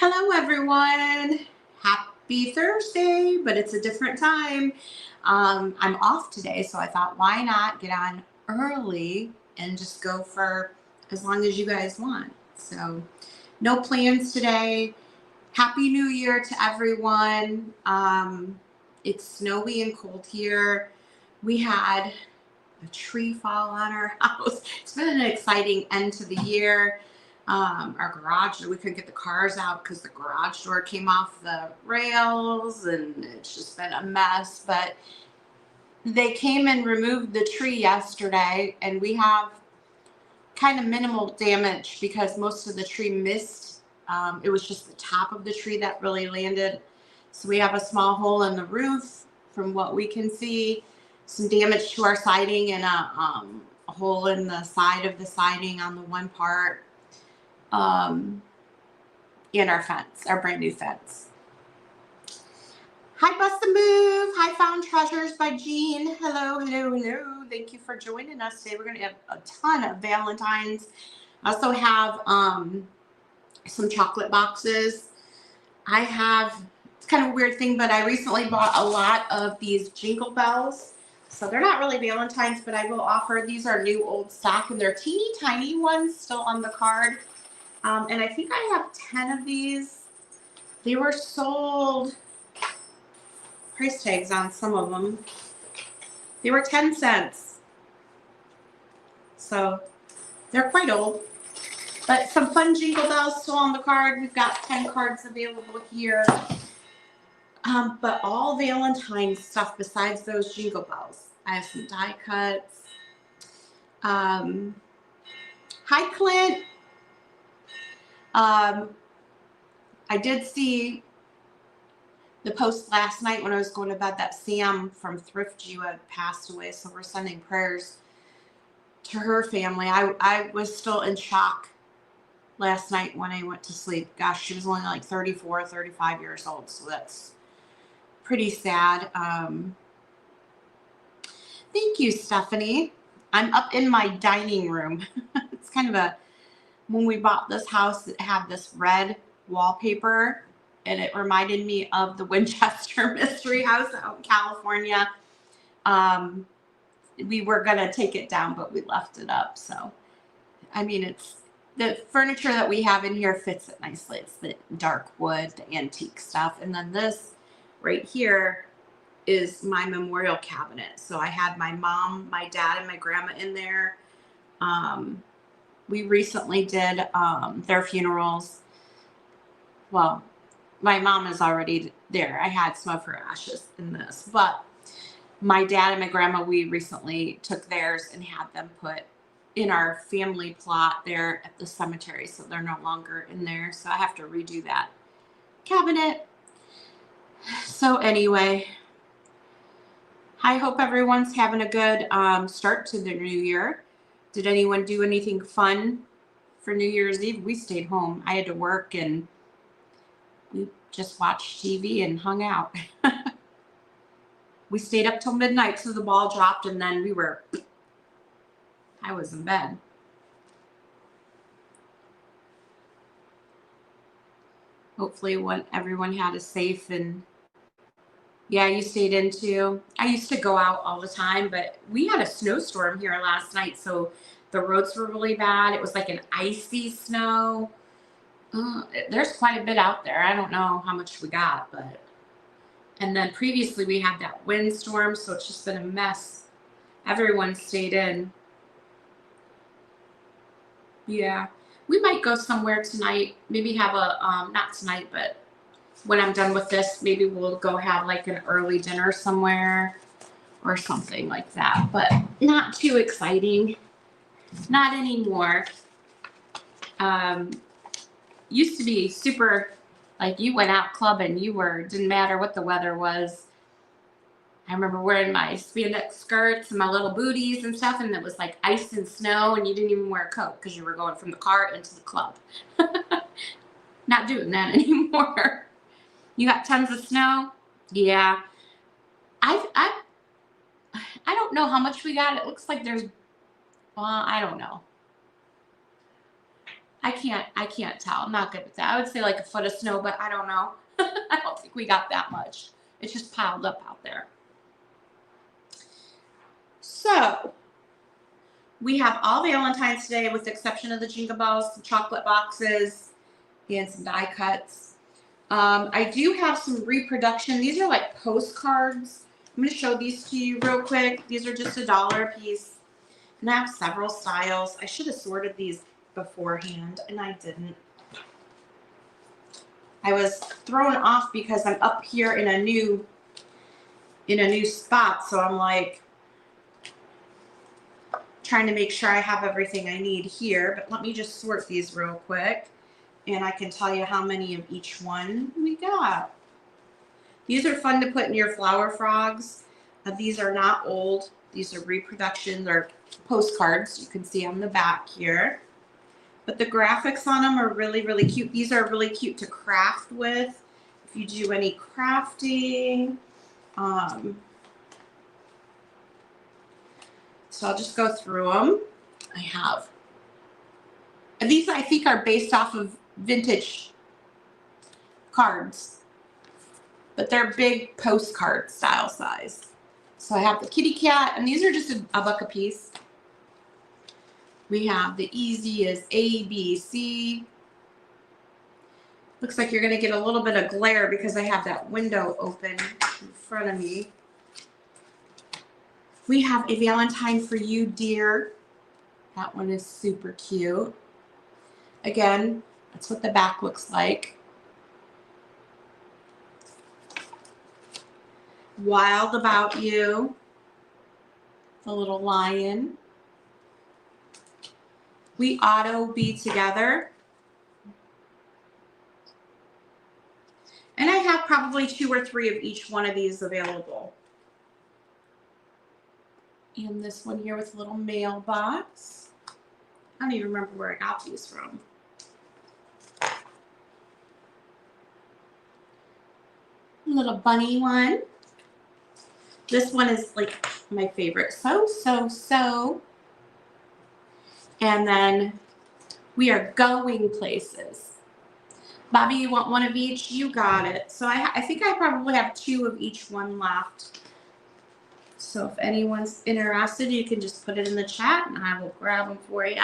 Hello, everyone. Happy Thursday, but it's a different time. I'm off today, so I thought, why not get on early and just go for as long as you guys want. So, no plans today. Happy New Year to everyone. It's snowy and cold here. We had a tree fall on our house. It's been an exciting end to the year. Our garage, we couldn't get the cars out because the garage door came off the rails, and it's just been a mess. But they came and removed the tree yesterday, and we have kind of minimal damage because most of the tree missed. It was just the top of the tree that really landed. So we have a small hole in the roof from what we can see, some damage to our siding, and a hole in the side of the siding on the one part. And our fence, our brand new fence. Hi, Bust a Move. Hi, Found Treasures by Jean. Hello, hello, hello. Thank you for joining us today. We're going to have a ton of Valentines. I also have some chocolate boxes. It's kind of a weird thing, but I recently bought a lot of these Jingle Bells. So they're not really Valentines, but I will offer. These are new old stock, and they're teeny tiny ones still on the card. And I think I have 10 of these. They were sold, price tags on some of them. They were 10 cents. So they're quite old. But some fun Jingle Bells still on the card. We've got 10 cards available here. But all Valentine's stuff besides those Jingle Bells. I have some die cuts. Hi, Clint. I did see the post last night when I was going to bed that Sam from Thrift Jew had passed away, so we're sending prayers to her family. I was still in shock last night when I went to sleep. Gosh, she was only like 34, 35 years old, so that's pretty sad. Thank you, Stephanie. I'm up in my dining room. It's kind of when we bought this house, it had this red wallpaper, and it reminded me of the Winchester Mystery House out in California. We were going to take it down, but we left it up. So, I mean, it's the furniture that we have in here fits it nicely. It's the dark wood, the antique stuff. And then this right here is my memorial cabinet. So I had my mom, my dad, and my grandma in there. We recently did their funerals. Well, my mom is already there. I had some of her ashes in this. But my dad and my grandma, we recently took theirs and had them put in our family plot there at the cemetery. So they're no longer in there. So I have to redo that cabinet. So anyway, I hope everyone's having a good start to the new year. Did anyone do anything fun for New Year's Eve? We stayed home. I had to work, and we just watched TV and hung out. We stayed up till midnight so the ball dropped, and then I was in bed. Hopefully everyone had a safe, and yeah, you stayed in too. I used to go out all the time, but we had a snowstorm here last night, so the roads were really bad. It was like an icy snow. There's quite a bit out there. I don't know how much we got, but. And then previously we had that windstorm, so it's just been a mess. Everyone stayed in. Yeah, we might go somewhere tonight. Maybe have not tonight, but when I'm done with this, maybe we'll go have like an early dinner somewhere or something like that, but not too exciting. Not anymore. Used to be super, like you went out clubbing, didn't matter what the weather was. I remember wearing my spandex skirts and my little booties and stuff, and it was like ice and snow, and you didn't even wear a coat because you were going from the car into the club. Not doing that anymore. You got tons of snow? Yeah. I don't know how much we got. It looks like I don't know. I can't tell. I'm not good at that. I would say like a foot of snow, but I don't know. I don't think we got that much. It's just piled up out there. So we have all Valentines today with the exception of the Jingle Bells, some chocolate boxes, and some die cuts. I do have some reproduction. These are like postcards. I'm going to show these to you real quick. These are just $1 a piece. And I have several styles. I should have sorted these beforehand, and I didn't. I was thrown off because I'm up here in a new spot, so I'm like trying to make sure I have everything I need here. But let me just sort these real quick, and I can tell you how many of each one we got. These are fun to put in your flower frogs. These are not old. These are reproductions or postcards. You can see on the back here. But the graphics on them are really, really cute. These are really cute to craft with. If you do any crafting. So I'll just go through them. I have. And these I think are based off of vintage cards. But they're big postcard style size. So I have the kitty cat, and these are just a buck a piece. We have the easy as A, B, C. Looks like you're going to get a little bit of glare because I have that window open in front of me. We have a Valentine for You, Dear. That one is super cute. Again, that's what the back looks like. Wild About You. The little lion. We Ought to Be Together. And I have probably 2 or 3 of each one of these available. And this one here with a little mailbox. I don't even remember where I got these from. Little bunny one. This one is like my favorite. So. And then We Are Going Places. Bobby, you want one of each? You got it. So I think I probably have 2 of each one left. So if anyone's interested, you can just put it in the chat and I will grab them for you.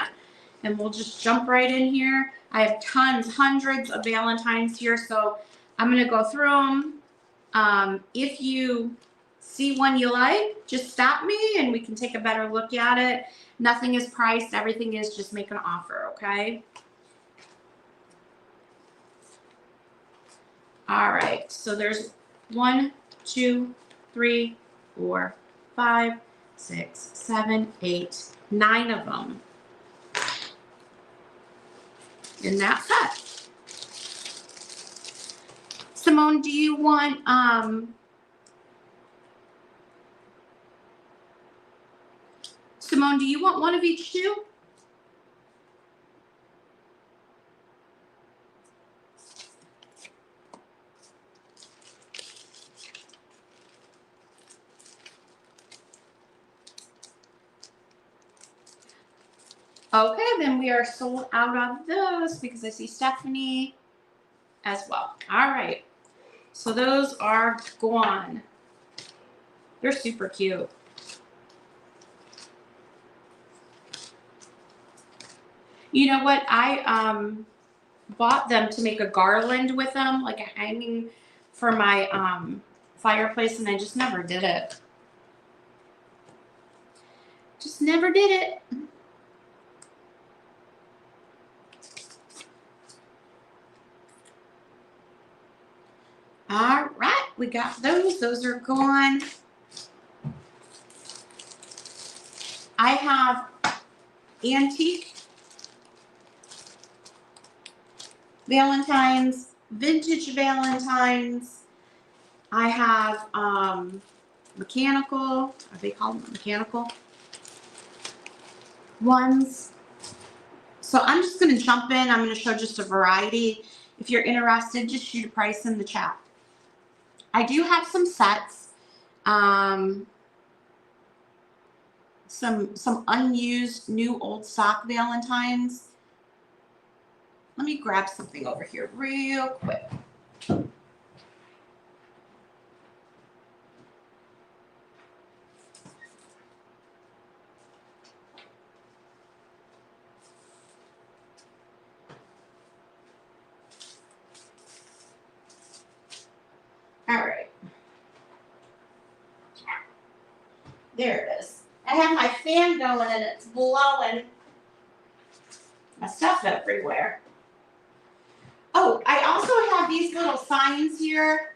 And we'll just jump right in here. I have tons, hundreds of Valentines here. So I'm going to go through them. If you see one you like, just stop me and we can take a better look at it. Nothing is priced. Everything is just make an offer, okay? All right. So there's 1, 2, 3, 4, 5, 6, 7, 8, 9 of them in that set. Simone, do you want Simone, do you want one of each too? Okay, then we are sold out of those because I see Stephanie as well. All right. So those are gone. They're super cute. You know what? I bought them to make a garland with them, like a hanging for my fireplace, and I just never did it. Just never did it. All right, we got those. Those are gone. I have antique Valentines, vintage Valentines. I have mechanical, are they called mechanical ones? So I'm just going to jump in. I'm going to show just a variety. If you're interested, just shoot a price in the chat. I do have some sets, some unused new old stock Valentines. Let me grab something over here real quick. All right. There it is. I have my fan going and it's blowing my stuff everywhere. Oh, I also have these little signs here.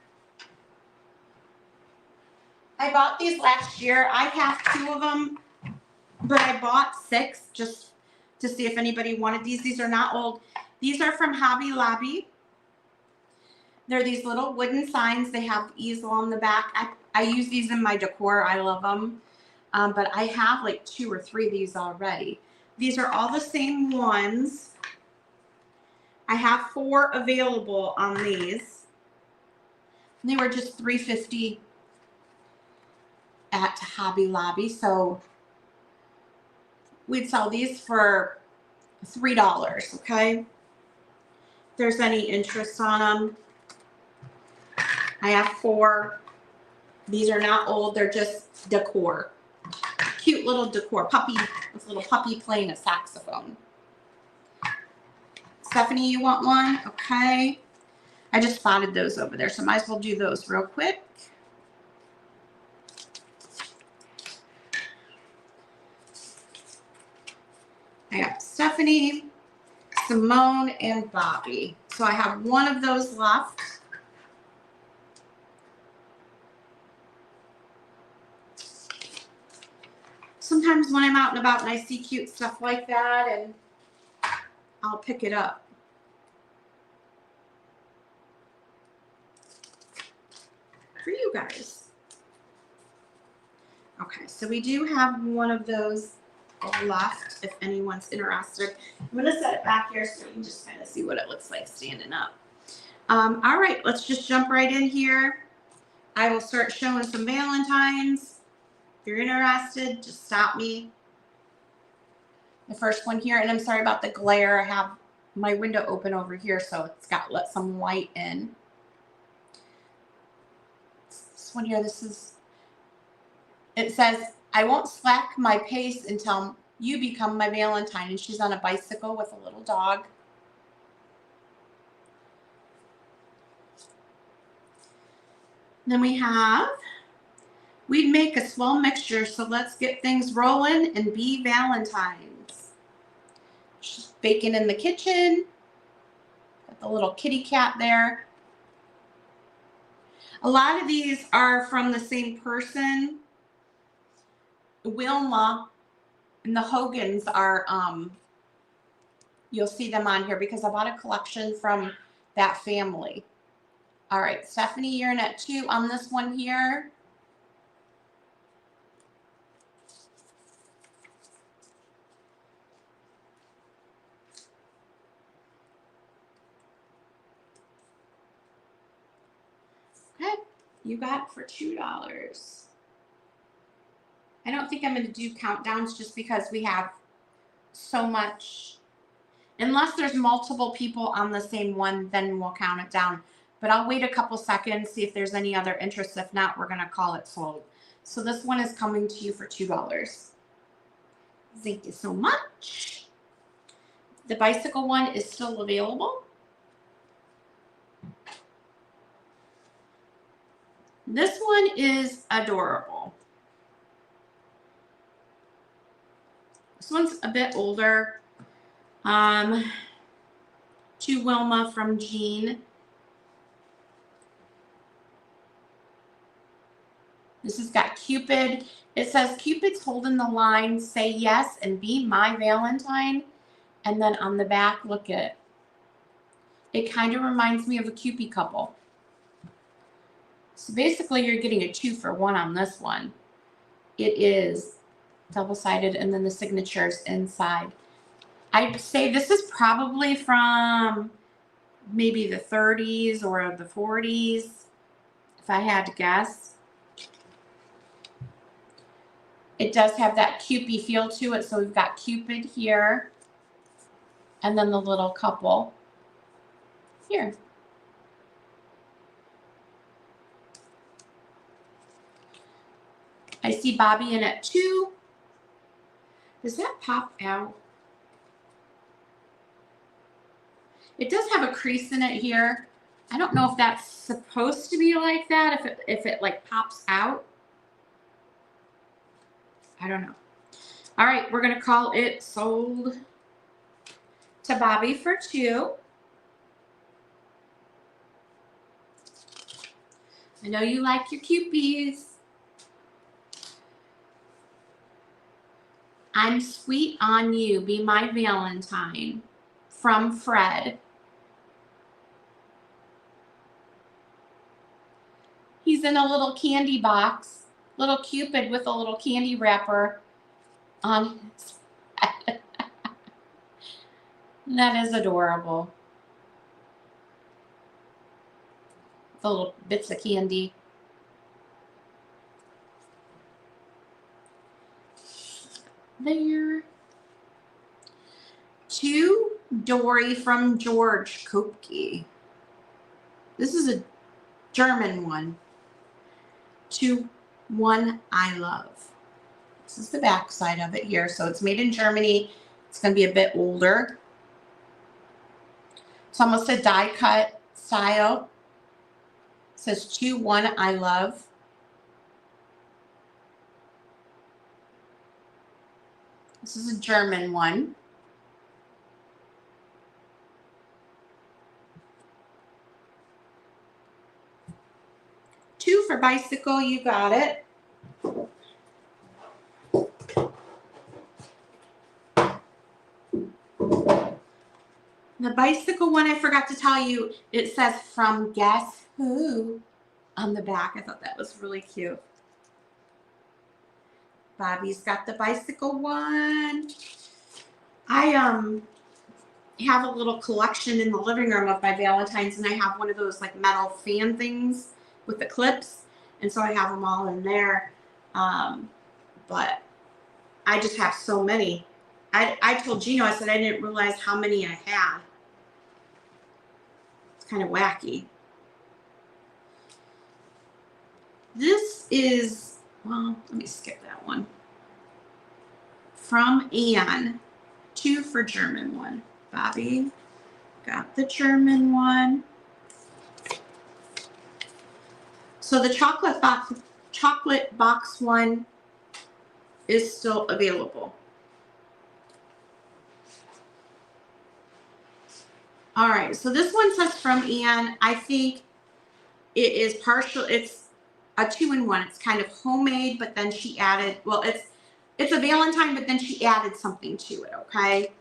I bought these last year. I have 2 of them, but I bought 6 just to see if anybody wanted these. These are not old. These are from Hobby Lobby. They're these little wooden signs. They have easel on the back. I use these in my decor. I love them. But I have like 2 or 3 of these already. These are all the same ones. I have 4 available on these. And they were just $3.50 at Hobby Lobby. So we'd sell these for $3, okay? If there's any interest on them. I have 4. These are not old. They're just decor. Cute little decor. Puppy, this little puppy playing a saxophone. Stephanie, you want one? Okay. I just spotted those over there, so might as well do those real quick. I got Stephanie, Simone, and Bobby. So I have 1 of those left. Sometimes when I'm out and about and I see cute stuff like that, and I'll pick it up. For you guys. Okay, so we do have 1 of those left if anyone's interested. I'm going to set it back here so you can just kind of see what it looks like standing up. All right, let's just jump right in here. I will start showing some Valentines. If you're interested, just stop me. The first one here, and I'm sorry about the glare. I have my window open over here, so it's got let some light in. This one here, it says, I won't slack my pace until you become my Valentine. And she's on a bicycle with a little dog. Then we have, we'd make a swell mixture, so let's get things rolling and be Valentines. She's baking in the kitchen. Got the little kitty cat there. A lot of these are from the same person. Wilma and the Hogans are, you'll see them on here because I bought a collection from that family. All right, Stephanie, you're in at 2 on this one here. Okay, you got it for $2. I don't think I'm going to do countdowns just because we have so much. Unless there's multiple people on the same one, then we'll count it down. But I'll wait a couple seconds, see if there's any other interest. If not, we're going to call it sold. So this one is coming to you for $2. Thank you so much. The bicycle one is still available. This one is adorable. This one's a bit older. To Wilma from Jean. This has got Cupid. It says, Cupid's holding the line, say yes and be my Valentine. And then on the back, look at it. It kind of reminds me of a Cupid couple. So basically you're getting a 2 for 1 on this one. It is double-sided and then the signature's inside. I'd say this is probably from maybe the 30s or the 40s, if I had to guess. It does have that Cupid feel to it. So we've got Cupid here and then the little couple. Here. I see Bobby in at 2. Does that pop out? It does have a crease in it here. I don't know if that's supposed to be like that, if it like pops out. I don't know. All right, we're gonna call it sold to Bobby for 2. I know you like your cupies. I'm sweet on you, be my Valentine. From Fred. He's in a little candy box, little Cupid with a little candy wrapper on his head. That is adorable. The little bits of candy. There. 2 Dory from George Kopke. This is a German one. 2 1 I love. This is the back side of it here. So it's made in Germany. It's going to be a bit older. It's almost a die cut style. It says 2 1 I love. This is a German one. Two for bicycle, you got it. The bicycle one, I forgot to tell you, it says from Guess Who on the back. I thought that was really cute. Bobby's got the bicycle one. I have a little collection in the living room of my Valentines, and I have one of those like metal fan things with the clips, and so I have them all in there. But I just have so many. I told Gino, I said I didn't realize how many I had. It's kind of wacky. This is, well, let me skip that one. From Anne, 2 for German one. Bobby got the German one. So the chocolate box one is still available. All right, so this one says from Anne. I think it is partial. It's a 2-in-1. It's kind of homemade, but then she added, well, it's a Valentine, but then she added something to it, okay?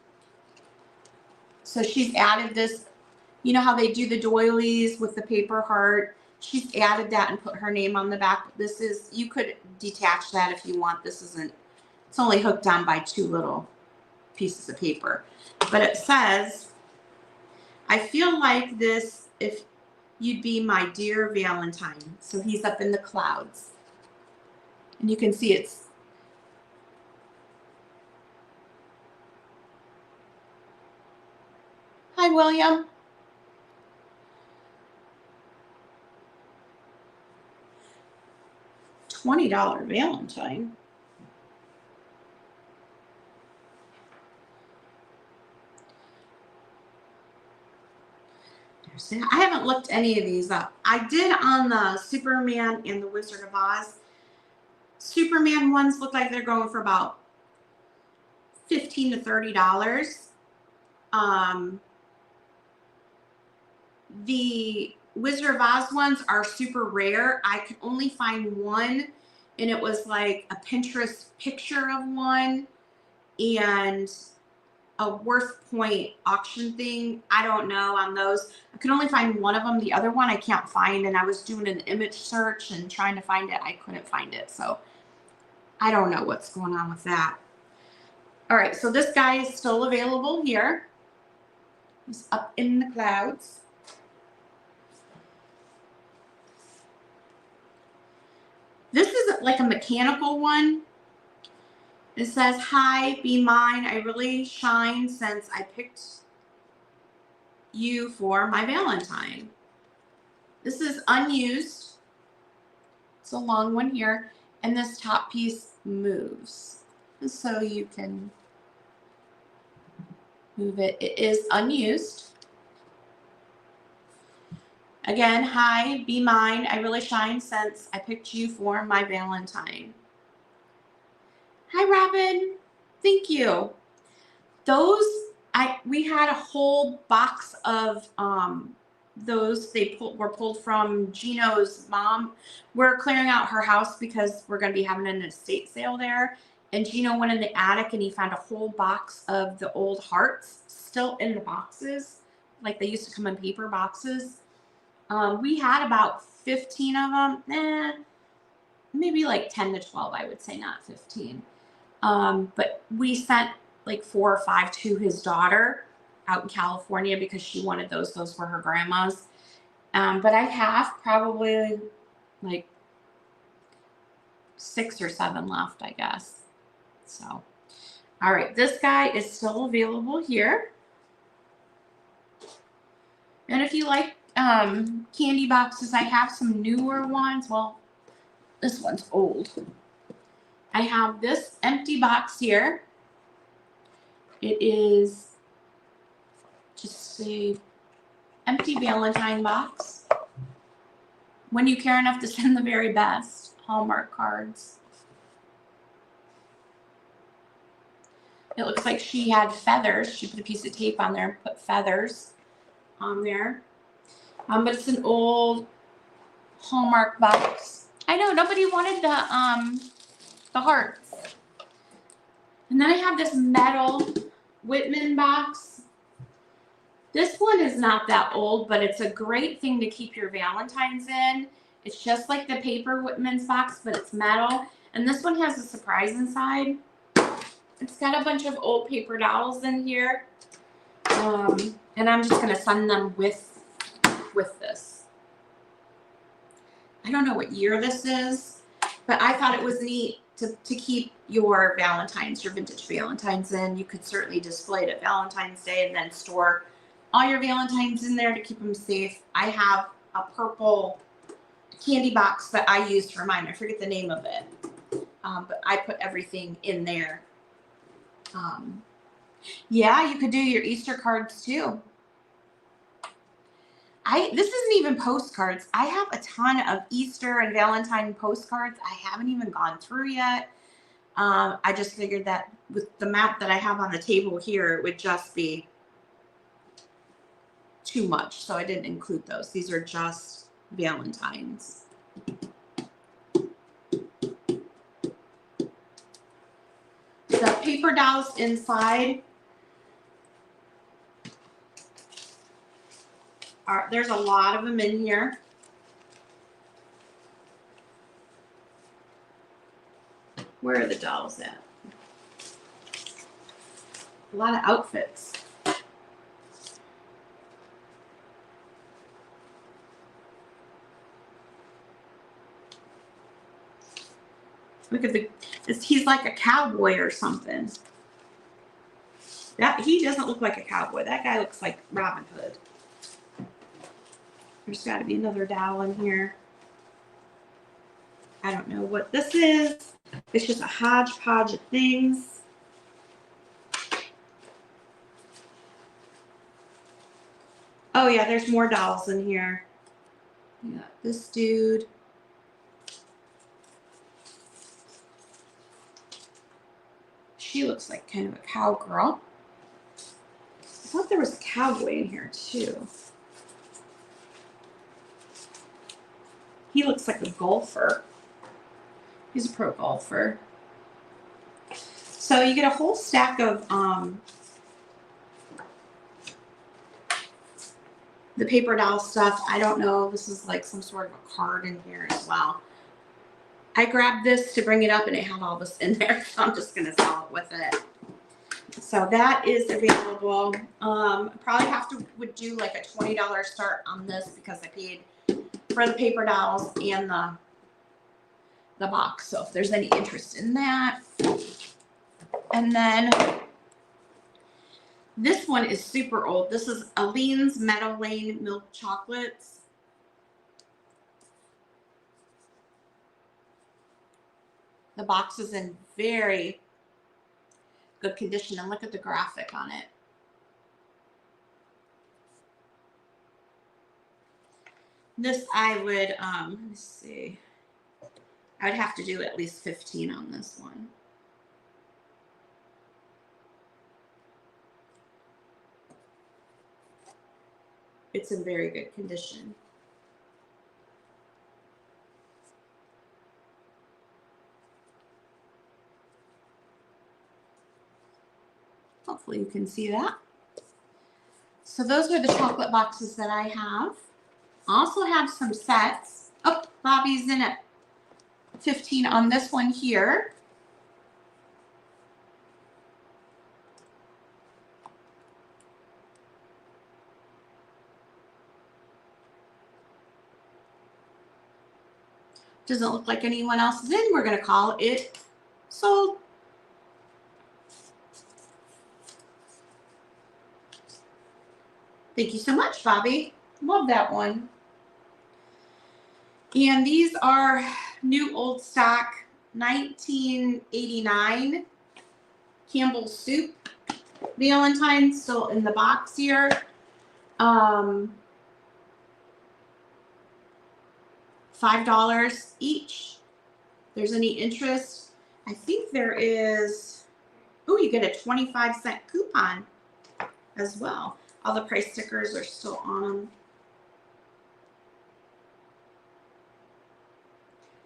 So she's added this, you know how they do the doilies with the paper heart? She's added that and put her name on the back. This is, you could detach that if you want. This isn't, it's only hooked on by 2 little pieces of paper. But it says, I feel like this if you'd be my dear Valentine. So he's up in the clouds. And you can see it's, hi, William. $20 Valentine. There's that. I haven't looked any of these up. I did on the Superman and the Wizard of Oz. Superman ones look like they're going for about $15 to $30. The Wizard of Oz ones are super rare. I could only find one, and it was like a Pinterest picture of one and a Worth Point auction thing. I don't know on those. I could only find one of them. The other one I can't find, and I was doing an image search and trying to find it. I couldn't find it, so I don't know what's going on with that. All right, so this guy is still available here. He's up in the clouds. This is like a mechanical one. It says, hi, be mine. I really shine since I picked you for my Valentine. This is unused. It's a long one here. And this top piece moves. So you can move it. It is unused. Again, hi, be mine. I really shine since I picked you for my Valentine. Hi, Robin. Thank you. Those, we had a whole box of those. They were pulled from Gino's mom. We're clearing out her house because we're going to be having an estate sale there. And Gino went in the attic and he found a whole box of the old hearts still in the boxes. Like they used to come in paper boxes. We had about 15 of them. Maybe like 10 to 12, I would say, not 15. But we sent like 4 or 5 to his daughter out in California because she wanted those. Those were her grandma's. But I have probably like 6 or 7 left, I guess. So, all right, this guy is still available here. And if you like candy boxes, I have some newer ones. Well, this one's old. I have this empty box here. It is just a empty Valentine box. When you care enough to send the very best, Hallmark cards. It looks like she had feathers. She put a piece of tape on there and put feathers on there. But it's an old Hallmark box. I know, nobody wanted the hearts. And then I have this metal Whitman box. This one is not that old, but it's a great thing to keep your Valentines in. It's just like the paper Whitman's box, but it's metal. And this one has a surprise inside. It's got a bunch of old paper dolls in here. And I'm just going to send them with this. I don't know what year this is, but I thought it was neat to keep your Valentines, your vintage Valentines in. You could certainly display it at Valentine's Day and then store all your Valentines in there to keep them safe. I have a purple candy box that I used for mine. I forget the name of it, but I put everything in there. Yeah, you could do your Easter cards too. This isn't even postcards. I have a ton of Easter and Valentine postcards I haven't even gone through yet. I just figured that with the amount that I have on the table here, it would just be too much. So I didn't include those. These are just Valentines. The paper dolls inside there's a lot of them in here. Where are the dolls at? A lot of outfits. Look at he's like a cowboy or something. He doesn't look like a cowboy. That guy looks like Robin Hood. There's got to be another doll in here. I don't know what this is. It's just a hodgepodge of things. Oh yeah, there's more dolls in here. We got this dude. She looks like kind of a cowgirl. I thought there was a cowboy in here too. He looks like a golfer. He's a pro golfer. So you get a whole stack of the paper doll stuff. I don't know. This is like some sort of a card in here as well. I grabbed this to bring it up and it had all this in there. So I'm just going to sell it with it. So that is available. Probably would do like a $20 start on this because I paid for the paper dolls and the box. So if there's any interest in that. And then This one is super old. This is Aleene's Meadow Lane Milk Chocolates. The box is in very good condition, and look at the graphic on it. This I would, let me see. I would have to do at least 15 on this one. It's in very good condition. Hopefully you can see that. So those are the chocolate boxes that I have. Also have some sets. Oh, Bobby's in at 15 on this one here. Doesn't look like anyone else is in. We're going to call it sold. Thank you so much, Bobby. Love that one. And these are new old stock 1989 Campbell's Soup Valentines, still in the box here. $5 each. If there's any interest, I think there is, oh, you get a 25-cent coupon as well. All the price stickers are still on them.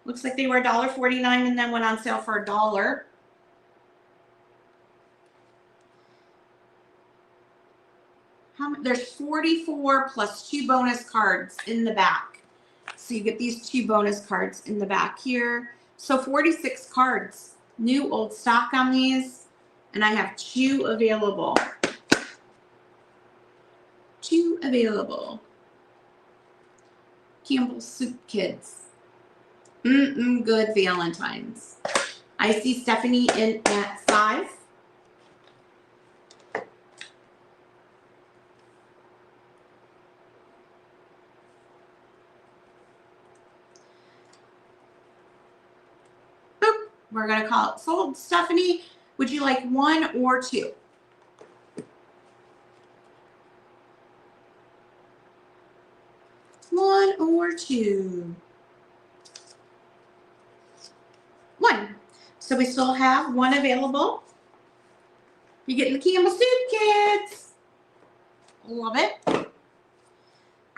Looks like they were $1.49 and then went on sale for $1. There's 44 plus 2 bonus cards in the back. So you get these 2 bonus cards in the back here. So 46 cards, new old stock on these, and I have 2 available. 2 available. Campbell's Soup Kids. Good Valentines. I see Stephanie in at 5. We're going to call it sold. Stephanie, would you like 1 or 2? One or 2? 1. So we still have 1 available. You're getting the Campbell Soup Kids. Love it. All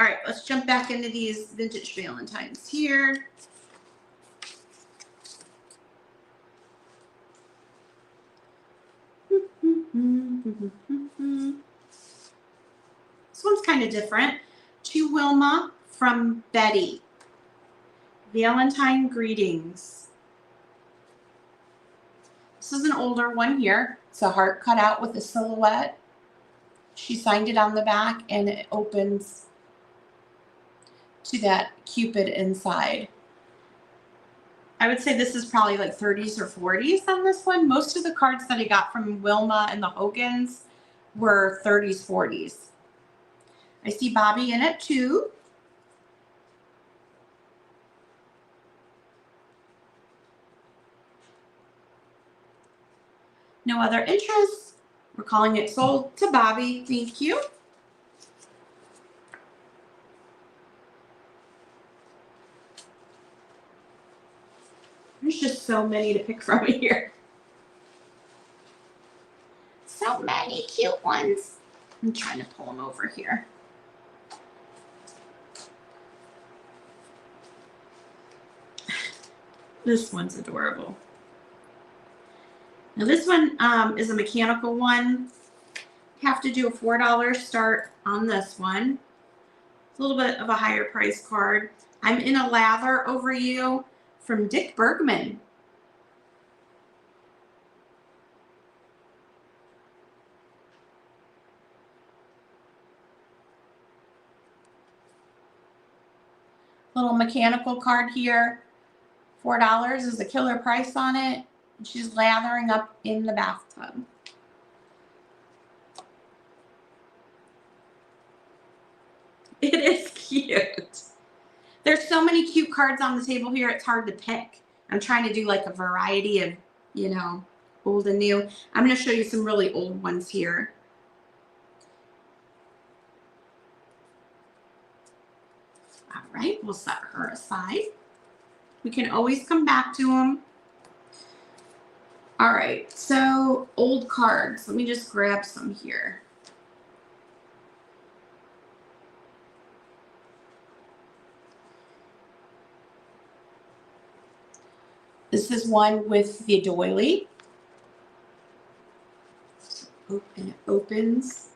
right, let's jump back into these vintage Valentines here. This one's kind of different. To Wilma from Betty. Valentine greetings. This is an older one here. It's a heart cut out with a silhouette. She signed it on the back and it opens to that Cupid inside. I would say this is probably like 30s or 40s on this one. Most of the cards that I got from Wilma and the Hogans were 30s, 40s. I see Bobby in it too. No other interest. We're calling it sold to Bobby. Thank you. There's just so many to pick from here. So many cute ones. I'm trying to pull them over here. This one's adorable. Now this one is a mechanical one. You have to do a $4 start on this one. It's a little bit of a higher price card. I'm in a lather over you from Dick Bergman. Little mechanical card here. $4 is the killer price on it. She's lathering up in the bathtub. It is cute. There's so many cute cards on the table here, it's hard to pick. I'm trying to do like a variety of, you know, old and new. I'm going to show you some really old ones here. All right, we'll set her aside. We can always come back to them. All right, so old cards. Let me just grab some here. This is one with the doily. And it opens.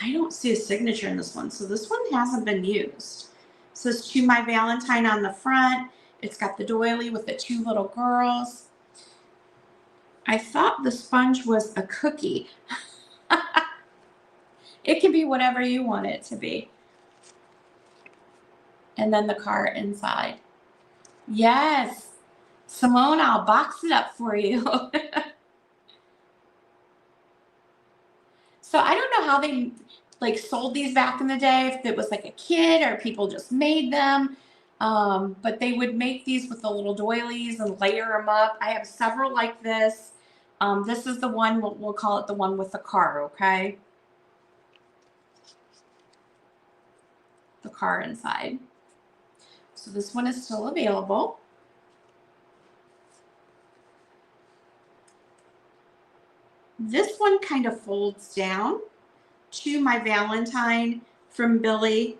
I don't see a signature in this one, so this one hasn't been used. It says "To My Valentine" on the front. It's got the doily with the two little girls. I thought the sponge was a cookie. It can be whatever you want it to be. And then the card inside. Yes. Simone, I'll box it up for you. So I don't know how they like sold these back in the day, if it was like a kid or people just made them. But they would make these with the little doilies and layer them up. I have several like this. This is the one, we'll call it the one with the car, okay? The car inside. So this one is still available. This one kind of folds down. "To My Valentine" from Billy.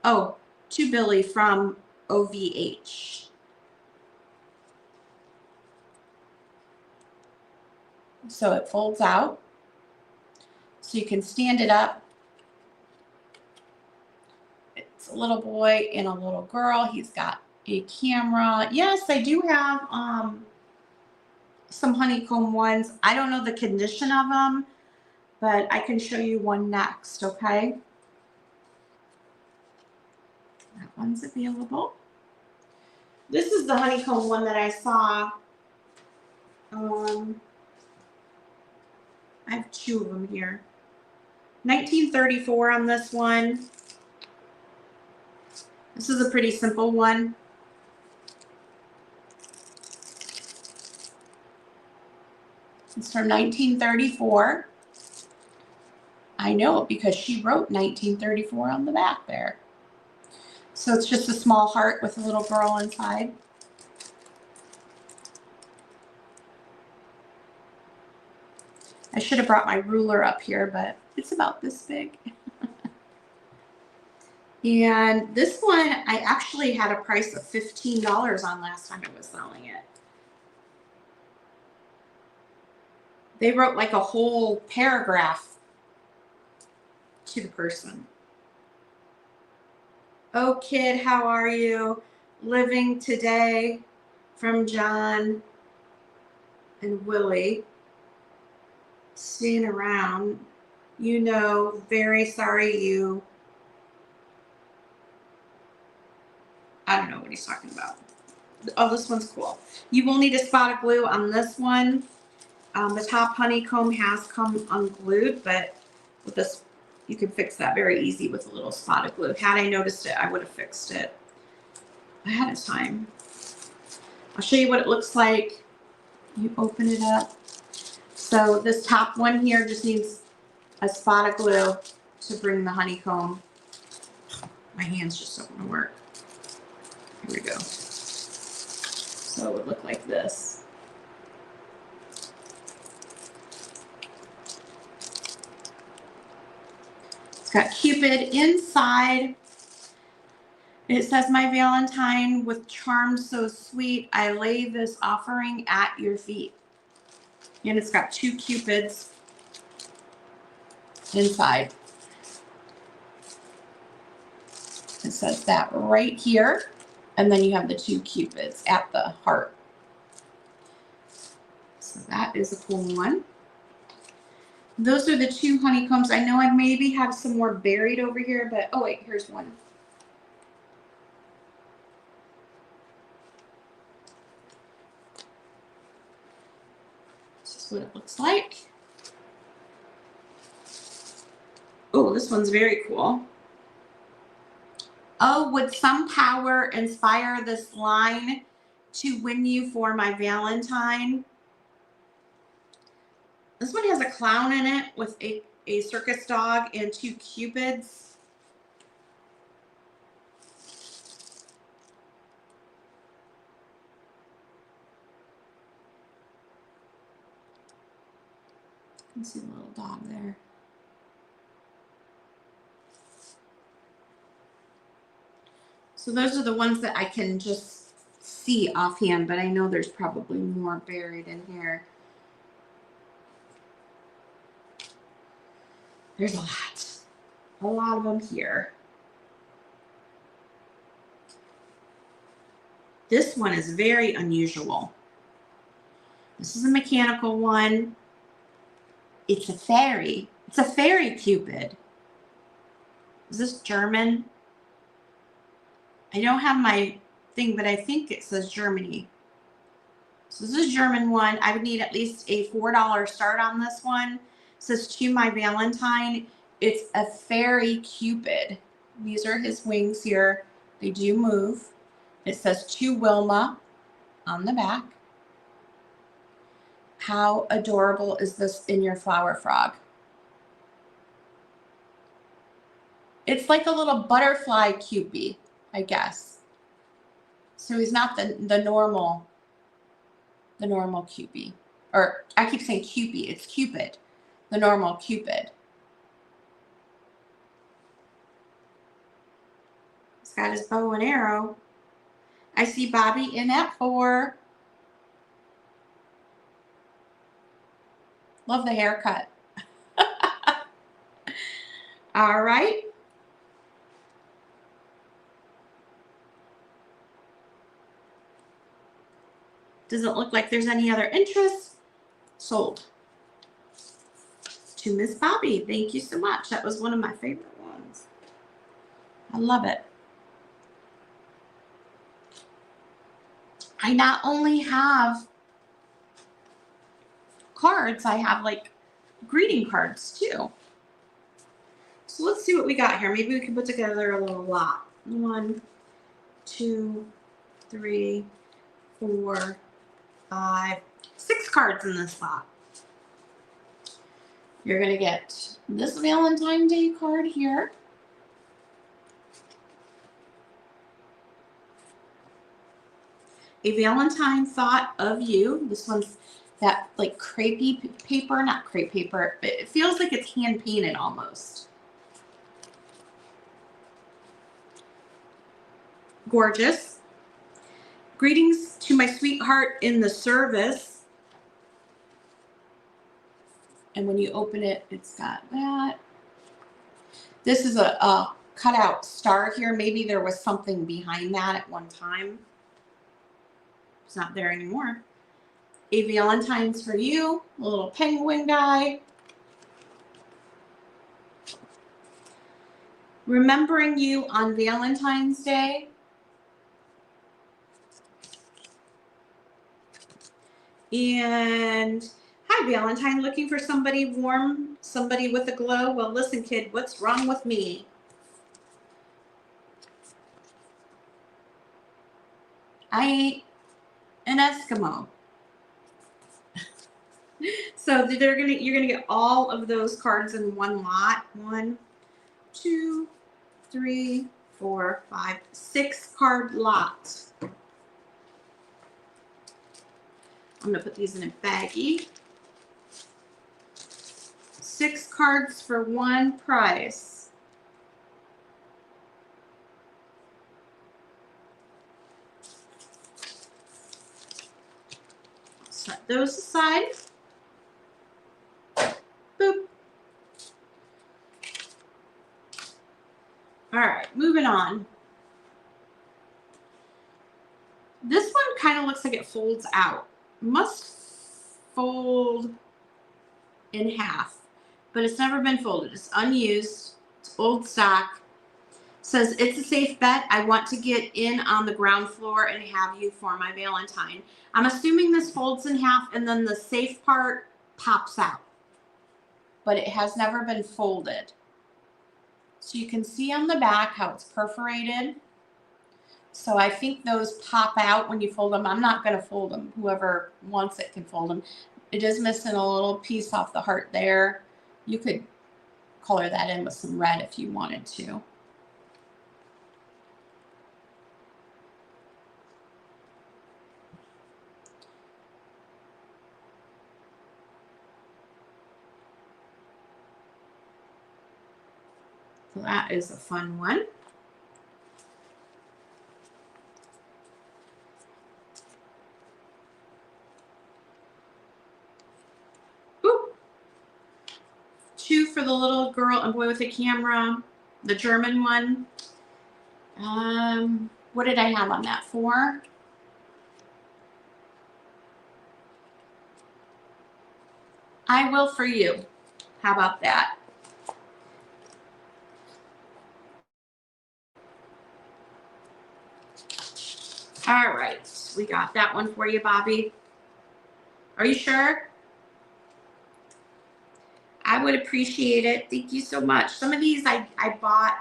Oh, to Billy from OVH. So it folds out. So you can stand it up. It's a little boy and a little girl. He's got a camera. Yes, I do have some honeycomb ones. I don't know the condition of them, but I can show you one next, okay? That one's available. This is the honeycomb one that I saw. I have two of them here. 1934 on this one. This is a pretty simple one. It's from 1934. I know it because she wrote 1934 on the back there. So it's just a small heart with a little girl inside. I should have brought my ruler up here, but it's about this big. And this one, I actually had a price of $15 on last time I was selling it. They wrote like a whole paragraph to the person. "Oh kid, how are you? Living today," from John and Willie. "Staying around. You know, very sorry you." I don't know what he's talking about. Oh, this one's cool. "You will need a spot of glue on this one." The top honeycomb has come unglued, but with this, you can fix that very easy with a little spot of glue. Had I noticed it, I would have fixed it ahead of time. I'll show you what it looks like. You open it up. So this top one here just needs a spot of glue to bring the honeycomb. My hands just don't want to work. Here we go. So it would look like this. It's got Cupid inside. It says, "My Valentine, with charms so sweet, I lay this offering at your feet." And it's got two Cupids inside. It says that right here. And then you have the two Cupids at the heart. So that is a cool one. Those are the two honeycombs. I know I maybe have some more buried over here, but oh wait, here's one. This is what it looks like. Oh, this one's very cool. Oh, would some power inspire this line to win you for my Valentine? This one has a clown in it with a circus dog and two cupids. You can see the little dog there. So those are the ones that I can just see offhand, but I know there's probably more buried in here. There's a lot of them here. This one is very unusual. This is a mechanical one. It's a fairy. It's a fairy cupid. Is this German? I don't have my thing, but I think it says Germany. So this is a German one. I would need at least a $4 start on this one. It says to my Valentine. It's a fairy cupid. These are his wings here. They do move. It says to Wilma on the back. How adorable is this in your flower frog? It's like a little butterfly cupid, I guess. So he's not the normal cupid. Or I keep saying cupid, it's Cupid. The normal cupid. He's got his bow and arrow. I see Bobby in at 4. Love the haircut. All right. Doesn't look like there's any other interest. Sold. To Miss Bobby. Thank you so much. That was one of my favorite ones. I love it. I not only have cards, I have like greeting cards too. So let's see what we got here. Maybe we can put together a little lot. 1, 2, 3, 4, 5, 6 cards in this lot. You're going to get this Valentine's Day card here. A Valentine thought of you. This one's that like crepey paper, not crepe paper, but it feels like it's hand painted almost. Gorgeous. Greetings to my sweetheart in the service. And when you open it, it's got that. This is a cutout star here. Maybe there was something behind that at one time. It's not there anymore. A Valentine's for you, a little penguin guy. Remembering you on Valentine's Day. And hi, Valentine, looking for somebody warm, somebody with a glow? Well, listen, kid, what's wrong with me? I ain't an Eskimo. So you're gonna get all of those cards in one lot. 1, 2, 3, 4, 5, 6 card lot. I'm gonna put these in a baggie. 6 cards for one price. Set those aside. Boop. All right, moving on. This one kind of looks like it folds out. Must fold in half, but it's never been folded. It's unused. It's old stock. Says it's a safe bet. I want to get in on the ground floor and have you for my Valentine. I'm assuming this folds in half and then the safe part pops out, but it has never been folded. So you can see on the back how it's perforated. So I think those pop out when you fold them. I'm not going to fold them. Whoever wants it can fold them. It is missing a little piece off the heart there. You could color that in with some red if you wanted to. So that is a fun one. Ooh. 2 for the little girl and boy with the camera. The German one. What did I have on that? 4? I will for you. How about that? All right, we got that one for you, Bobby. Are you sure? I would appreciate it. Thank you so much. Some of these I bought,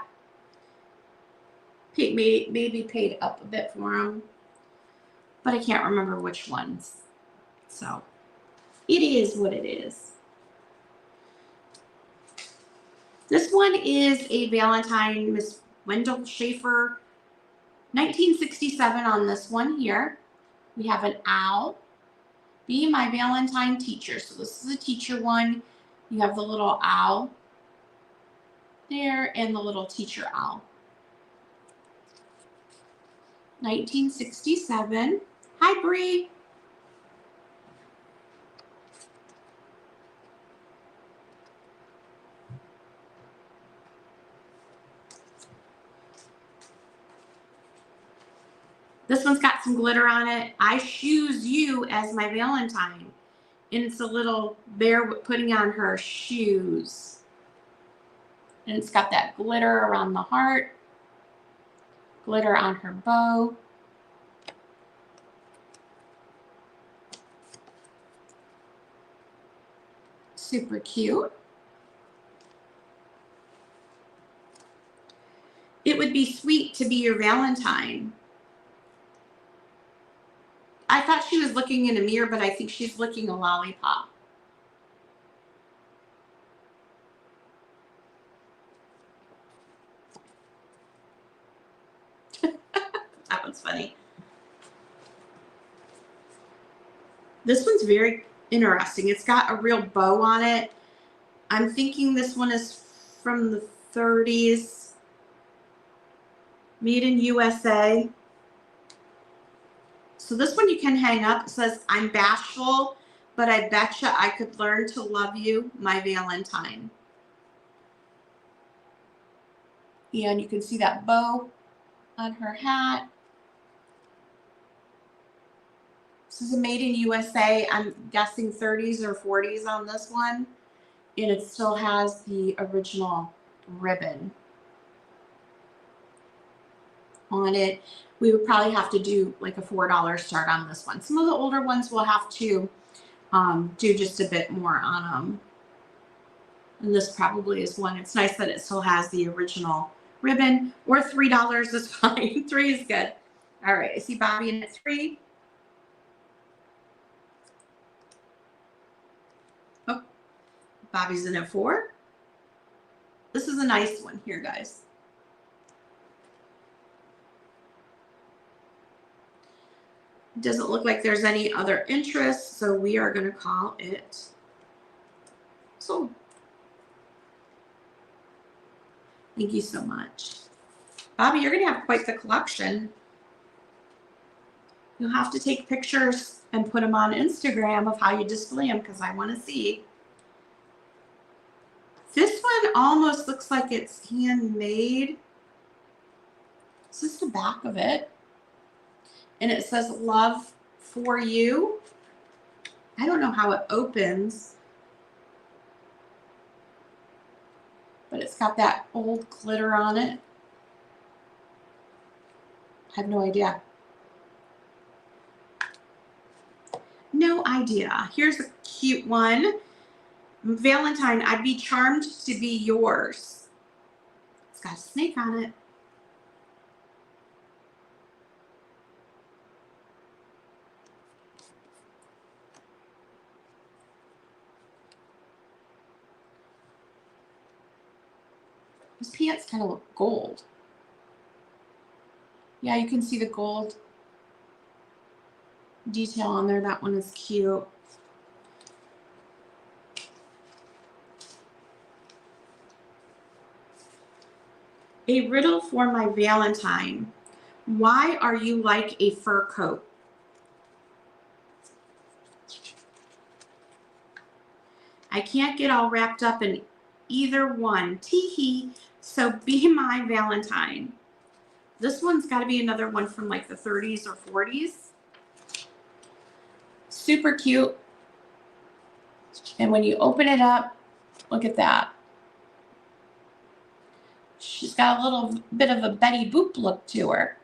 maybe paid up a bit for them, but I can't remember which ones. So it is what it is. This one is a Valentine, Miss Wendell Schaefer, 1967 on this one here. We have an owl. Be my Valentine teacher. So this is a teacher one. You have the little owl there and the little teacher owl. 1967. Hi, Bree. This one's got some glitter on it. I choose you as my Valentine. And it's a little bear putting on her shoes. And it's got that glitter around the heart. Glitter on her bow. Super cute. It would be sweet to be your Valentine. I thought she was looking in a mirror, but I think she's licking a lollipop. That one's funny. This one's very interesting. It's got a real bow on it. I'm thinking this one is from the 30s. Made in USA. So this one you can hang up. It says, I'm bashful, but I betcha I could learn to love you, my Valentine. And you can see that bow on her hat. This is a made in USA. I'm guessing 30s or 40s on this one. And it still has the original ribbon on it. We would probably have to do like a $4 start on this one. Some of the older ones will have to do just a bit more on them. And this probably is one. It's nice that it still has the original ribbon, or $3 is fine. 3 is good. All right, I see Bobby in at 3. Oh, Bobby's in at 4. This is a nice one here, guys. Doesn't look like there's any other interest, so we are going to call it sold. Thank you so much. Bobby, you're going to have quite the collection. You'll have to take pictures and put them on Instagram of how you display them, because I want to see. This one almost looks like it's handmade. This is the back of it. And it says love for you. I don't know how it opens, but it's got that old glitter on it. I have no idea. No idea. Here's a cute one. Valentine, I'd be charmed to be yours. It's got a snake on it. His pants kind of look gold. Yeah, you can see the gold detail on there. That one is cute. A riddle for my Valentine. Why are you like a fur coat? I can't get all wrapped up in either one. Tee-hee. So be my Valentine. This one's got to be another one from like the 30s or 40s. Super cute. And when you open it up, look at that. She's got a little bit of a Betty Boop look to her.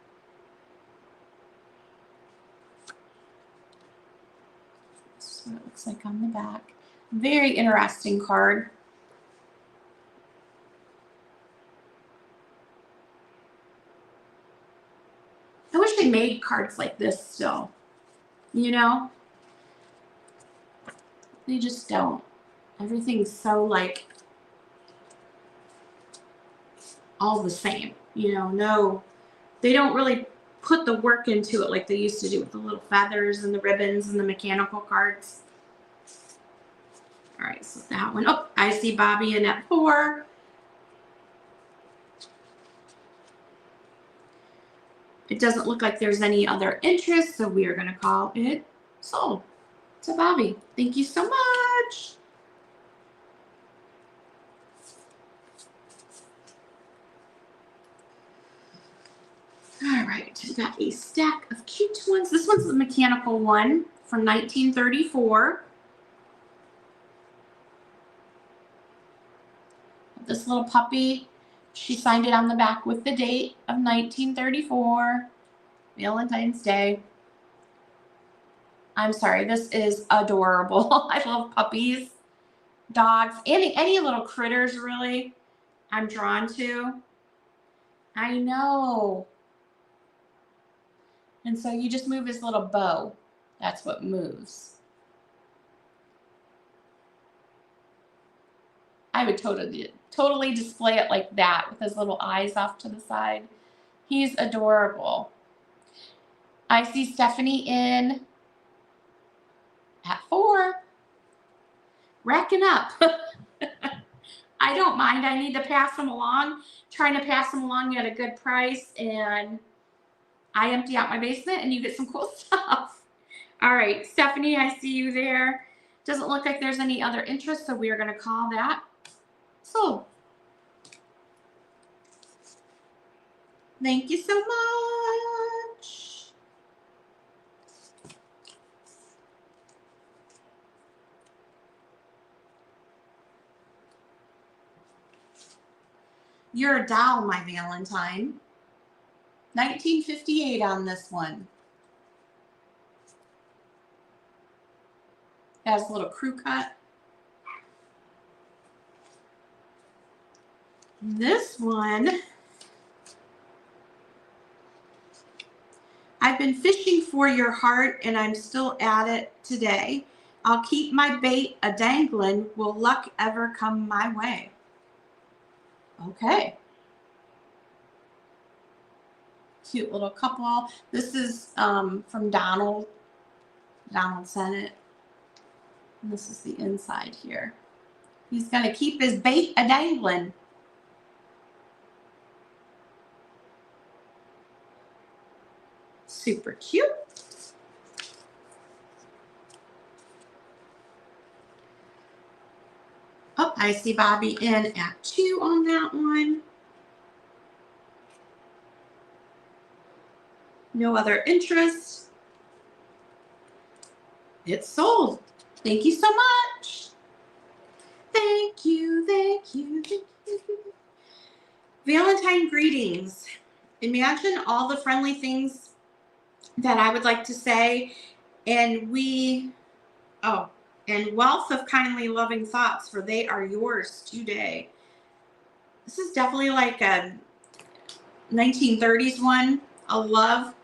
This is what it looks like on the back. Very interesting card. I wish they made cards like this still. You know? They just don't. Everything's so like all the same. You know, no, they don't really put the work into it like they used to do with the little feathers and the ribbons and the mechanical cards. All right, so that one. Oh, I see Bobby in at 4. It doesn't look like there's any other interest, so we are going to call it sold to Bobby. Thank you so much. All right, we got a stack of cute ones. This one's the mechanical one from 1934. This little puppy, she signed it on the back with the date of 1934, Valentine's Day. I'm sorry, this is adorable. I love puppies, dogs, any little critters really I'm drawn to. I know. And so you just move his little bow. That's what moves. I would totally display it like that with his little eyes off to the side. He's adorable. I see Stephanie in at 4. Racking up. I don't mind. I need to pass them along. Trying to pass them along at a good price, and I empty out my basement and you get some cool stuff. All right, Stephanie, I see you there. Doesn't look like there's any other interest, so we are going to call that sold. Thank you so much. You're a doll, my Valentine. 1958 on this one. It has a little crew cut. This one, I've been fishing for your heart and I'm still at it today. I'll keep my bait a dangling. Will luck ever come my way? Okay. Cute little couple. This is from Donald. Donald sent it. And this is the inside here. He's going to keep his bait a dangling. Super cute. Oh, I see Bobby in at 2 on that one. No other interest. It's sold. Thank you so much. Thank you, thank you, thank you. Valentine greetings. Imagine all the friendly things that I would like to say, and and wealth of kindly loving thoughts, for they are yours today. This is definitely like a 1930s one. I love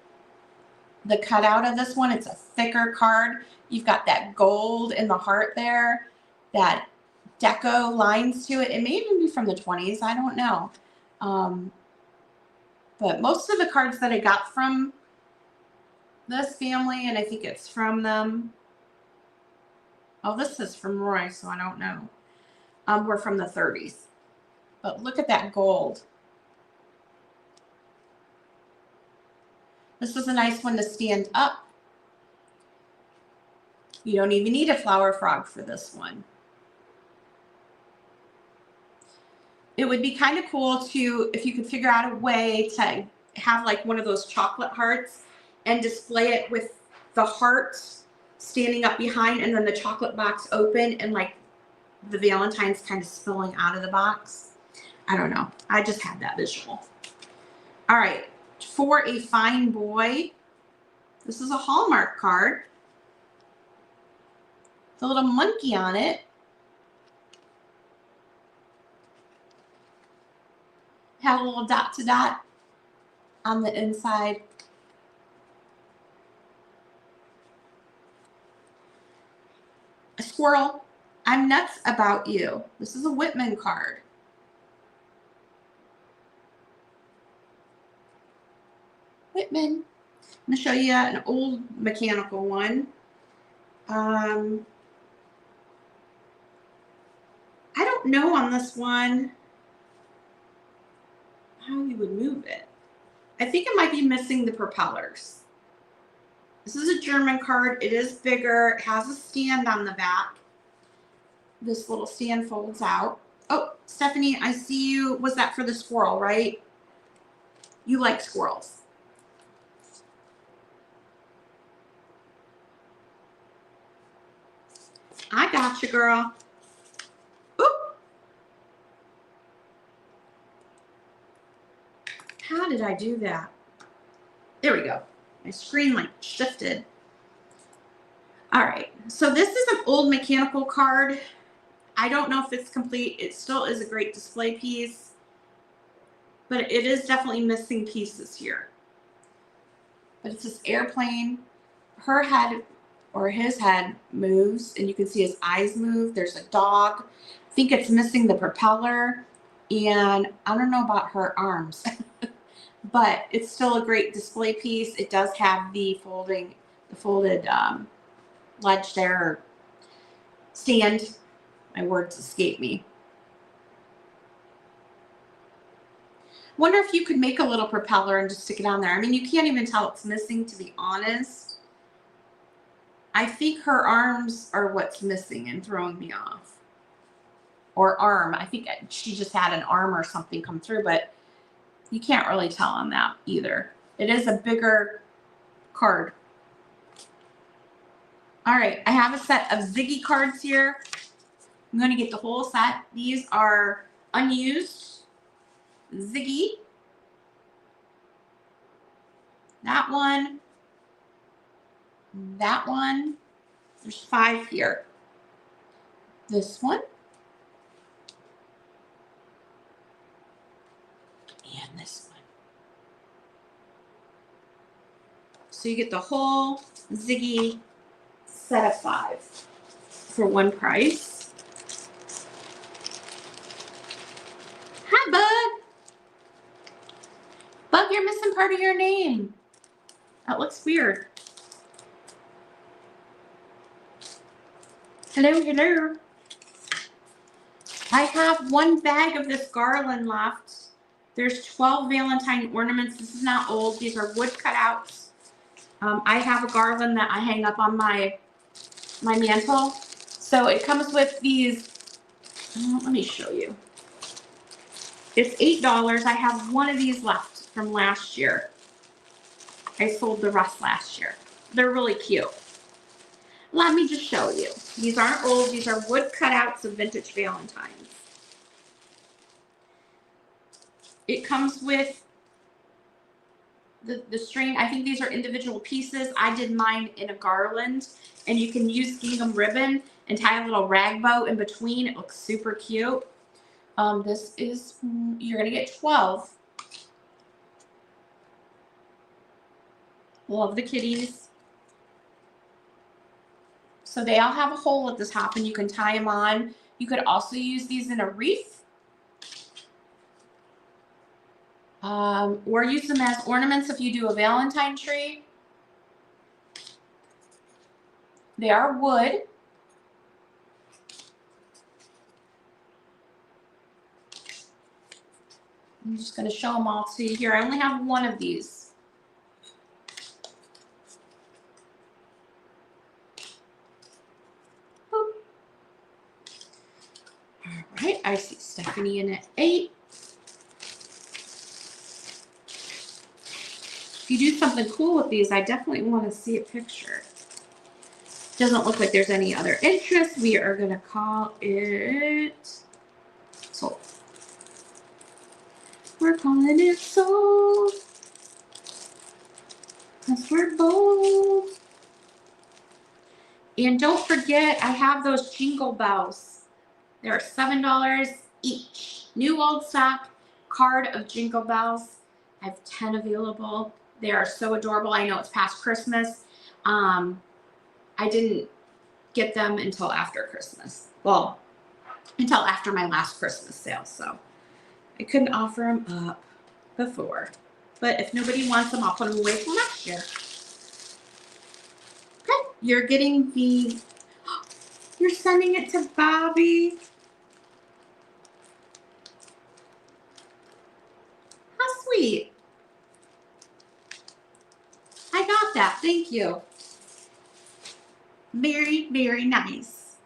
the cutout of this one. It's a thicker card. You've got that gold in the heart there, that deco lines to it. It may even be from the 20s. I don't know. But most of the cards that I got from this family, and I think it's from them. Oh, this is from Roy, so I don't know. Were from the 30s. But look at that gold. This is a nice one to stand up. You don't even need a flower frog for this one. It would be kind of cool to, if you could figure out a way to have like one of those chocolate hearts and display it with the heart standing up behind and then the chocolate box open and like the Valentines kind of spilling out of the box. I don't know. I just had that visual. All right. For a fine boy, this is a Hallmark card. The little monkey on it. Had a little dot to dot on the inside. A squirrel. I'm nuts about you. This is a Whitman card. Whitman. I'm going to show you an old mechanical one. I don't know on this one how you would move it. I think it might be missing the propellers. This is a German card. It is bigger. It has a stand on the back. This little stand folds out. Oh, Stephanie, I see you. Was that for the squirrel, right? You like squirrels. I got you, girl. Oop. How did I do that? There we go. My screen like shifted. All right. So this is an old mechanical card. I don't know if it's complete. It still is a great display piece, but it is definitely missing pieces here. But it's this airplane. Her head or his head moves and you can see his eyes move. There's a dog. I think it's missing the propeller, and I don't know about her arms, but it's still a great display piece. It does have the folded ledge there, or stand. My words escape me. Wonder if you could make a little propeller and just stick it on there. I mean, you can't even tell it's missing, to be honest. I think her arms are what's missing and throwing me off. Or arm. I think she just had an arm or something come through, but you can't really tell on that either. It is a bigger card. All right, I have a set of Ziggy cards here. I'm going to get the whole set. These are unused Ziggy. That one. That one. There's 5 here. This one. And this one. So you get the whole Ziggy set of 5 for one price. Hi, Bug. Bug, you're missing part of your name. That looks weird. Hello, hello. I have 1 bag of this garland left. There's 12 Valentine ornaments. This is not old. These are wood cutouts. I have a garland that I hang up on my mantle. So it comes with these. Let me show you. It's $8. I have 1 of these left from last year. I sold the rest last year. They're really cute. Let me just show you. These aren't old. These are wood cutouts of vintage Valentines. It comes with the string. I think these are individual pieces. I did mine in a garland, and you can use gingham ribbon and tie a little rag bow in between. It looks super cute. This is, you're going to get 12. Love the kitties. So they all have a hole at the top and you can tie them on. You could also use these in a wreath. Or use them as ornaments if you do a Valentine tree. They are wood. I'm just going to show them all to you here. I only have one of these. Boop. All right, I see Stephanie in at 8. If you do something cool with these, I definitely want to see a picture. Doesn't look like there's any other interest. We are going to call it sold. We're calling it sold. Because we're bold. And don't forget, I have those jingle bells. They're $7 each. New old stock card of jingle bells. I have 10 available. They are so adorable. I know it's past Christmas. I didn't get them until after Christmas. Well, until after my last Christmas sale. So I couldn't offer them up before. But if nobody wants them, I'll put them away till next year. Okay, you're getting the, you're sending it to Bobby. How sweet. I got that, thank you. Very, very nice.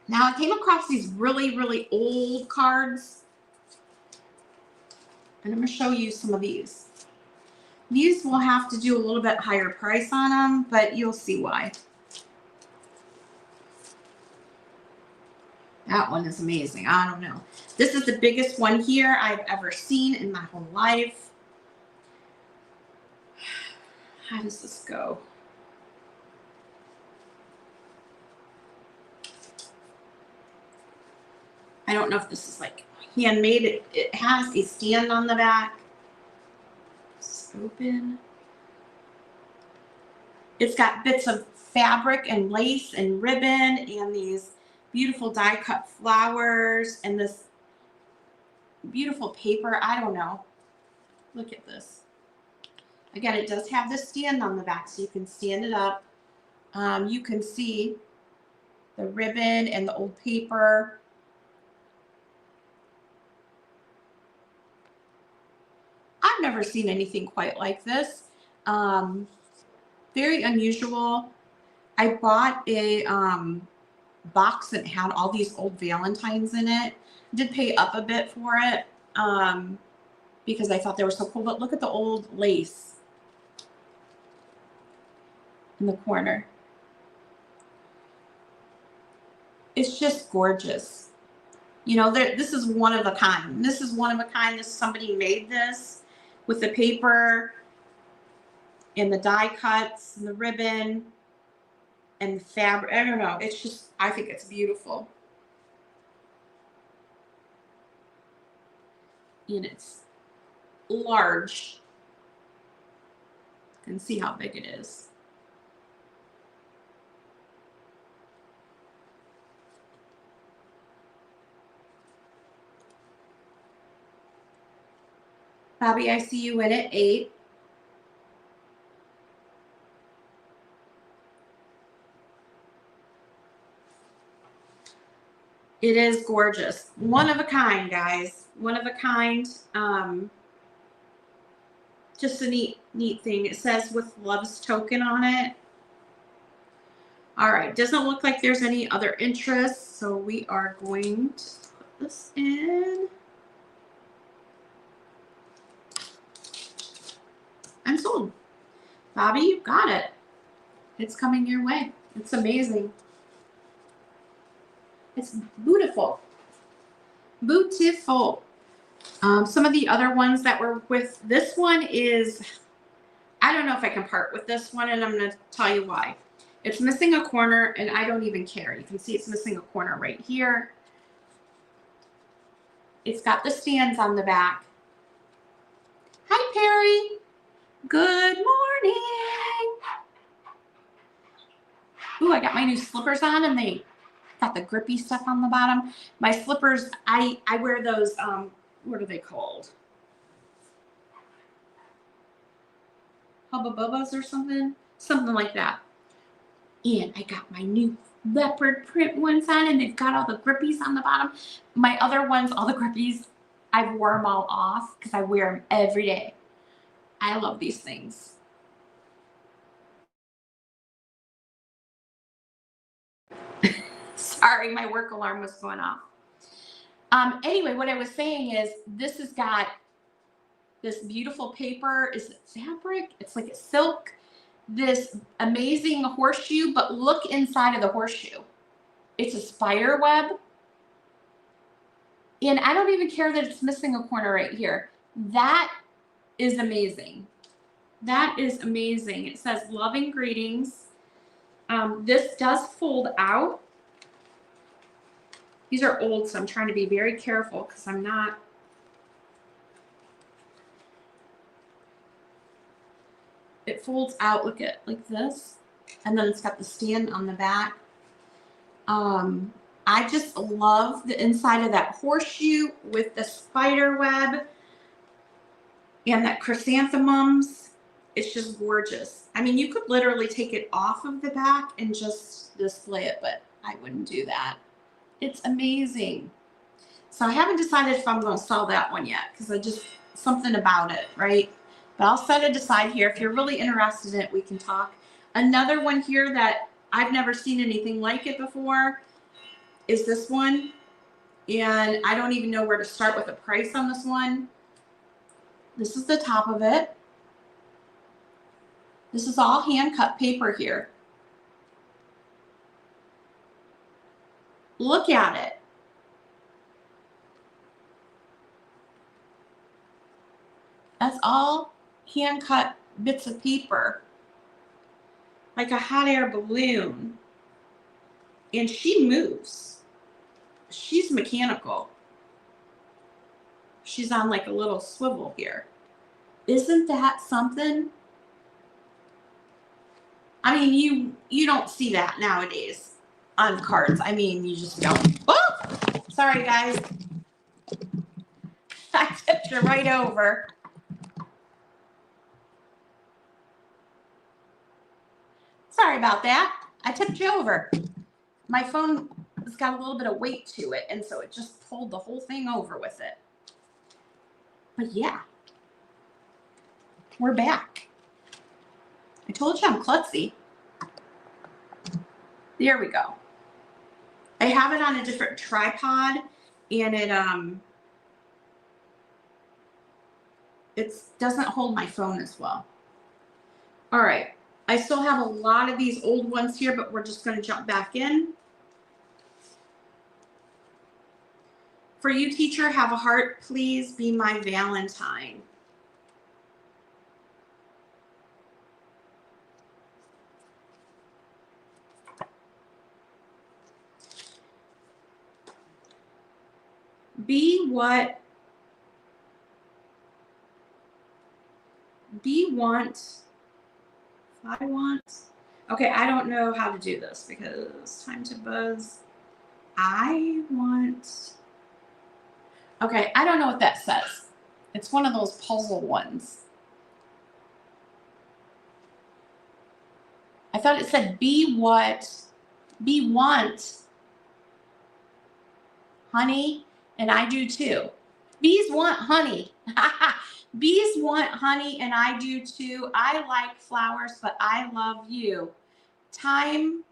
Now I came across these really, really old cards. And I'm going to show you some of these. These will have to do a little bit higher price on them, but you'll see why. That one is amazing. I don't know. This is the biggest one here I've ever seen in my whole life. How does this go? I don't know if this is like handmade. It has a stand on the back. It's open. It's got bits of fabric and lace and ribbon and these beautiful die cut flowers and this beautiful paper. I don't know. Look at this. Again, it does have this stand on the back so you can stand it up. You can see the ribbon and the old paper. I've never seen anything quite like this. Very unusual. I bought a box that had all these old Valentines in it. I did pay up a bit for it because I thought they were so cool. But look at the old lace in the corner. It's just gorgeous. You know, this is one of a kind. This is one of a kind. Somebody made this with the paper and the die cuts and the ribbon and the fabric. I don't know. It's just, I think it's beautiful. And it's large. You can see how big it is. Bobby, I see you in at 8. It is gorgeous. One of a kind, guys. One of a kind. Just a neat thing. It says with love's token on it. All right. Doesn't look like there's any other interest. So we are going to put this in. I'm sold. Bobby, you got it. It's coming your way. It's amazing. It's beautiful. Beautiful. Some of the other ones that were with this one is, I don't know if I can part with this one, and I'm going to tell you why. It's missing a corner, and I don't even care. You can see it's missing a corner right here. It's got the stands on the back. Hi, Perry. Good morning. Ooh, I got my new slippers on, and they got the grippy stuff on the bottom. My slippers, I wear those, what are they called? Hubba Bubbas or something? Something like that. And I got my new leopard print ones on, and they've got all the grippies on the bottom. My other ones, all the grippies, I've wore them all off because I wear them every day. I love these things. Sorry, my work alarm was going off. Anyway, what I was saying is this has got this beautiful paper. Is it fabric? It's like a silk. This amazing horseshoe, but look inside of the horseshoe. It's a spider web. And I don't even care that it's missing a corner right here. That is amazing. That is amazing. It says loving greetings. This does fold out. These are old, so I'm trying to be very careful because I'm not. It folds out, look at like this. And then it's got the stand on the back. I just love the inside of that horseshoe with the spider web and that chrysanthemums. It's just gorgeous. I mean, you could literally take it off of the back and just display it, but I wouldn't do that. It's amazing. So I haven't decided if I'm going to sell that one yet because I just, something about it, right? But I'll set it aside here. If you're really interested in it, we can talk. Another one here that I've never seen anything like it before is this one. And I don't even know where to start with a price on this one. This is the top of it. This is all hand cut paper here. Look at it. That's all hand cut bits of paper, like a hot air balloon. And she moves. She's mechanical. She's on like a little swivel here. Isn't that something? I mean, you don't see that nowadays on cards. I mean, you just don't. Oh, sorry guys. I tipped you right over. Sorry about that. I tipped you over. My phone has got a little bit of weight to it, and so it just pulled the whole thing over with it. But yeah, we're back. I told you I'm klutzy. There we go. I have it on a different tripod, and it doesn't hold my phone as well. All right. I still have a lot of these old ones here, but we're just going to jump back in. For you, teacher, have a heart. Please be my Valentine. Be what I want. Okay, I don't know how to do this because time to buzz. I want. Okay, I don't know what that says. It's one of those puzzle ones. I thought it said be what, be want, honey, and I do too. Bees want honey. Bees want honey, and I do too. I like flowers, but I love you. Time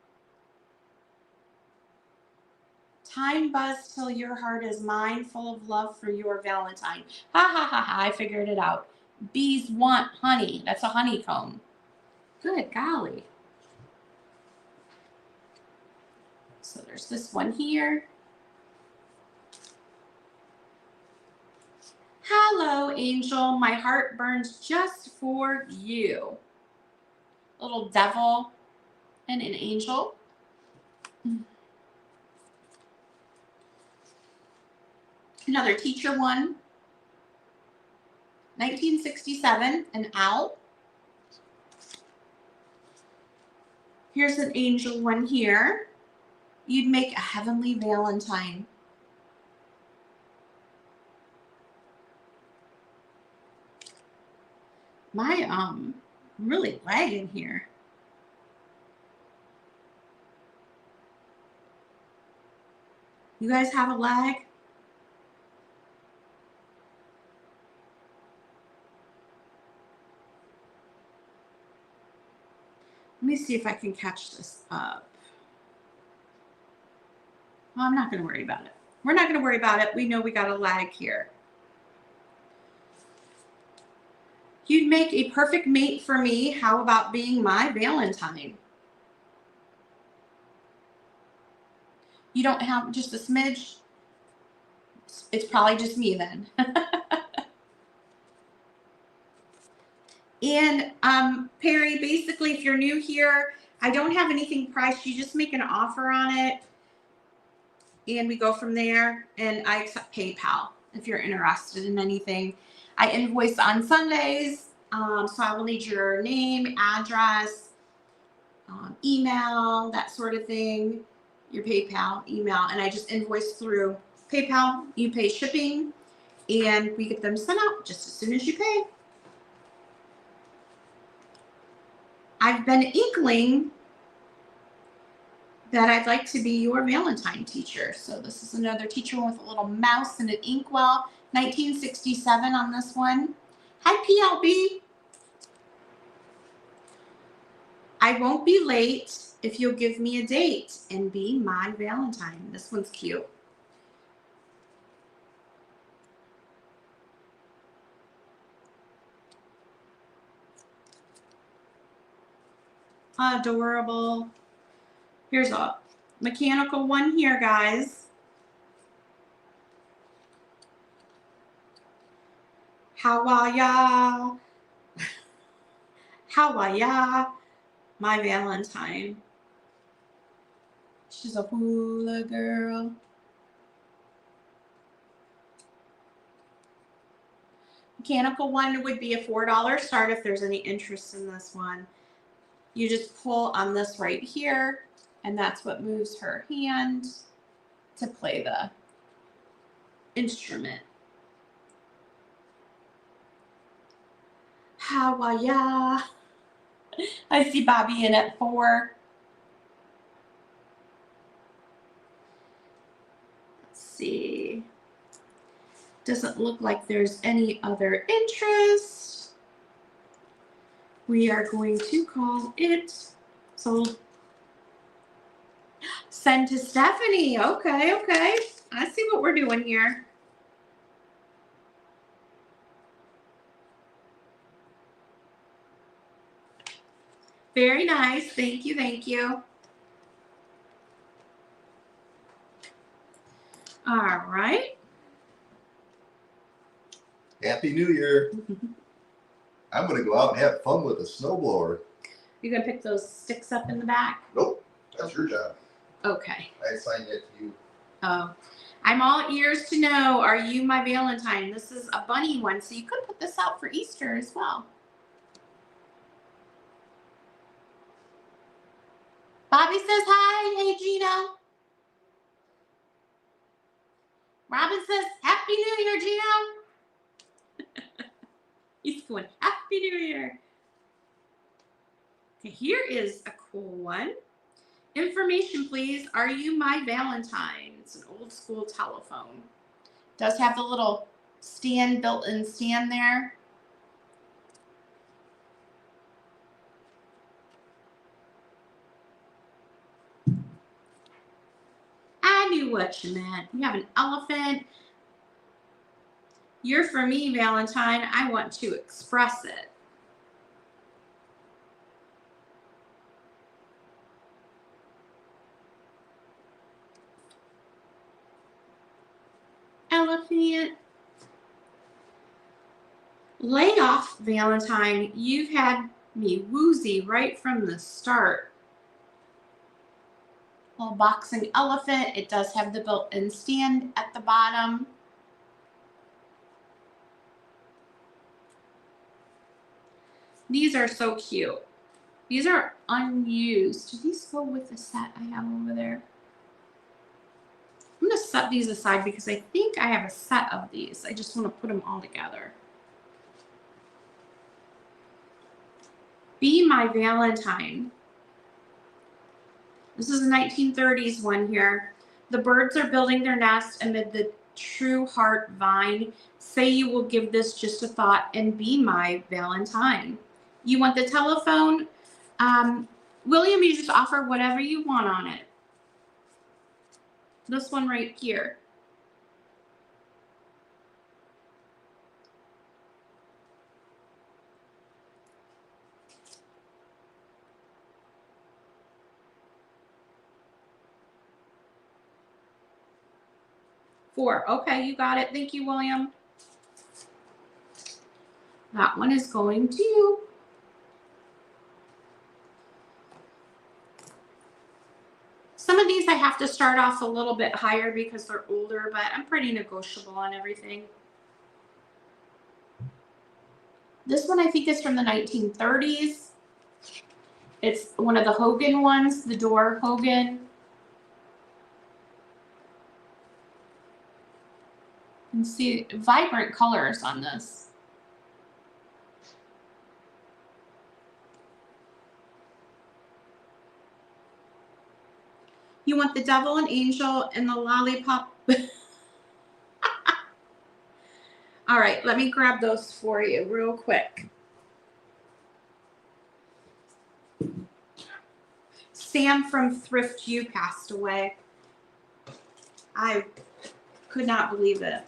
buzz till your heart is mine, full of love for your Valentine. Ha ha ha ha, I figured it out. Bees want honey. That's a honeycomb. Good golly. So there's this one here. Hello, angel. My heart burns just for you. Little devil. and an angel. Another teacher one. 1967, an owl. Here's an angel one here. You'd make a heavenly Valentine. My really lagging here. You guys have a lag? Let me see if I can catch this up. Well, I'm not going to worry about it. We're not going to worry about it. We know we got a lag here. You'd make a perfect mate for me. How about being my Valentine? You don't have just a smidge? It's probably just me then. And Perry, basically, if you're new here, I don't have anything priced. You just make an offer on it, and we go from there. And I accept PayPal if you're interested in anything. I invoice on Sundays, so I will need your name, address, email, that sort of thing, your PayPal, email, and I just invoice through PayPal. You pay shipping, and we get them sent out just as soon as you pay. I've been inkling that I'd like to be your Valentine teacher. So this is another teacher with a little mouse and an inkwell. 1967 on this one. Hi, PLB. I won't be late if you'll give me a date and be my Valentine. This one's cute. Adorable. Here's a mechanical one here, guys. How are ya? How are ya? My Valentine. She's a hula girl. Mechanical one would be a $4 start if there's any interest in this one. You just pull on this right here, and that's what moves her hand to play the instrument. How are ya? I see Bobby in at 4. Let's see. Doesn't look like there's any other interest. We are going to call it sold. Send to Stephanie. Okay, okay. I see what we're doing here. Very nice. Thank you, thank you. All right. Happy New Year. I'm going to go out and have fun with a snowblower. You gonna pick those sticks up in the back? Nope, that's your job. Okay. I assigned that to you. Oh, I'm all ears to know. Are you my Valentine? This is a bunny one, so you could put this out for Easter as well. Bobby says hi. Hey, Gina. Robin says, Happy New Year, Gina. He's going, Happy New Year. Okay, here is a cool one. Information, please. Are you my Valentine? It's an old school telephone. Does have the little stand, built-in stand there. I knew what you meant. We have an elephant. You're for me, Valentine. I want to express it. Elephant. Lay off, Valentine. You've had me woozy right from the start. Little boxing elephant. It does have the built-in stand at the bottom. These are so cute. These are unused. Do these go with the set I have over there? I'm going to set these aside because I think I have a set of these. I just want to put them all together. Be My Valentine. This is a 1930s one here. The birds are building their nest amid the true heart vine. Say you will give this just a thought and be my Valentine. You want the telephone? William, you just offer whatever you want on it. This one right here. $4. Okay, you got it. Thank you, William. That one is going to you. Some of these I have to start off a little bit higher because they're older, but I'm pretty negotiable on everything. This one I think is from the 1930s. It's one of the Hogan ones, the door Hogan. You can see vibrant colors on this. You want the devil and angel and the lollipop. All right, let me grab those for you real quick. Sam from Thrift U passed away. I could not believe it.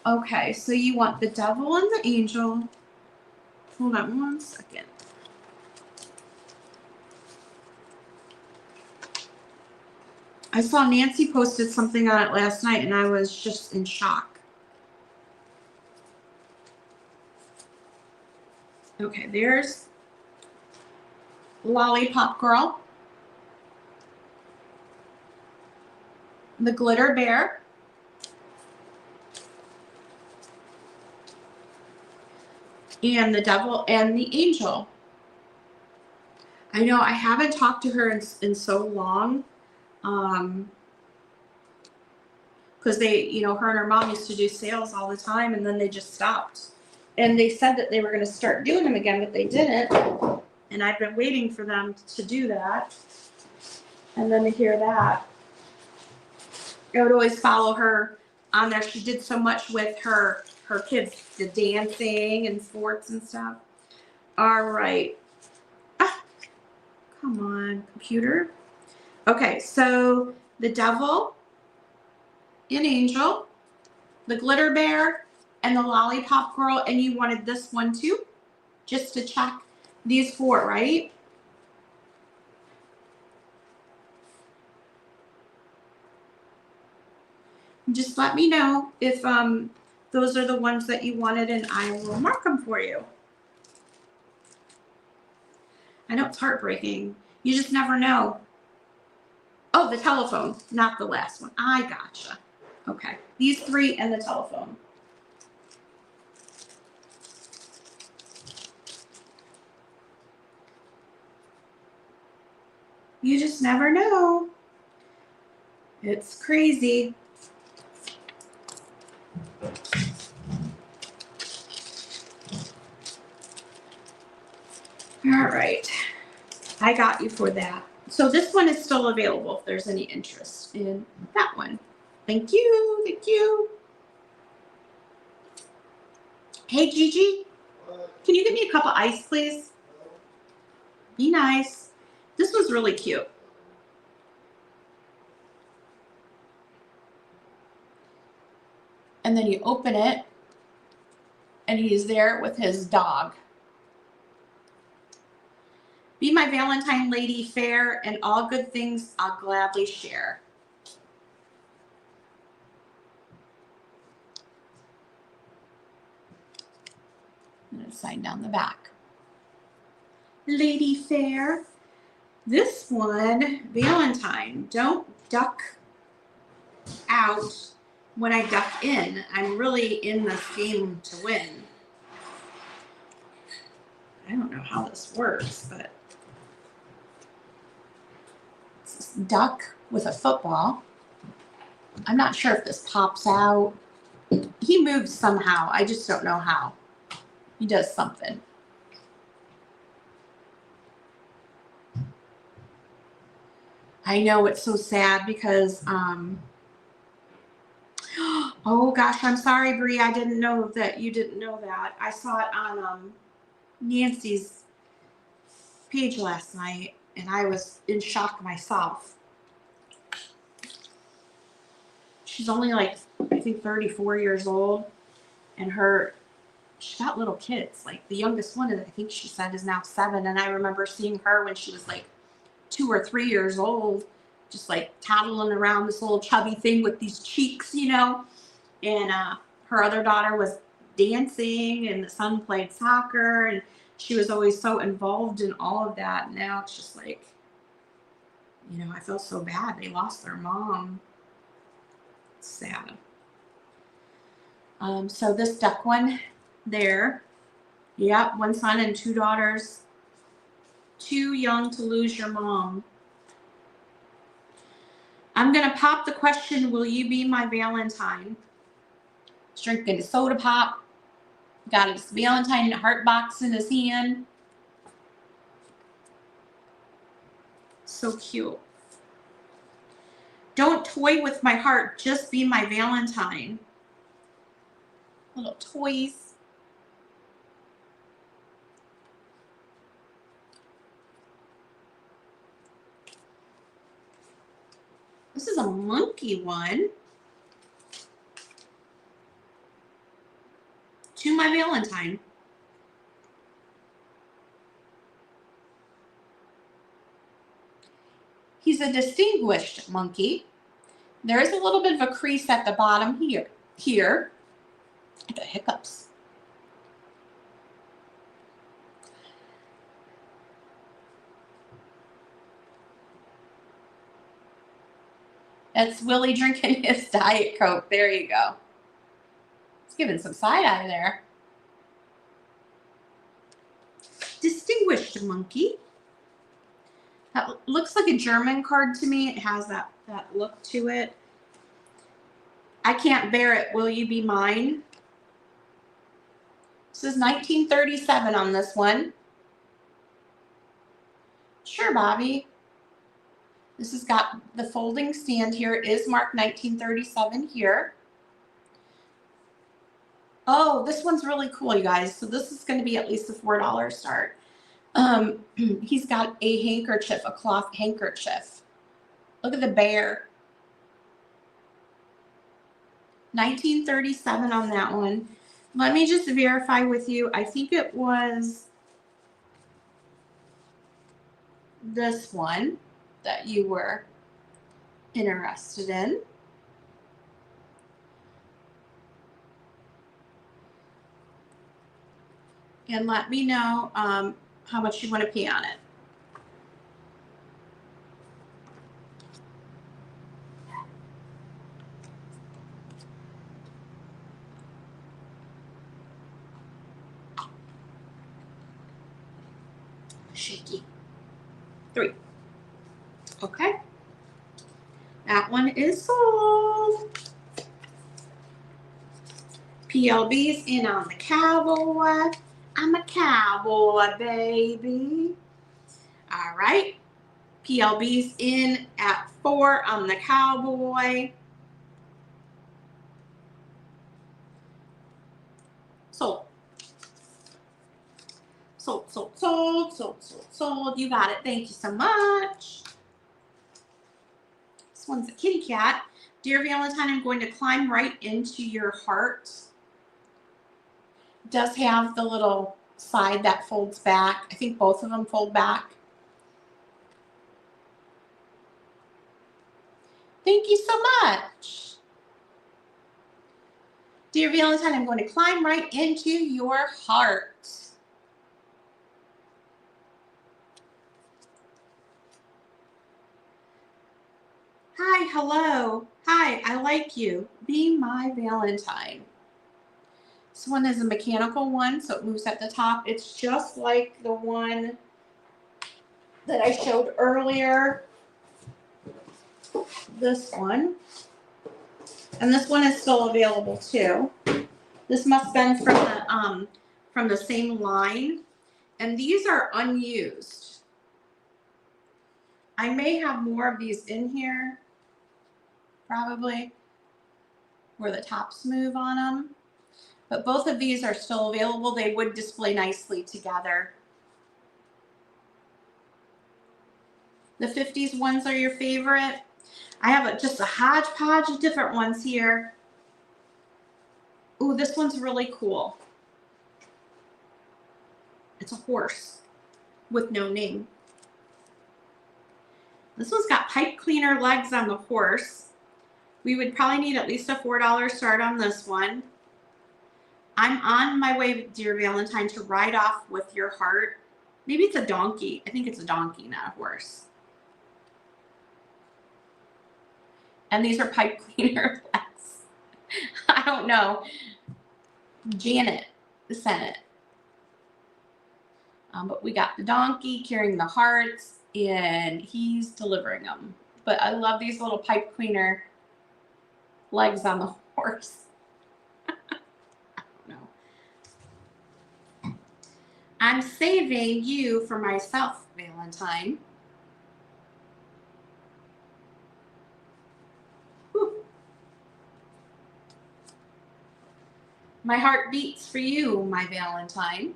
Okay, so you want the devil and the angel. Hold on one second. I saw Nancy posted something on it last night and I was just in shock. Okay, there's Lollipop Girl. The Glitter Bear. And the devil and the angel. I know I haven't talked to her in so long. Because they, you know, her and her mom used to do sales all the time and then they just stopped. And they said that they were going to start doing them again, but they didn't. And I've been waiting for them to do that. And then to hear that. I would always follow her on there. She did so much with her kids, the dancing and sports and stuff. All right. Ah, come on, computer. Okay, so the devil, an angel, the glitter bear, and the lollipop girl, and you wanted this one too, just to check these 4, right? Just let me know if those are the ones that you wanted, and I will mark them for you. I know it's heartbreaking. You just never know. Oh, the telephone, not the last one. I gotcha. Okay, these 3 and the telephone. You just never know. It's crazy. All right, I got you for that. So this one is still available if there's any interest in that one. Thank you, thank you. Hey Gigi, can you get me a cup of ice, please? Be nice. This was really cute. And then you open it, and he's there with his dog. Be my Valentine lady fair, and all good things I'll gladly share. I'm going to sign down the back. Lady fair. This one, Valentine, don't duck out when I duck in. I'm really in this game to win. I don't know how this works, but it's this duck with a football. I'm not sure if this pops out. He moves somehow. I just don't know how. He does something. I know it's so sad because, oh gosh, I'm sorry, Bree. I didn't know that you didn't know that. I saw it on Nancy's page last night, and I was in shock myself. She's only like, I think 34 years old, and she's got little kids. Like the youngest one, I think she said, is now 7, and I remember seeing her when she was like 2 or 3 years old, just like toddling around this little chubby thing with these cheeks, you know. And her other daughter was dancing, and the son played soccer, and she was always so involved in all of that. And now it's just like, you know, I feel so bad. They lost their mom. It's sad. So this duck one there, yep, 1 son and 2 daughters. Too young to lose your mom. I'm gonna pop the question, will you be my Valentine? He's drinking a soda pop. Got his Valentine heart box in his hand. So cute. Don't toy with my heart, just be my Valentine. Little toys. This is a monkey one. To my Valentine. He's a distinguished monkey. There is a little bit of a crease at the bottom here. I got hiccups. That's Willie drinking his Diet Coke. There you go. He's giving some side eye there. Distinguished monkey. That looks like a German card to me. It has that look to it. I can't bear it. Will you be mine? This is 1937 on this one. Sure, Bobby. This has got the folding stand here. It is marked 1937 here. Oh, this one's really cool, you guys. So this is going to be at least a $4 start. He's got a handkerchief, a cloth handkerchief. Look at the bear. 1937 on that one. Let me just verify with you. I think it was this one that you were interested in. And let me know how much you want to pay on it. Shaky. 3. Okay. That one is sold. PLB's in on the cowboy. I'm a cowboy, baby. All right. PLB's in at 4 on the cowboy. Sold. Sold, sold, sold, sold, sold, sold. You got it. Thank you so much. This one's a kitty cat. Dear Valentine, I'm going to climb right into your heart. It does have the little side that folds back. I think both of them fold back. Thank you so much. Dear Valentine, I'm going to climb right into your heart. Hi, hello. Hi, I like you. Be my Valentine. This one is a mechanical one, so it moves at the top. It's just like the one that I showed earlier. This one. And this one is still available too. This must have been from the same line. And these are unused. I may have more of these in here, probably, where the tops move on them. But both of these are still available. They would display nicely together. The 50s ones are your favorite. I have just a hodgepodge of different ones here. Ooh, this one's really cool. It's a horse with no name. This one's got pipe cleaner legs on the horse. We would probably need at least a $4 start on this one. I'm on my way, dear Valentine, to ride off with your heart. Maybe it's a donkey. I think it's a donkey, not a horse. And these are pipe cleaner legs. I don't know. Janet sent it. But we got the donkey carrying the hearts, and he's delivering them. But I love these little pipe cleaner legs on the horse. I don't know. I'm saving you for myself, Valentine. Whew. My heart beats for you, my Valentine.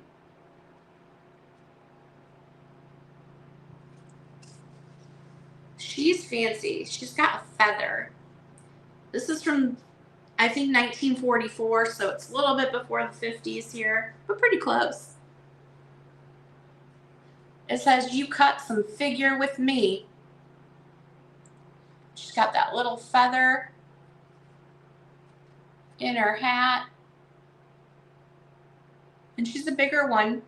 She's fancy. She's got a feather. This is from, I think, 1944, so it's a little bit before the 50s here, but pretty close. It says, you cut some figure with me. She's got that little feather in her hat. And she's a bigger one.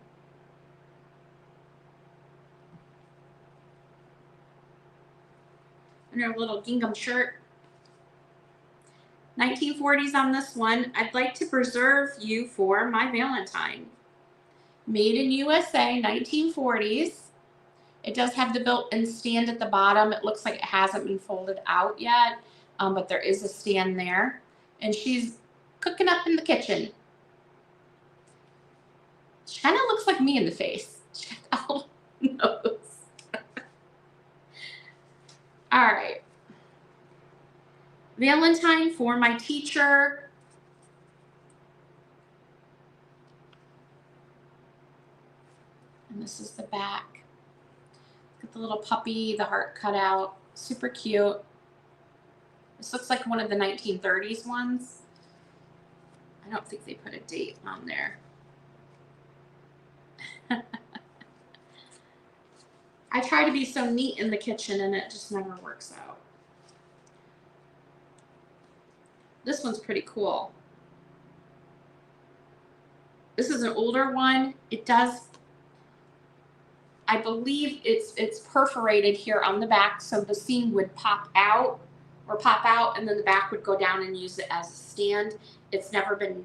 And her little gingham shirt. 1940s on this one. I'd like to preserve you for my Valentine. Made in USA, 1940s. It does have the built-in stand at the bottom. It looks like it hasn't been folded out yet, but there is a stand there. And she's cooking up in the kitchen. She kind of looks like me in the face. She got a little nose. All right. Valentine for my teacher. And this is the back. Got the little puppy, the heart cut out. Super cute. This looks like one of the 1930s ones. I don't think they put a date on there. I try to be so neat in the kitchen and it just never works out. This one's pretty cool. This is an older one. It does, I believe it's perforated here on the back, so the seam would pop out, and then the back would go down and use it as a stand. It's never been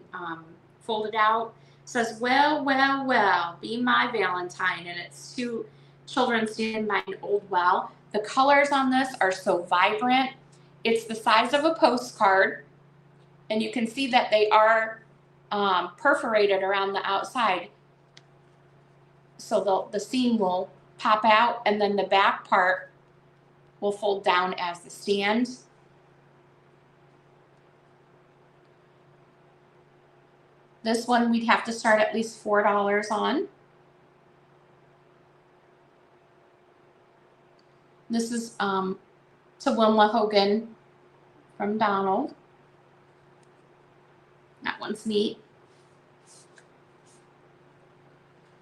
folded out. It says, well, well, well, be my Valentine, and it's two children standing by an old well. The colors on this are so vibrant. It's the size of a postcard, and you can see that they are perforated around the outside. So the seam will pop out, and then the back part will fold down as the stand. This one we'd have to start at least $4 on. This is to Wilma Hogan from Donald. That one's neat.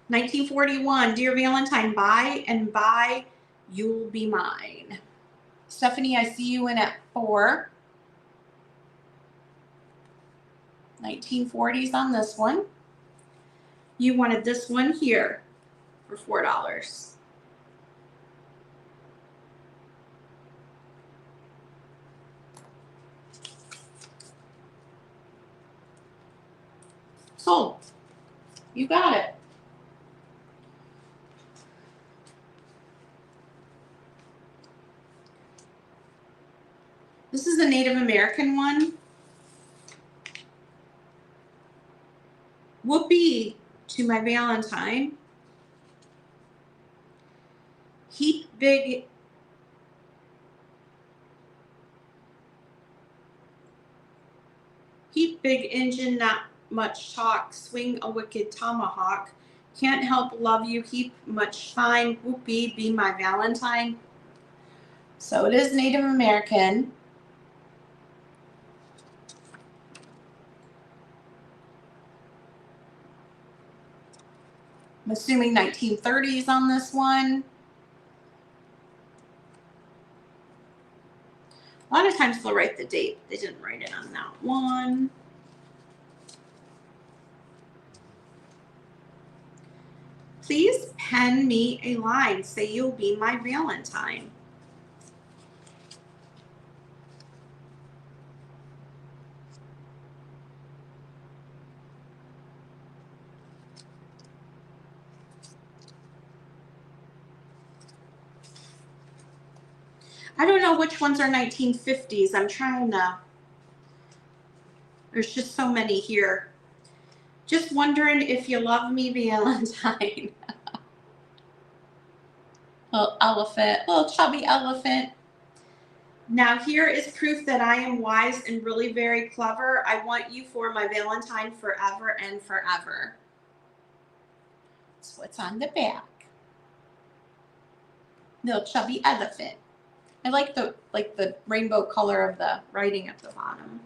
1941, Dear Valentine, buy and buy, you'll be mine. Stephanie, I see you in at 4. 1940s on this one. You wanted this one here for $4. Sold. You got it. This is a Native American one. Whoopee to my Valentine. Heap big engine, not much talk. Swing a wicked tomahawk. Can't help love you. Heap much fine. Whoopee be my Valentine. So it is Native American. I'm assuming 1930s on this one. A lot of times they'll write the date. They didn't write it on that one. Please pen me a line. Say you'll be my Valentine. I don't know which ones are 1950s. I'm trying to. There's just so many here. Just wondering if you love me, Valentine. Little elephant, little chubby elephant. Now here is proof that I am wise and really very clever. I want you for my Valentine forever and forever. That's what's on the back. Little chubby elephant. I like the rainbow color of the writing at the bottom.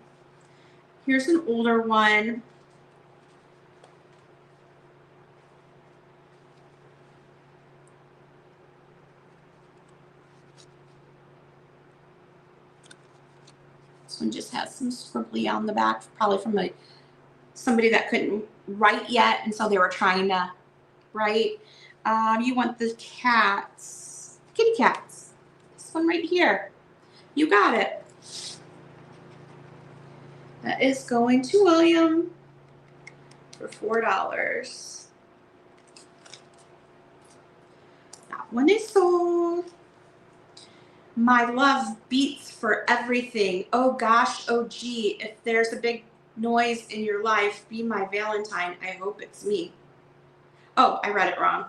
Here's an older one. This one just has some scribbly on the back, probably from somebody that couldn't write yet, and so they were trying to write. You want the cats, kitty cats. This one right here. You got it. That is going to William for $4. That one is sold. My love beats for everything. Oh gosh, oh gee, if there's a big noise in your life, be my Valentine. I hope it's me. Oh, I read it wrong.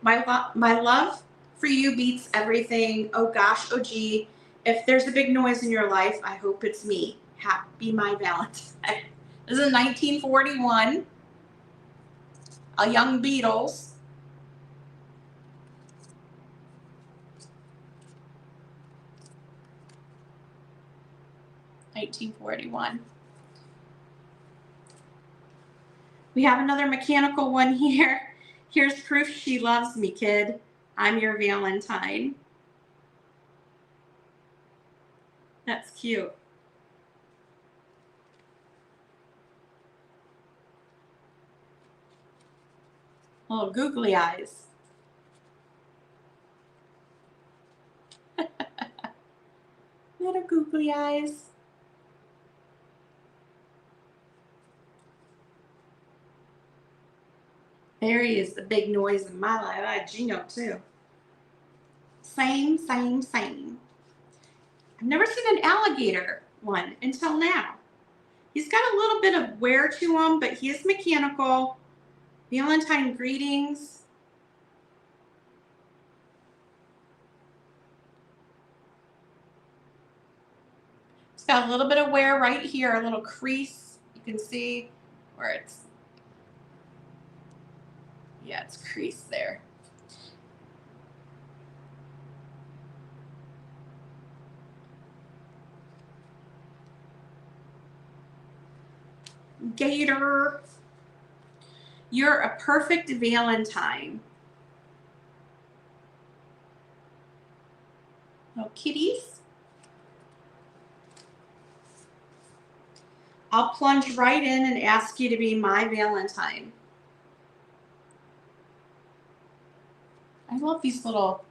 My love for you beats everything. Oh gosh, oh gee, if there's a big noise in your life, I hope it's me. Be my Valentine. This is 1941. A Young Beatles. (1941). We have another mechanical one here. Here's proof she loves me, kid. I'm your Valentine. That's cute. Little googly eyes. Little googly eyes. There he is, the big noise in my life. I had Gino too. Same. I've never seen an alligator one until now. He's got a little bit of wear to him, but he is mechanical. Valentine greetings. It's got a little bit of wear right here, a little crease. You can see where it's, yeah, it's creased there. Gator, you're a perfect Valentine. Little kitties. I'll plunge right in and ask you to be my Valentine. I love these little.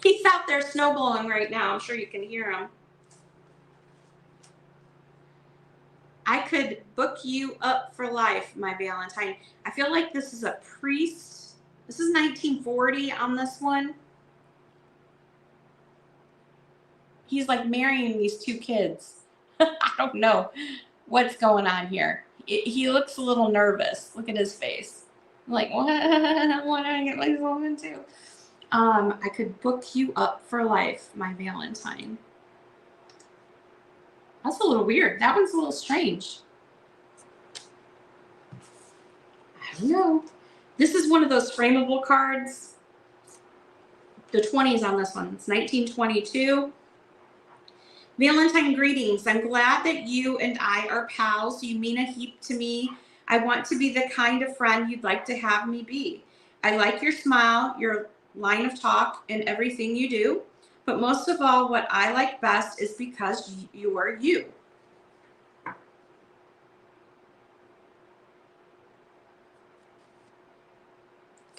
He's out there snowballing right now. I'm sure you can hear him. I could book you up for life, my Valentine. I feel like this is a priest. This is 1940 on this one. He's like marrying these two kids. I don't know what's going on here. He looks a little nervous. Look at his face. I'm like, what? What did I get myself into? I could book you up for life, my Valentine. That's a little weird. That one's a little strange. I don't know. This is one of those frameable cards. The 20s on this one. It's 1922. Valentine greetings. I'm glad that you and I are pals. You mean a heap to me. I want to be the kind of friend you'd like to have me be. I like your smile, your line of talk, and everything you do. But most of all, what I like best is because you are you.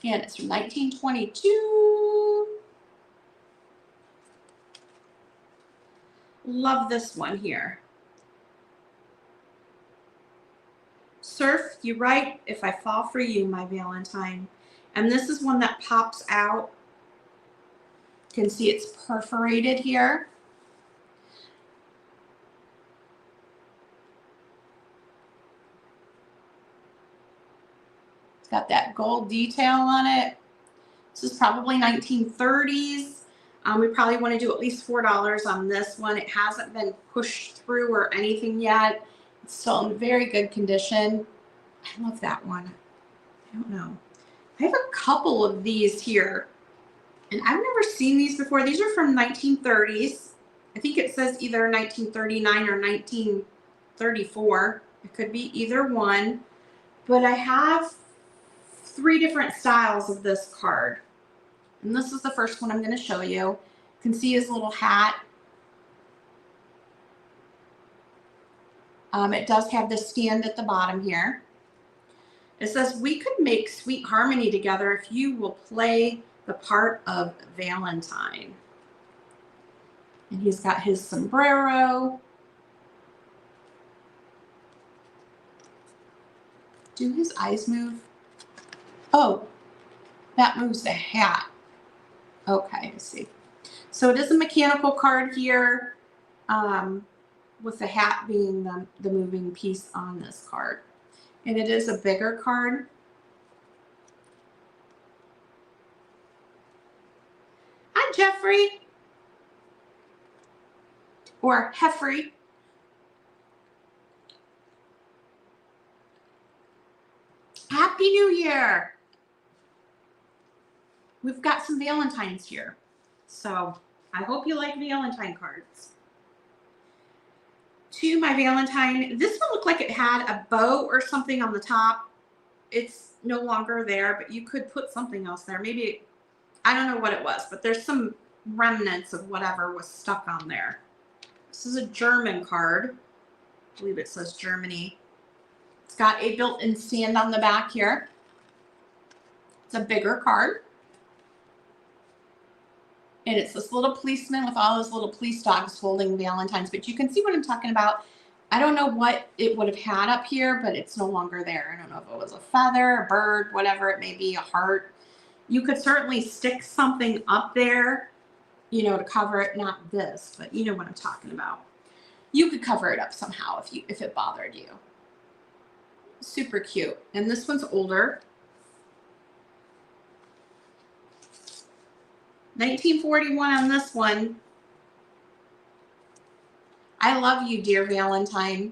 And it's from 1922. Love this one here. Surf, you right, if I fall for you, my Valentine. And this is one that pops out. You can see it's perforated here. It's got that gold detail on it. This is probably 1930s. We probably want to do at least $4 on this one. It hasn't been pushed through or anything yet. It's still in very good condition. I love that one. I don't know. I have a couple of these here, and I've never seen these before. These are from 1930s. I think it says either 1939 or 1934. It could be either one, but I have 3 different styles of this card. And this is the first one I'm going to show you. You can see his little hat. It does have this stand at the bottom here. It says, we could make sweet harmony together if you will play the part of Valentine. And he's got his sombrero. Do his eyes move? Oh, that moves the hat. Okay, I see. So it is a mechanical card here, with the hat being the moving piece on this card. And it is a bigger card. Hi, Jeffrey. Or Heffrey. Happy New Year. We've got some Valentines here. So I hope you like Valentine cards. To my Valentine, this one looked like it had a bow or something on the top. It's no longer there, but you could put something else there. Maybe, I don't know what it was, but there's some remnants of whatever was stuck on there. This is a German card. I believe it says Germany. It's got a built-in stand on the back here. It's a bigger card. And it's this little policeman with all those little police dogs holding Valentines. But you can see what I'm talking about. I don't know what it would have had up here, but it's no longer there. I don't know if it was a feather, a bird, whatever it may be, a heart. You could certainly stick something up there, you know, to cover it. Not this, but you know what I'm talking about. You could cover it up somehow if it bothered you. Super cute. And this one's older. 1941 on this one. I love you, dear Valentine.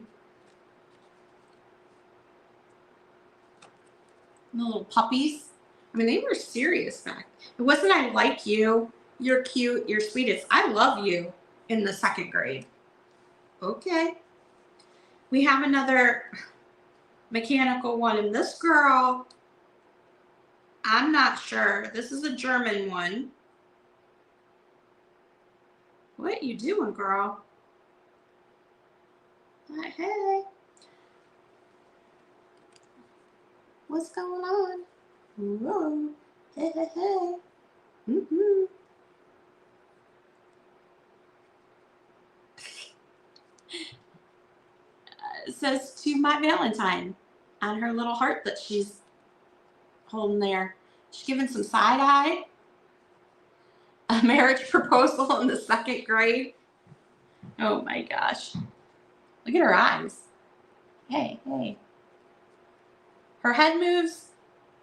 And the little puppies. I mean, they were serious back. It wasn't I like you, you're cute, you're sweet. It's I love you in the 2nd grade. Okay. We have another mechanical one. And this girl, I'm not sure. This is a German one. What you doing, girl? Hey. What's going on? Whoa. Hey. Mm-hmm. says to my Valentine on her little heart that she's holding there. She's giving some side eye. A marriage proposal in the 2nd grade. Oh my gosh. Look at her eyes. Hey, hey. Her head moves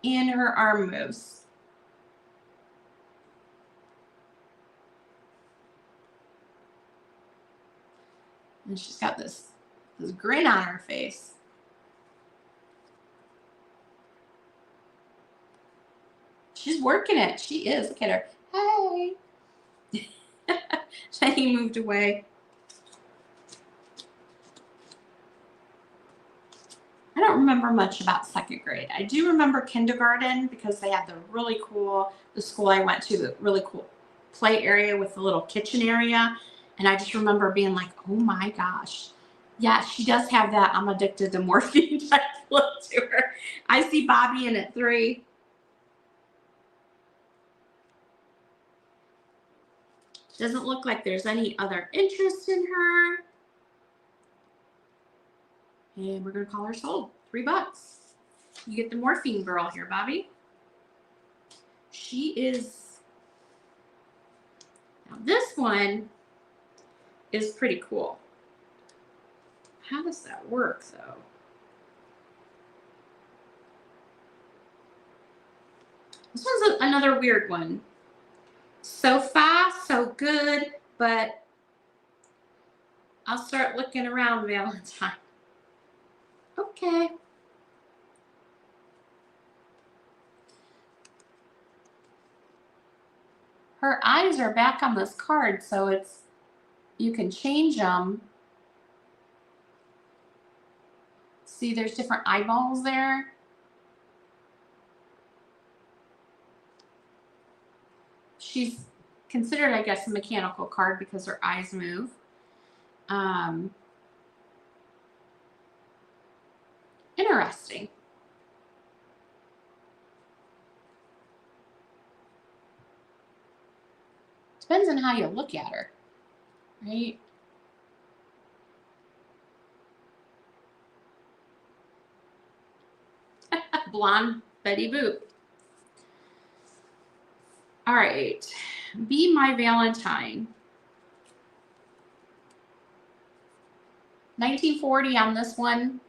and her arm moves. And she's got this grin on her face. She's working it. She is. Look at her. Hey. Then he moved away. I don't remember much about 2nd grade. I do remember kindergarten because they had the school I went to, the really cool play area with the little kitchen area. And I just remember being like, oh my gosh. Yeah, she does have that I'm addicted to morphine type look to her. I see Bobby in at 3. Doesn't look like there's any other interest in her. And we're going to call her sold. $3. You get the morphine girl here, Bobby. She is. Now, this one is pretty cool. How does that work, though? This one's another weird one. So fast, so good, but I'll start looking around Valentine. Okay. Her eyes are back on this card, so you can change them. See, there's different eyeballs there. She's considered, I guess, a mechanical card because her eyes move. Interesting. Depends on how you look at her, right? Blonde Betty Boop. All right. Be My Valentine. 1940 on this one.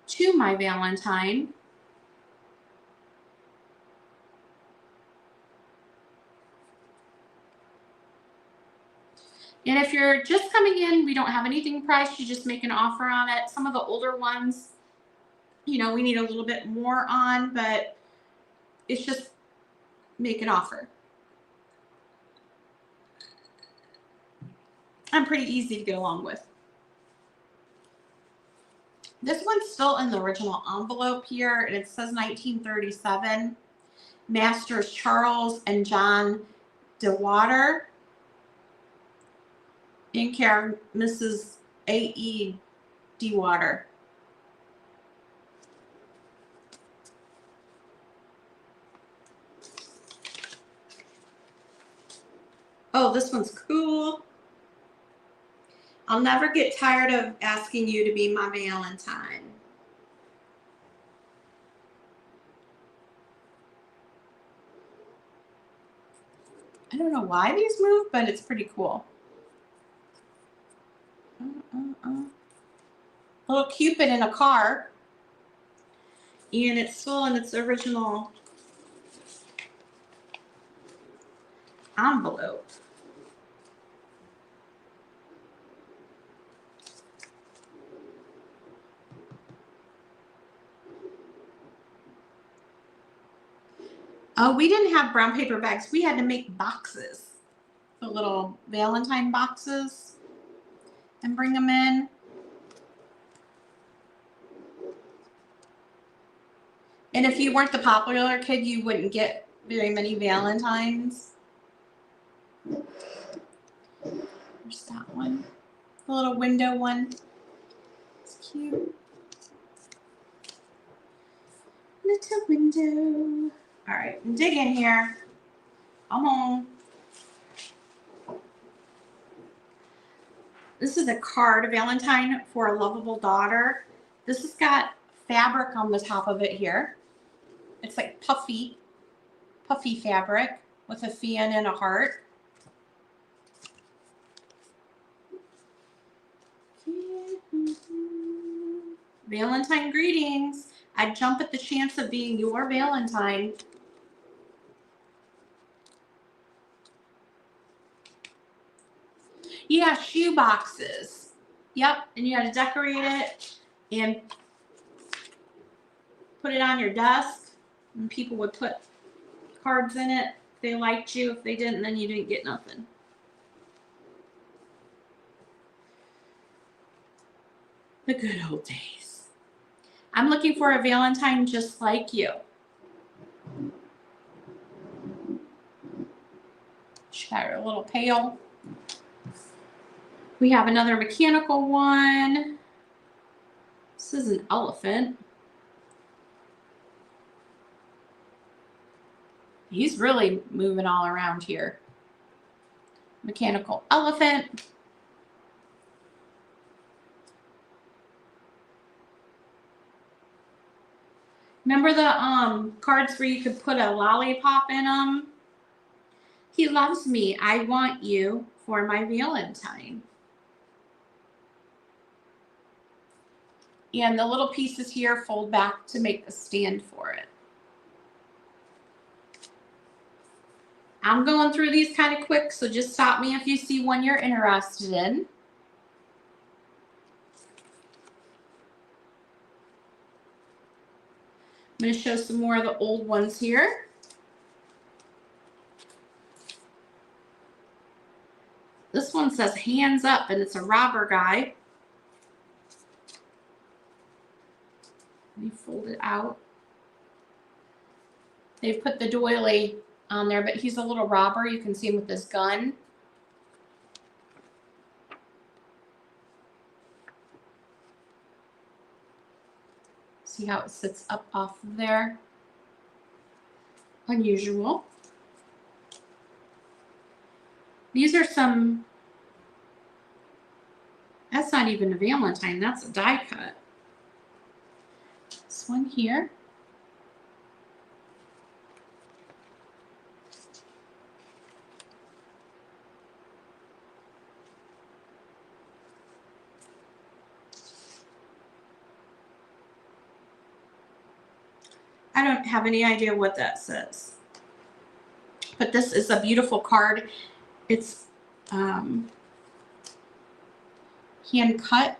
To My Valentine. And if you're just coming in, we don't have anything priced. You just make an offer on it. Some of the older ones, we need a little bit more on, but it's just make an offer. I'm pretty easy to get along with. This one's still in the original envelope here, and it says 1937. Masters Charles and John DeWater. In care, Mrs. A.E. DeWater. Oh, this one's cool. I'll never get tired of asking you to be my Valentine. I don't know why these move, but it's pretty cool. A little Cupid in a car. And it's still in its original envelope. Oh, we didn't have brown paper bags. We had to make boxes. The little Valentine boxes. And bring them in. And if you weren't the popular kid, you wouldn't get very many Valentines. There's that one. The little window one. It's cute. Little window. All right, dig in here. Come on. This is a card, a Valentine for a lovable daughter. This has got fabric on the top of it here. It's like puffy fabric with a fan and a heart. Valentine greetings. I'd jump at the chance of being your Valentine. Yeah, shoe boxes. Yep, and you got to decorate it and put it on your desk. And people would put cards in it if they liked you. If they didn't, then you didn't get nothing. The good old days. I'm looking for a Valentine just like you. She got her little pail. We have another mechanical one. This is an elephant. He's really moving all around here. Mechanical elephant. Remember the cards where you could put a lollipop in them? He loves me. I want you for my Valentine. And the little pieces here fold back to make a stand for it. I'm going through these kind of quick, so just stop me if you see one you're interested in. I'm going to show some more of the old ones here. This one says hands up, and it's a robber guy. Let me fold it out. They've put the doily on there, but he's a little robber. You can see him with his gun. See how it sits up off of there? Unusual. These are some, that's not even a Valentine, that's a die cut. This one here. I don't have any idea what that says. But this is a beautiful card. It's hand cut.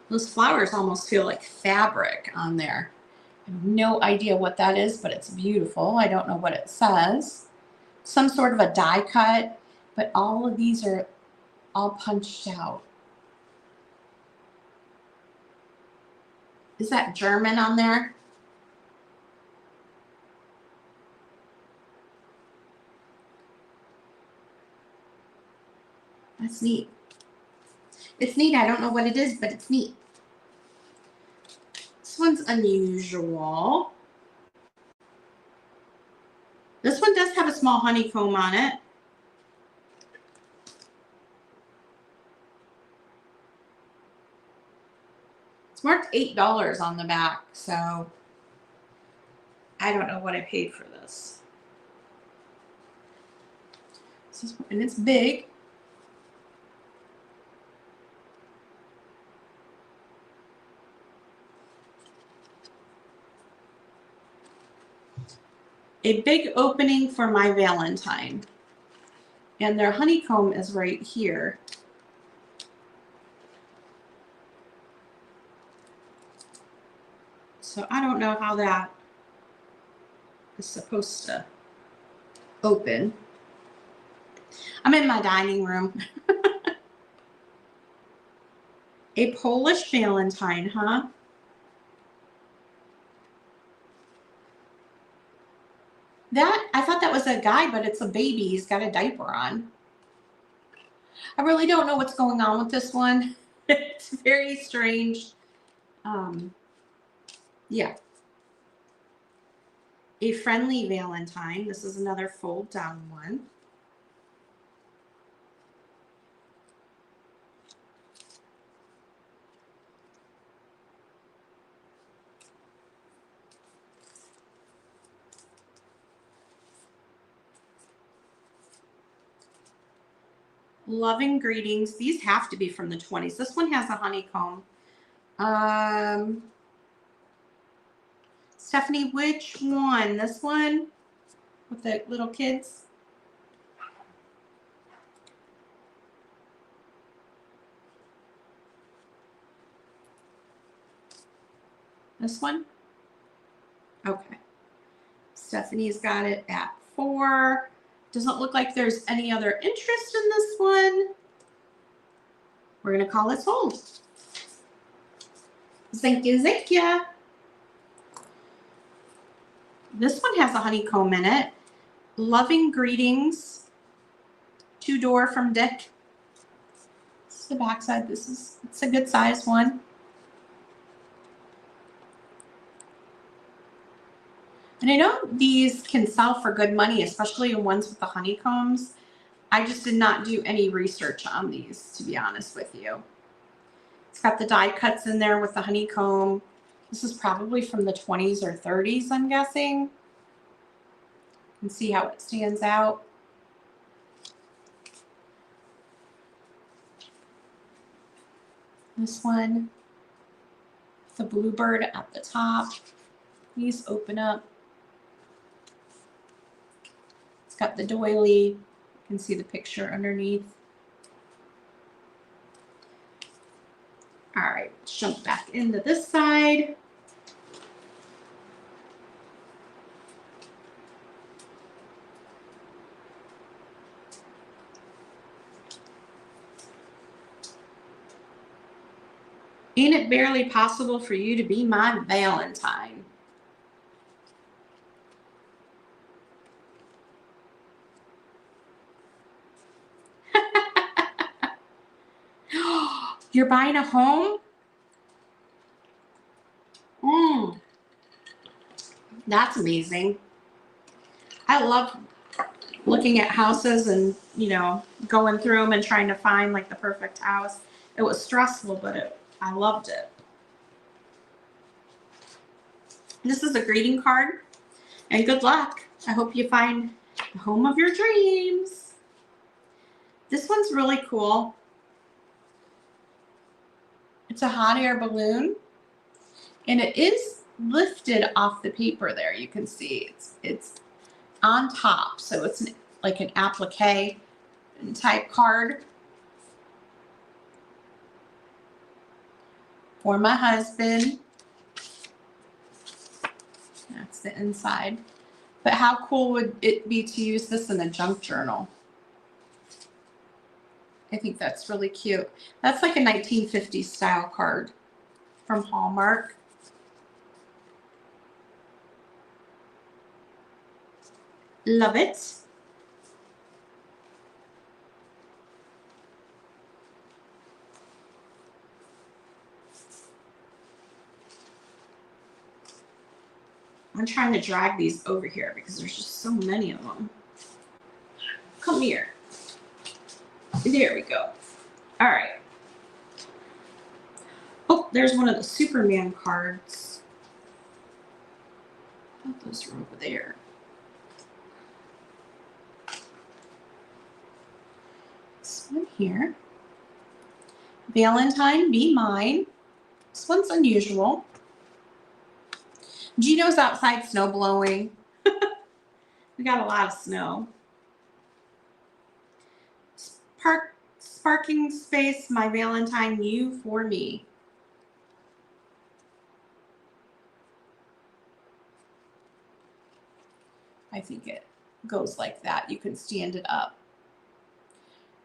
Those flowers almost feel like fabric on there. I have no idea what that is, but it's beautiful. I don't know what it says. Some sort of a die cut, but all of these are all punched out. Is that German on there? That's neat. It's neat. I don't know what it is, but it's neat. This one's unusual. This one does have a small honeycomb on it. It's marked $8 on the back, so I don't know what I paid for this. And it's big. A big opening for my Valentine. And their honeycomb is right here. So I don't know how that is supposed to open. I'm in my dining room. A Polish Valentine, huh? That, I thought that was a guy, but it's a baby. He's got a diaper on. I really don't know what's going on with this one. It's very strange. Yeah. A friendly Valentine. This is another fold down one. Loving greetings. These have to be from the 20s. This one has a honeycomb. Um, Stephanie, which one? This one with the little kids? This one? Okay. Stephanie's got it at 4. Doesn't look like there's any other interest in this one. We're going to call it sold. Thank you, thank you. This one has a honeycomb in it. Loving greetings. 2-door from Dick. This is the backside. It's a good size one. And I know these can sell for good money, especially the ones with the honeycombs. I just did not do any research on these, to be honest with you. It's got the die cuts in there with the honeycomb. This is probably from the 20s or 30s, I'm guessing. You can see how it stands out. This one, the bluebird at the top. These open up. It's got the doily. You can see the picture underneath. All right, let's jump back into this side. Ain't it barely possible for you to be my Valentine? You're buying a home? That's amazing. I love looking at houses and, going through them and trying to find like the perfect house. It was stressful, but I loved it. This is a greeting card, and good luck. I hope you find the home of your dreams. This one's really cool. It's a hot air balloon, and it is lifted off the paper there. You can see it's on top, so it's like an applique type card. For my husband. That's the inside. But how cool would it be to use this in a junk journal? I think that's really cute. That's like a 1950s style card from Hallmark. Love it. I'm trying to drag these over here because there's just so many of them. Come here. There we go. All right. Oh, there's one of the Superman cards. I thought those were over there. This one here. Valentine, be mine. This one's unusual. Gino's outside snow blowing. We got a lot of snow. Sparking space, my Valentine, you for me. I think it goes like that. You can stand it up.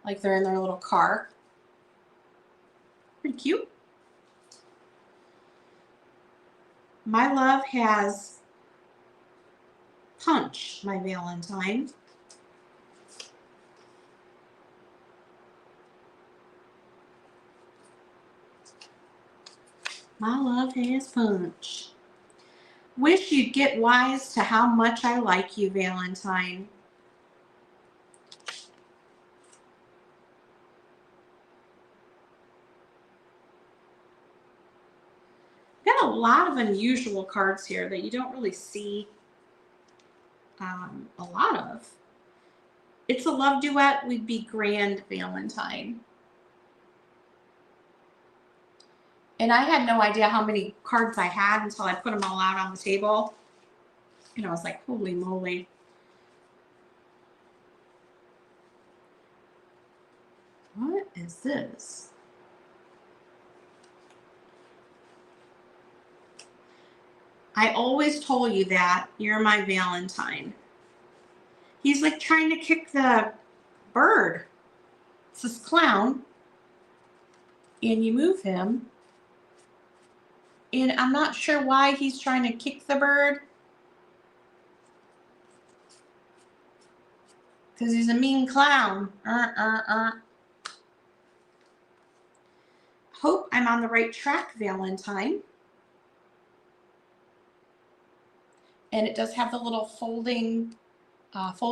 Like they're in their little car. Pretty cute. My love has punch, my Valentine. My love has punch. Wish you'd get wise to how much I like you, Valentine. Got a lot of unusual cards here that you don't really see a lot of. It's a love duet. We'd be grand, Valentine. And I had no idea how many cards I had until I put them all out on the table. And I was like, holy moly. What is this? I always told you that you're my Valentine. He's like trying to kick the bird. It's this clown. And you move him. And I'm not sure why he's trying to kick the bird. Because he's a mean clown. Hope I'm on the right track, Valentine. And it does have the little fold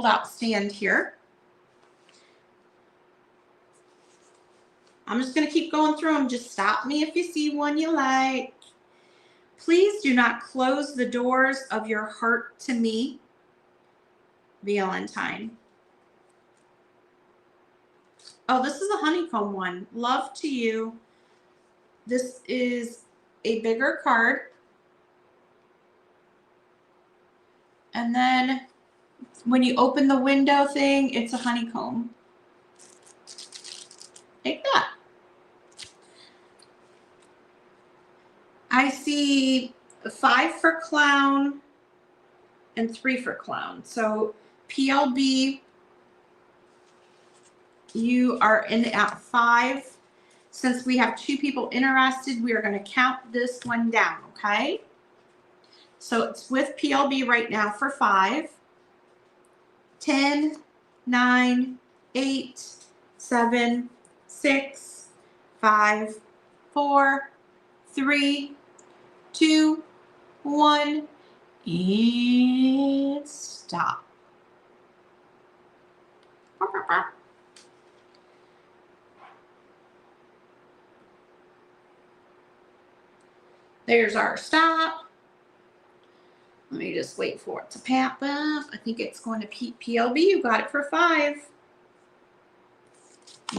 out stand here. I'm just going to keep going through them. Just stop me if you see one you like. Please do not close the doors of your heart to me, Valentine. Oh, this is a honeycomb one. Love to you. This is a bigger card. And then when you open the window thing, it's a honeycomb. Take that. I see 5 for clown and 3 for clown. So PLB, you are in at 5. Since we have 2 people interested, we are going to count this one down, okay? So it's with PLB right now for 5. 10, 9, 8, 7, 6, 5, 4, 3, 2, 1, and stop. There's our stop. Let me just wait for it to pop up. I think it's going to PLB. You got it for 5.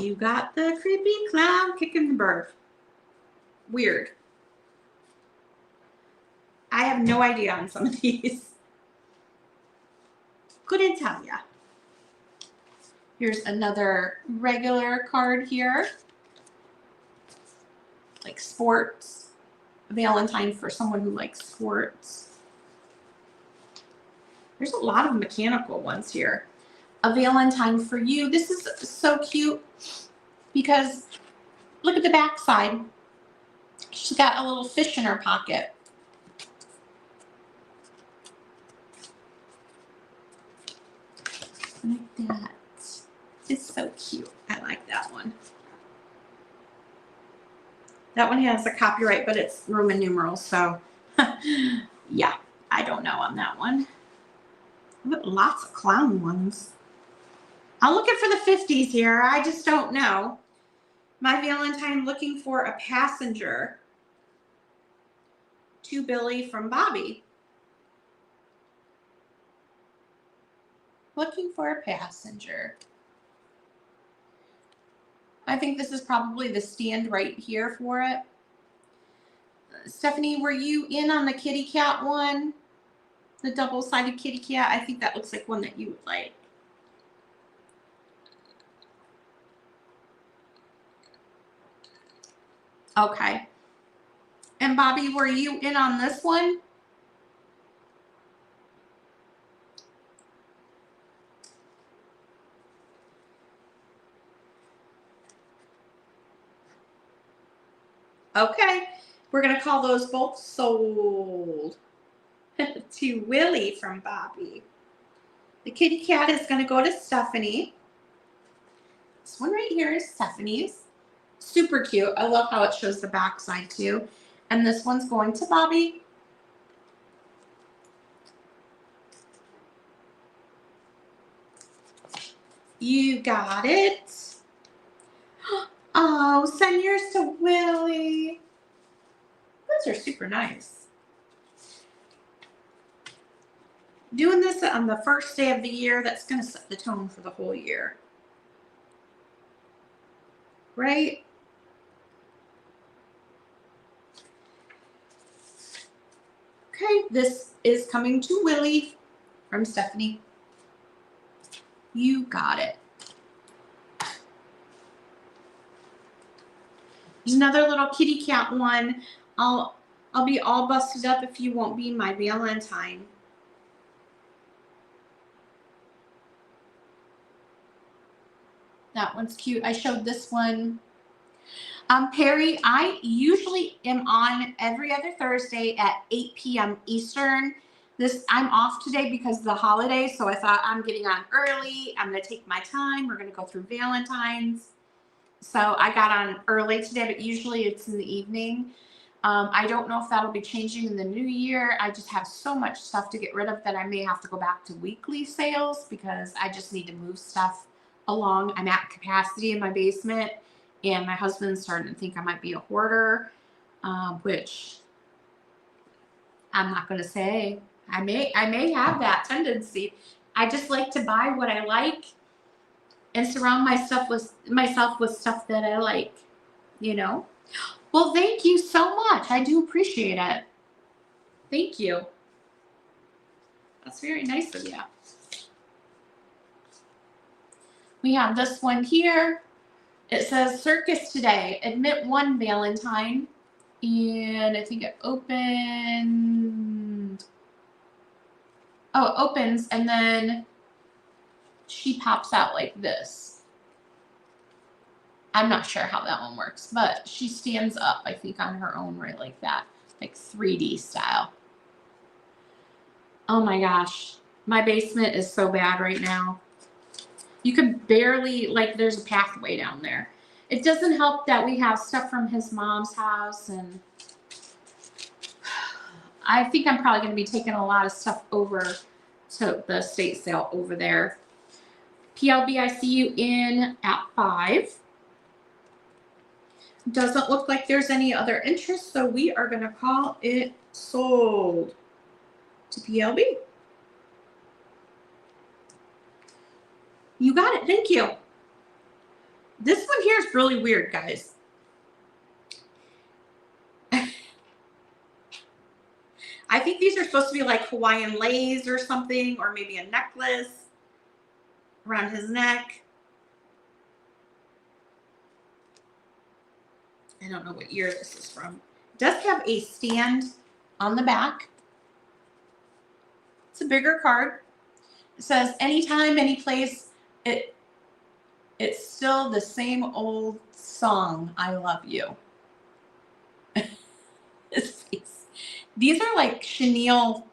You got the creepy clown kicking the bird. Weird. I have no idea on some of these. Couldn't tell ya. Here's another regular card here. Like sports. Valentine for someone who likes sports. There's a lot of mechanical ones here. A Valentine for you. This is so cute because look at the back side. She's got a little fish in her pocket. Like that. It's so cute. I like that one. That one has a copyright, but it's Roman numerals, so yeah, I don't know on that one. But lots of clown ones. I'm looking for the 50s here. I just don't know. My Valentine looking for a passenger. To Billy from Bobby. Looking for a passenger. I think this is probably the stand right here for it. Stephanie, were you in on the kitty cat one? The double-sided kitty cat? I think that looks like one that you would like. Okay. And Bobby, were you in on this one? Okay. We're going to call those both sold. To Willie from Bobby. The kitty cat is going to go to Stephanie. This one right here is Stephanie's. Super cute. I love how it shows the back side too. And this one's going to Bobby. You got it. Oh, send yours to Willie. Those are super nice. Doing this on the first day of the year, that's going to set the tone for the whole year. Right? Okay, this is coming to Willie from Stephanie. You got it. There's another little kitty cat one. I'll be all busted up if you won't be my Valentine. That one's cute. I showed this one. Perry, I usually am on every other Thursday at 8 p.m. Eastern. I'm off today because of the holiday, so I thought I'm getting on early. I'm going to take my time. We're going to go through Valentine's. So I got on early today, but usually it's in the evening. I don't know if that'll be changing in the new year. I just have so much stuff to get rid of that I may have to go back to weekly sales because I just need to move stuff along. I'm at capacity in my basement. And my husband's starting to think I might be a hoarder, which I'm not going to say. I may have that tendency. I just like to buy what I like and surround myself with stuff that I like, you know. Well, thank you so much. I do appreciate it. Thank you. That's very nice of you. We have this one here. It says circus today. Admit one Valentine. And I think it opened. Oh, it opens and then she pops out like this. I'm not sure how that one works, but she stands up, I think, on her own right like that, like 3D style. Oh my gosh. My basement is so bad right now. You could barely, like, there's a pathway down there. It doesn't help that we have stuff from his mom's house, and I think I'm probably going to be taking a lot of stuff over to the estate sale over there. PLB, I see you in at 5. Doesn't look like there's any other interest, so we are going to call it sold to PLB. You got it. Thank you. This one here is really weird, guys. I think these are supposed to be like Hawaiian lace or something, or maybe a necklace around his neck. I don't know what year this is from. It does have a stand on the back. It's a bigger card. It says anytime, any place. It's still the same old song, I love you. These are like chenille.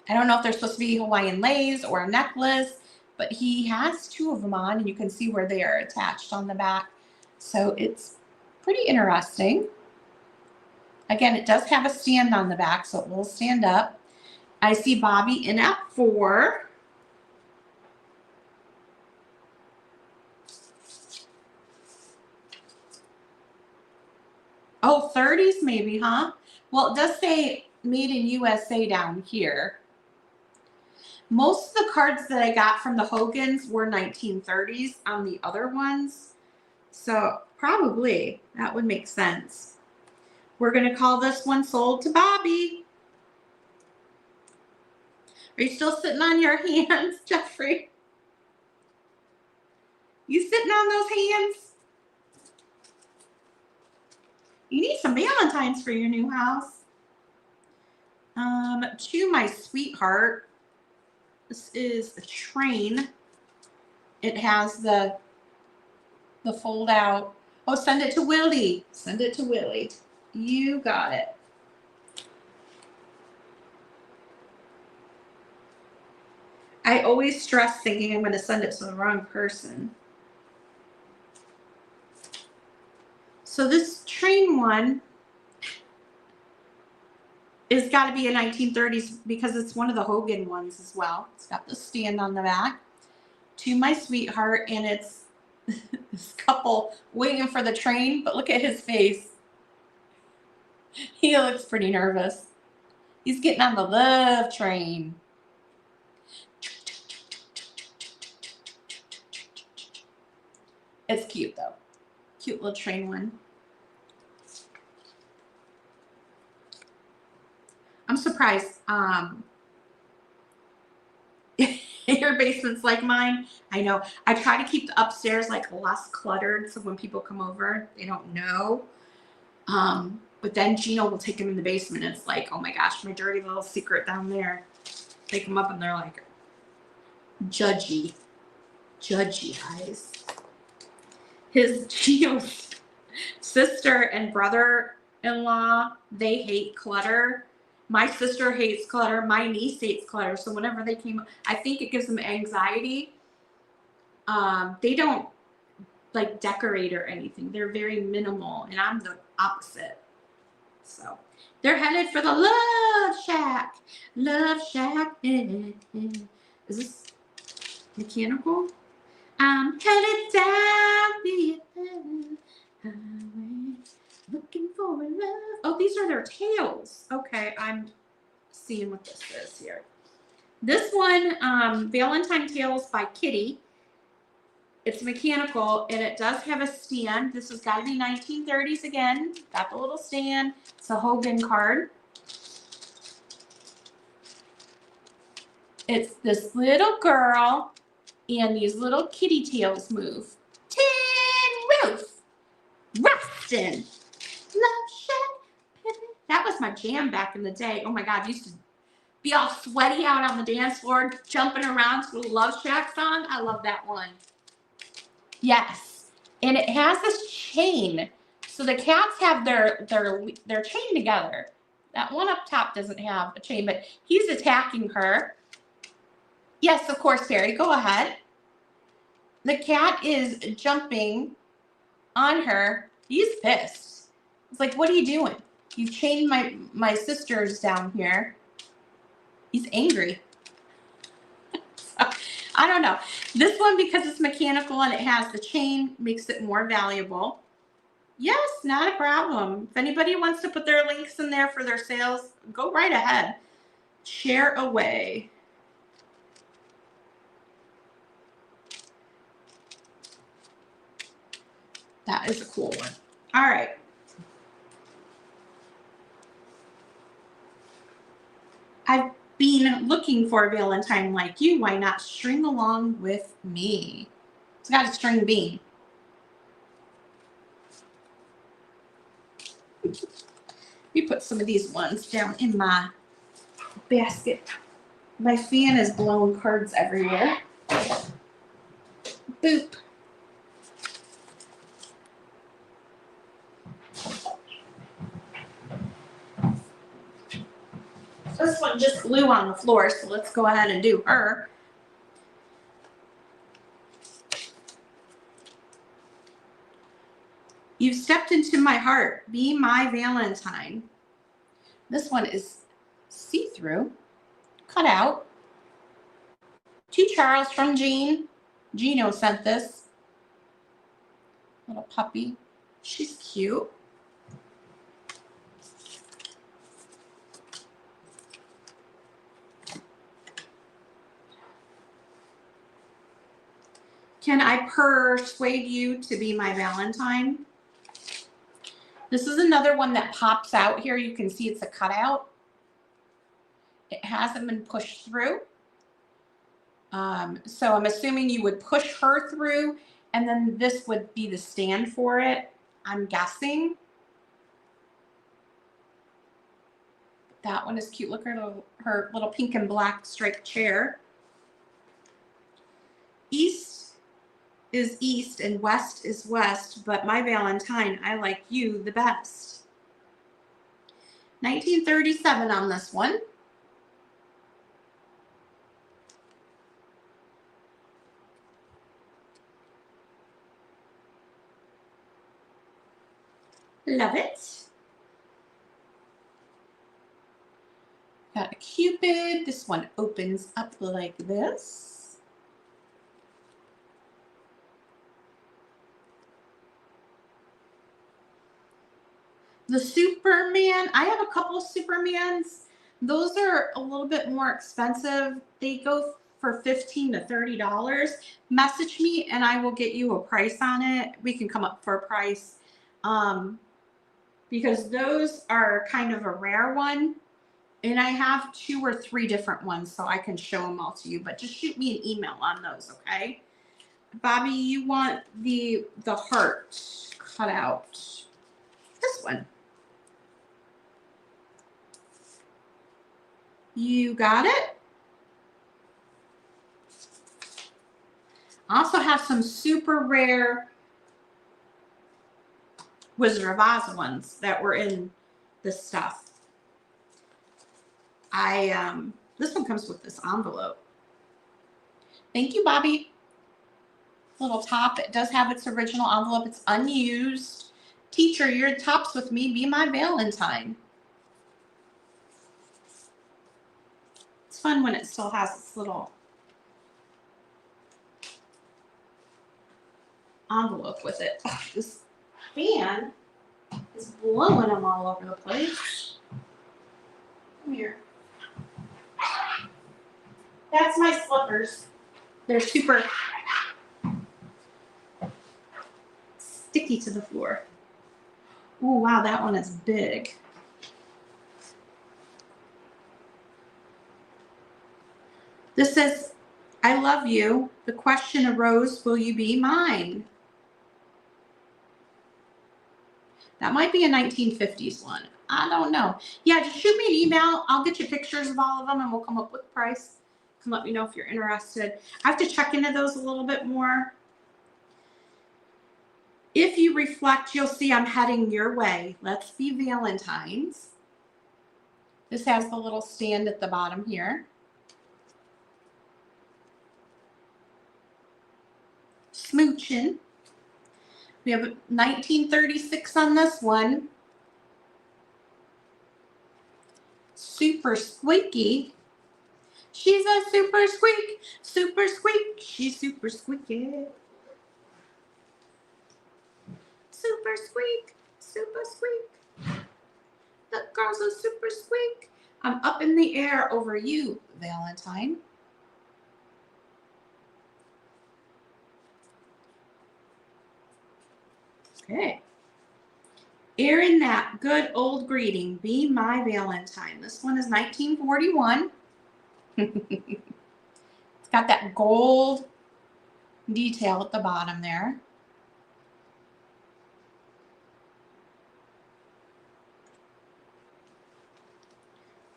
I don't know if they're supposed to be Hawaiian lace or a necklace, but he has 2 of them on, and you can see where they are attached on the back. So it's pretty interesting. Again, it does have a stand on the back, so it will stand up. I see Bobby in at 4. Oh, 30s maybe, huh? Well, it does say made in USA down here. Most of the cards that I got from the Hogans were 1930s on the other ones. So probably that would make sense. We're going to call this one sold to Bobby. Are you still sitting on your hands, Jeffrey? You sitting on those hands? You need some Valentines for your new house. To my sweetheart. This is a train. It has the fold out. Oh, send it to Willie. Send it to Willie. You got it. I always stress thinking I'm going to send it to the wrong person. So this train one is got to be a 1930s because it's one of the Hogan ones as well. It's got the stand on the back. to my sweetheart, and it's this couple waiting for the train, but look at his face. He looks pretty nervous. He's getting on the love train. It's cute though. Cute little train one. I'm surprised your basement's like mine. I know. I try to keep the upstairs like less cluttered so when people come over, they don't know. But then Gino will take them in the basement. And it's like, oh my gosh, my dirty little secret down there. They come up and they're like, judgy eyes. His Gino's sister and brother-in-law, they hate clutter. My sister hates clutter. My niece hates clutter. So whenever they came, I think it gives them anxiety. They don't like decorate or anything. They're very minimal, and I'm the opposite. So they're headed for the Love Shack. Love Shack. Is this mechanical? I'm headed down the highway, looking for love. Oh, these are their tails. Okay, I'm seeing what this is here. This one, Valentine Tails by Kitty. It's mechanical, and it does have a stand. This has got to be 1930s again. Got the little stand. It's a Hogan card. It's this little girl, and these little kitty tails move. Tin Roof, Rustin, Love Shack. That was my jam back in the day. Oh my God, I used to be all sweaty out on the dance floor, jumping around to the Love Shack song. I love that one. Yes, and it has this chain. So the cats have their chain together. That one up top doesn't have a chain, but he's attacking her. Yes, of course, Barry, go ahead. The cat is jumping on her. He's pissed. It's like, what are you doing? You've chained my sisters down here. He's angry. So, I don't know. This one, because it's mechanical and it has the chain, makes it more valuable. Yes, not a problem. If anybody wants to put their links in there for their sales, go right ahead. Share away. That is a cool one. All right. I've been looking for a Valentine like you. Why not string along with me? It's got a string bean. Let me put some of these ones down in my basket. My fan is blowing cards everywhere. Boop. This one just flew on the floor, so let's go ahead and do her. You've stepped into my heart. Be my Valentine. This one is see-through, cut out. To Charles from Jean. Gino sent this. Little puppy. She's cute. Can I persuade you to be my Valentine? This is another one that pops out here. You can see it's a cutout. It hasn't been pushed through. So I'm assuming you would push her through, and then this would be the stand for it, I'm guessing. That one is cute. Look at her little pink and black striped chair. East is east and west is west, but my Valentine, I like you the best. 1937 on this one. Love it. Got a Cupid. This one opens up like this. The Superman, I have a couple of Supermans. Those are a little bit more expensive. They go for $15 to $30. Message me and I will get you a price on it. We can come up for a price. Because those are kind of a rare one. And I have 2 or 3 different ones, so I can show them all to you. But just shoot me an email on those, okay? Bobby, you want the heart cut out. This one. You got it? I also have some super rare Wizard of Oz ones that were in this stuff. This one comes with this envelope. Thank you, Bobby. Little top. It does have its original envelope. It's unused. Teacher, your top's with me. Be my Valentine. It's fun when it still has its little envelope with it. Oh, this fan is blowing them all over the place. Come here. That's my slippers. They're super sticky to the floor. Oh, wow, that one is big. This says, I love you. The question arose, will you be mine? That might be a 1950s one. I don't know. Yeah, just shoot me an email. I'll get you pictures of all of them and we'll come up with a price. Can let me know if you're interested. I have to check into those a little bit more. If you reflect, you'll see I'm heading your way. Let's be Valentines. This has the little stand at the bottom here. Smooching. We have 1936 on this one. Super squeaky. She's a super squeak, super squeak. She's super squeaky. Super squeak, super squeak. The girl's a super squeak. I'm up in the air over you, Valentine. Okay. Airing that good old greeting, be my Valentine. This one is 1941. It's got that gold detail at the bottom there.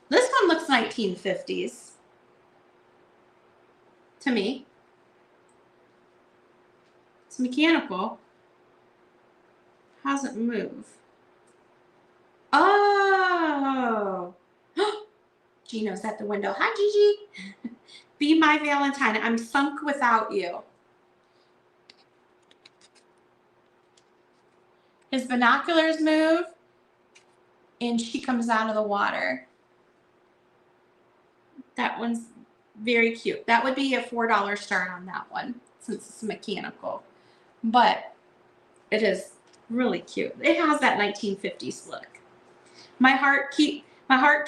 This one looks 1950s to me. It's mechanical. How does it move? Oh! Gino's at the window. Hi, Gigi. Be my Valentine. I'm sunk without you. His binoculars move, and she comes out of the water. That one's very cute. That would be a $4 start on that one, since it's mechanical. But it is really cute. It has that 1950s look. My heart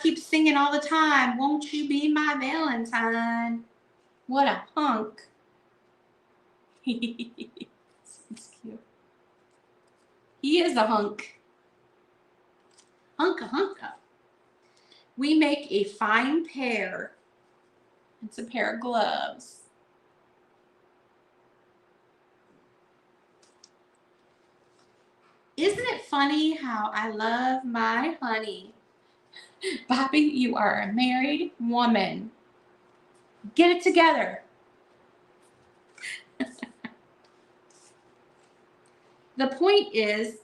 keeps singing all the time. Won't you be my Valentine? What a hunk. It's cute. He is a hunk. Hunka. We make a fine pair. It's a pair of gloves. Isn't it funny how I love my honey? Bobby, you are a married woman. Get it together. The point is,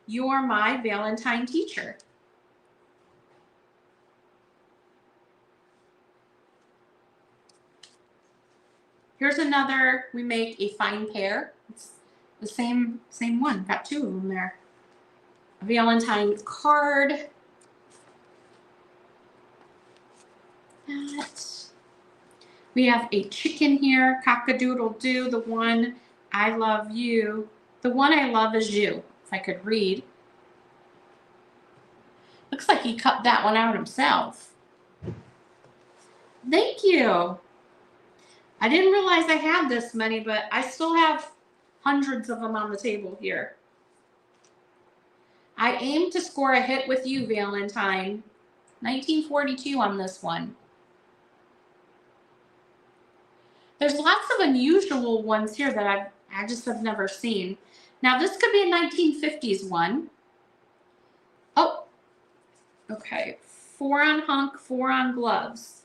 you're my Valentine teacher. Here's another, we make a fine pair. It's the same one. Got 2 of them there. A Valentine card. We have a chicken here, cock-a-doodle-doo, the one I love you. The one I love is you, if I could read. Looks like he cut that one out himself. Thank you. I didn't realize I had this many, but I still have hundreds of them on the table here. I aim to score a hit with you, Valentine. 1942 on this one. There's lots of unusual ones here that I just have never seen. Now this could be a 1950s one. Oh, okay. 4 on hunk, 4 on gloves.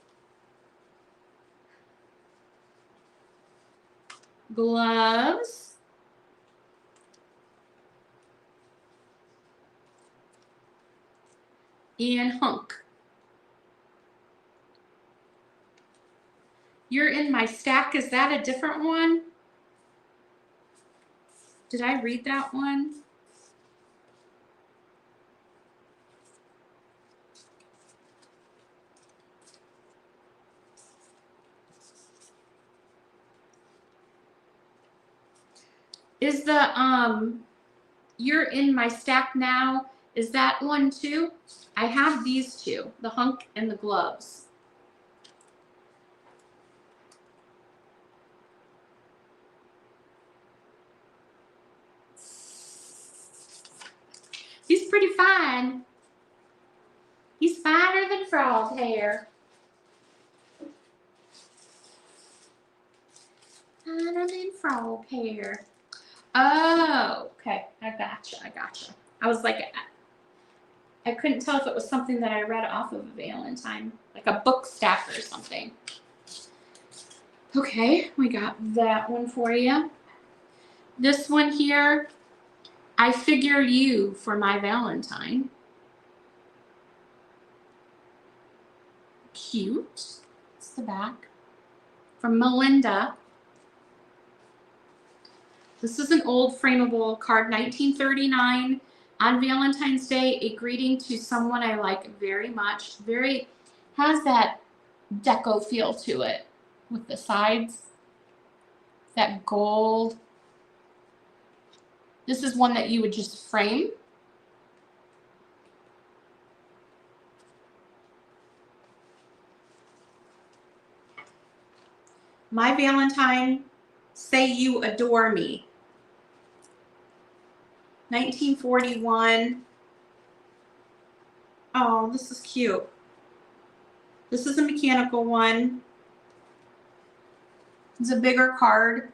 Gloves. And hunk. You're in my stack. Is that a different one? Did I read that one? Is the you're in my stack now, is that one too? I have these two, the hunk and the gloves. He's pretty fine. He's finer than frog hair. Finer than frog hair. Oh, okay. I gotcha. I was like, I couldn't tell if it was something that I read off of a Valentine, like a book stack or something. Okay, we got that one for you. This one here, I figure you for my Valentine. Cute. It's the back. From Melinda. This is an old frameable card, 1939. On Valentine's Day, a greeting to someone I like very much. Has that deco feel to it with the sides. That gold. This is one that you would just frame. My Valentine, say you adore me. 1941. Oh, this is cute. This is a mechanical one. It's a bigger card.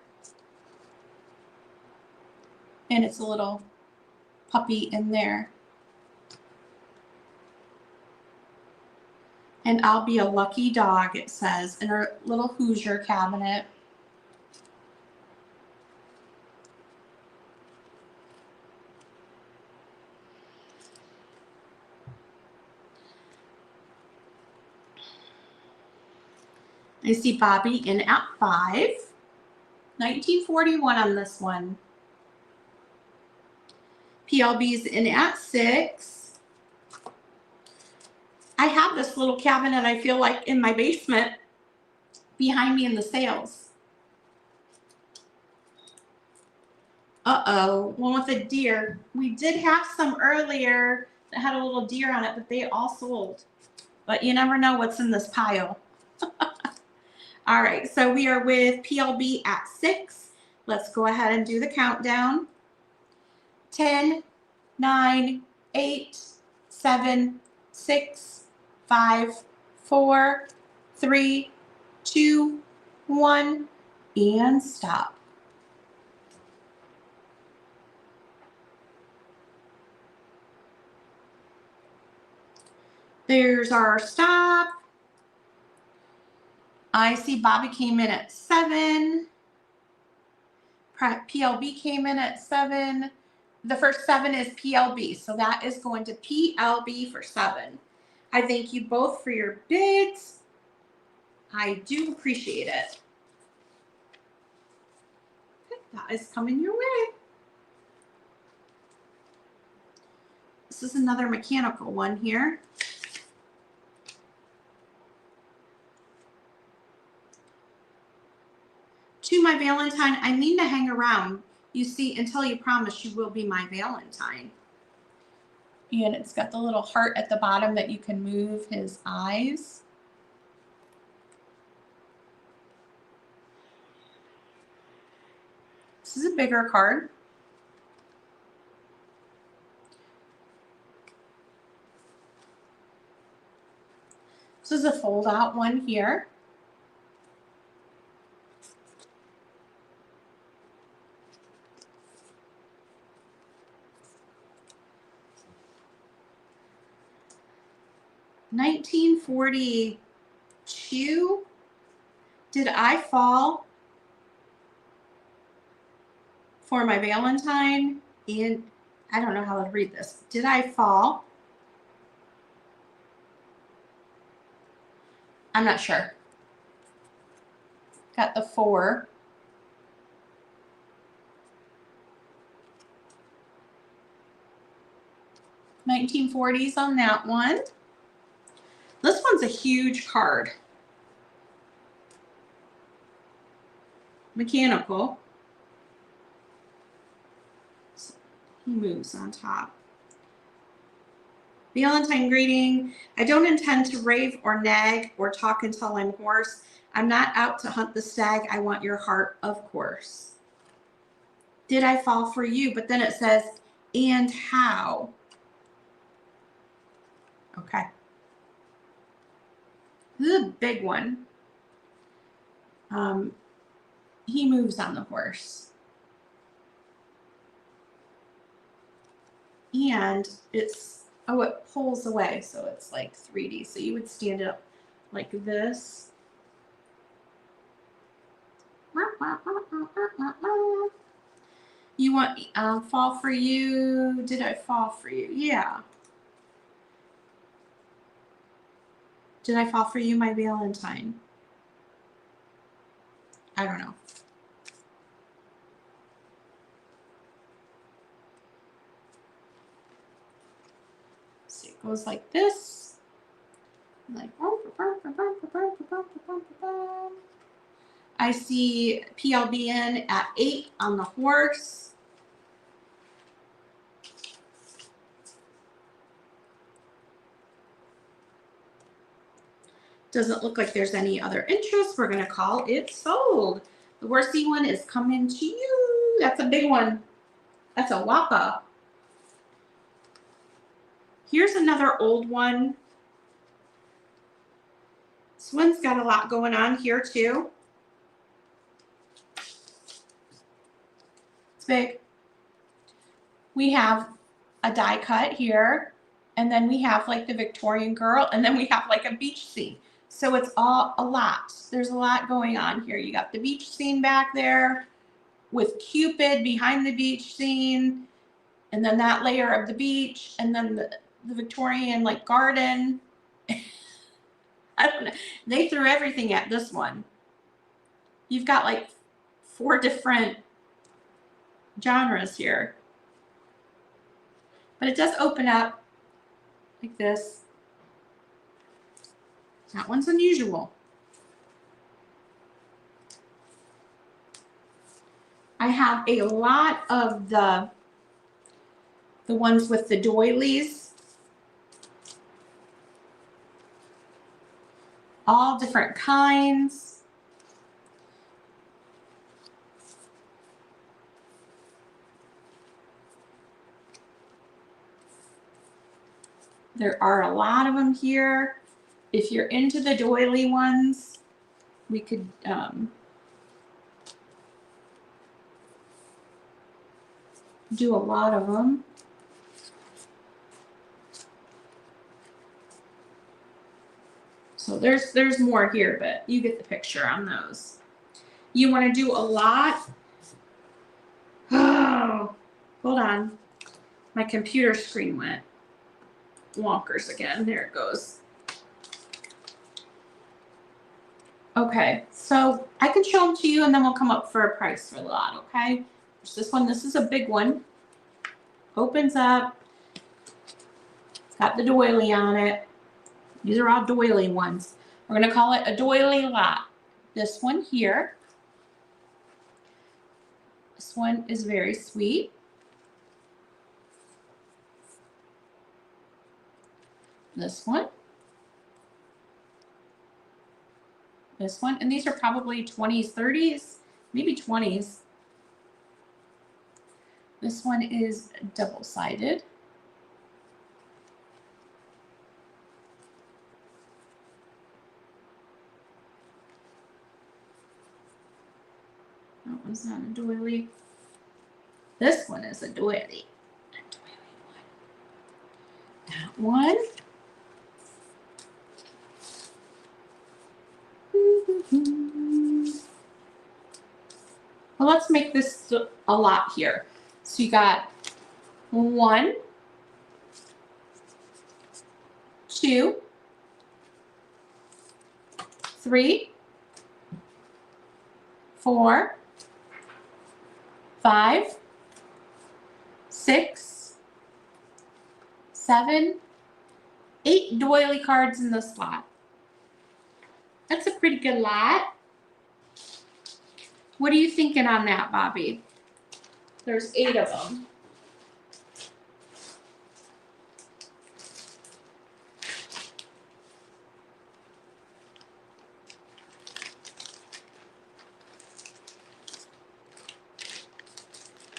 And it's a little puppy in there. And I'll be a lucky dog, it says, in her little Hoosier cabinet. I see Bobby in at 5. 1941 on this one. PLB's in at 6. I have this little cabinet, I feel like, in my basement behind me in the sales. Uh-oh, one with a deer. We did have some earlier that had a little deer on it, but they all sold. But you never know what's in this pile. All right, so we are with PLB at 6. Let's go ahead and do the countdown. 10, 9, 8, 7, 6, 5, 4, 3, 2, 1, and stop. There's our stop. I see Bobby came in at 7. PLB came in at 7. The first 7 is PLB, so that is going to PLB for 7. I thank you both for your bids. I do appreciate it. That is coming your way. This is another mechanical one here. To my Valentine, I mean to hang around. You see, until you promise you will be my Valentine. And it's got the little heart at the bottom that you can move his eyes. This is a bigger card. This is a fold out one here. $19.42. Did I fall for my Valentine? And I don't know how to read this. Did I fall? I'm not sure. Got the 4. $19.40s on that one. This one's a huge card. Mechanical. He moves on top. Valentine greeting. I don't intend to rave or nag or talk until I'm hoarse. I'm not out to hunt the stag. I want your heart, of course. Did I fall for you? But then it says, and how? Okay. This is a big one. He moves on the horse. And it's, oh, it pulls away. So it's like 3D. So you would stand up like this. You want fall for you? Did I fall for you? Yeah. Did I fall for you, my Valentine? I don't know. See, it goes like this. Like, I see PLBN at 8 on the horse. Doesn't look like there's any other interest. We're going to call it sold. The horsey one is coming to you. That's a big one. That's a whopper. Here's another old one. This one's got a lot going on here too. It's big. We have a die cut here, and then we have like the Victorian girl, and then we have like a beach scene. So it's all a lot. There's a lot going on here. You got the beach scene back there with Cupid behind the beach scene, and then that layer of the beach, and then the Victorian like garden. I don't know. They threw everything at this one. You've got like 4 different genres here. But it does open up like this. That one's unusual. I have a lot of the ones with the doilies. All different kinds. There are a lot of them here. If you're into the doily ones, we could do a lot of them. So there's more here, but you get the picture on those. You want to do a lot. Oh, hold on. My computer screen went wonkers again. There it goes. Okay, so I can show them to you and then we'll come up for a price for the lot, okay? There's this one. This is a big one. Opens up. It's got the doily on it. These are all doily ones. We're going to call it a doily lot. This one here. This one is very sweet. this one, this one, and these are probably 20s, 30s, maybe 20s. This one is double-sided. That one's not a doily. This one is a doily. A doily one. That one. Well, let's make this a lot here. So you got 1, 2, 3, 4, 5, 6, 7, 8 doily cards in the slot. That's a pretty good lot. What are you thinking on that, Bobby? There's 8 of them.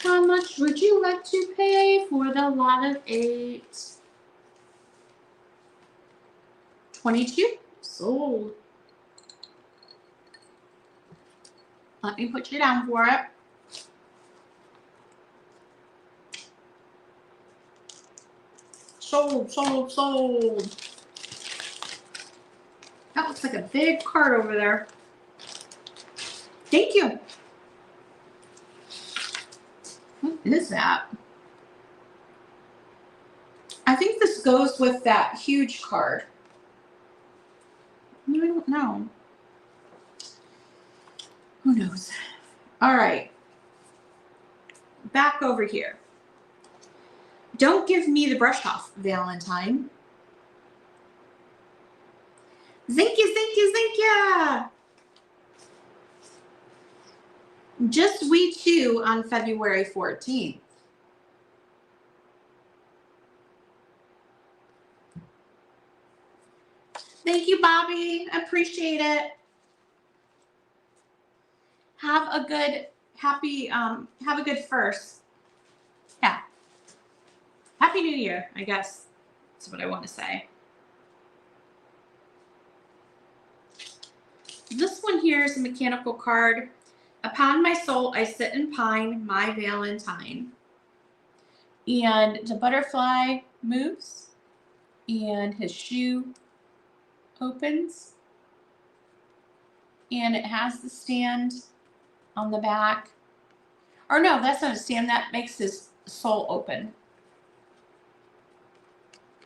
How much would you like to pay for the lot of 8? 22. Sold. Let me put you down for it. Sold, sold, sold. That looks like a big card over there. Thank you. What is that? I think this goes with that huge card. I don't know. Who knows? All right. Back over here. Don't give me the brush off, Valentine. Thank you, thank you, thank you. Just we two on February 14th. Thank you, Bobby. I appreciate it. Have a good, have a good first. Yeah. Happy New Year, I guess. That's what I want to say. This one here is a mechanical card. Upon my soul, I sit and pine, my Valentine. And the butterfly moves, and his shoe opens, and it has the stand on the back. Or no, that's not a stand. That makes his soul open.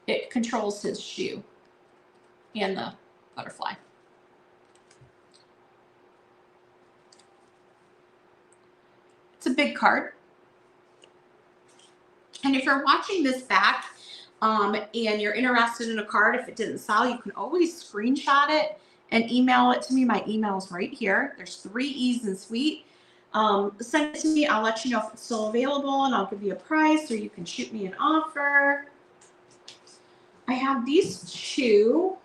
It controls his shoe and the butterfly. It's a big card. And if you're watching this back and you're interested in a card, if it didn't sell, you can always screenshot it and email it to me. My email's right here. There's 3 E's in Sweet. Send it to me. I'll let you know if it's still available, and I'll give you a price, or you can shoot me an offer. I have these 2.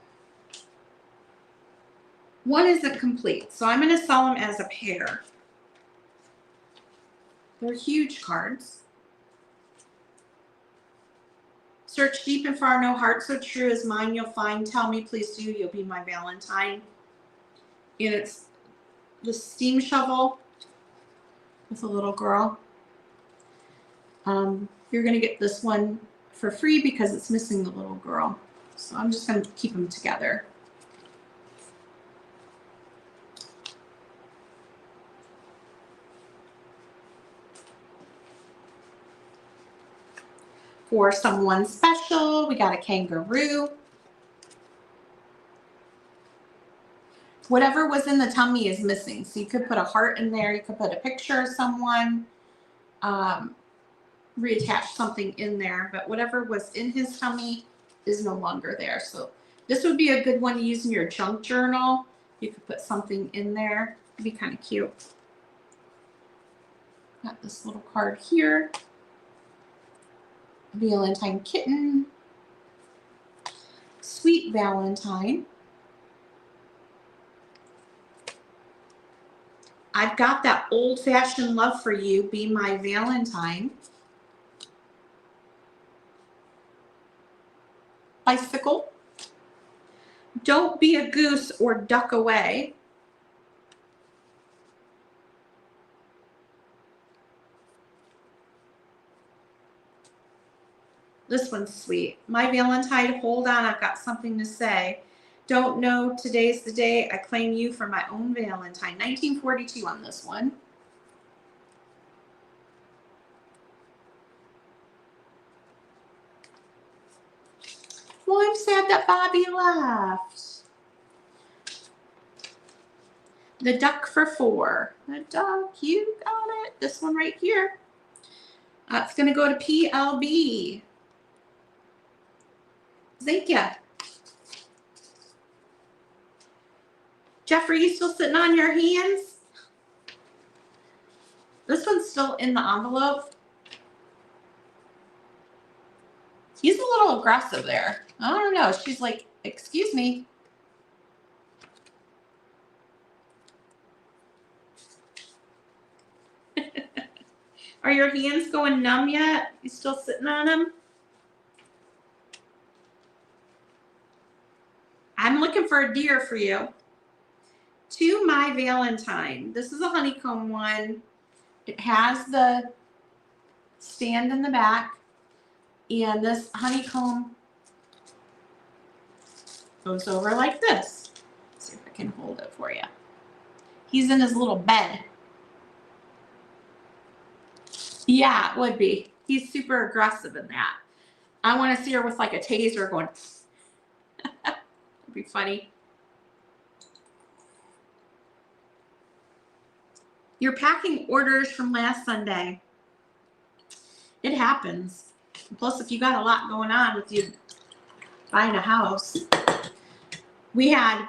One isn't complete, so I'm going to sell them as a pair. They're huge cards. Search deep and far, no heart so true as mine you'll find. Tell me, please do, you'll be my Valentine. And it's the steam shovel with a little girl. You're going to get this one for free because it's missing the little girl. So I'm just going to keep them together. For someone special, we got a kangaroo. Whatever was in the tummy is missing. So you could put a heart in there. You could put a picture of someone, reattach something in there. But whatever was in his tummy is no longer there. So this would be a good one to use in your junk journal. You could put something in there. It'd be kind of cute. Got this little card here. Valentine kitten. Sweet Valentine. I've got that old-fashioned love for you, be my Valentine. Bicycle. Don't be a goose or duck away. This one's sweet. My Valentine, hold on, I've got something to say. Don't know, today's the day I claim you for my own Valentine. 1942 on this one. Well, I'm sad that Bobby left. The duck for 4. The duck, you got it. This one right here. That's going to go to PLB. Thank you. Jeff, are you still sitting on your hands? This one's still in the envelope. He's a little aggressive there. I don't know. She's like, excuse me. Are your hands going numb yet? You still sitting on them? I'm looking for a deer for you. To my Valentine. This is a honeycomb one. It has the stand in the back. And this honeycomb goes over like this. Let's see if I can hold it for you. He's in his little bed. Yeah, it would be. He's super aggressive in that. I want to see her with like a taser going. That'd be funny. You're packing orders from last Sunday. It happens. Plus, if you got a lot going on with you buying a house, we had,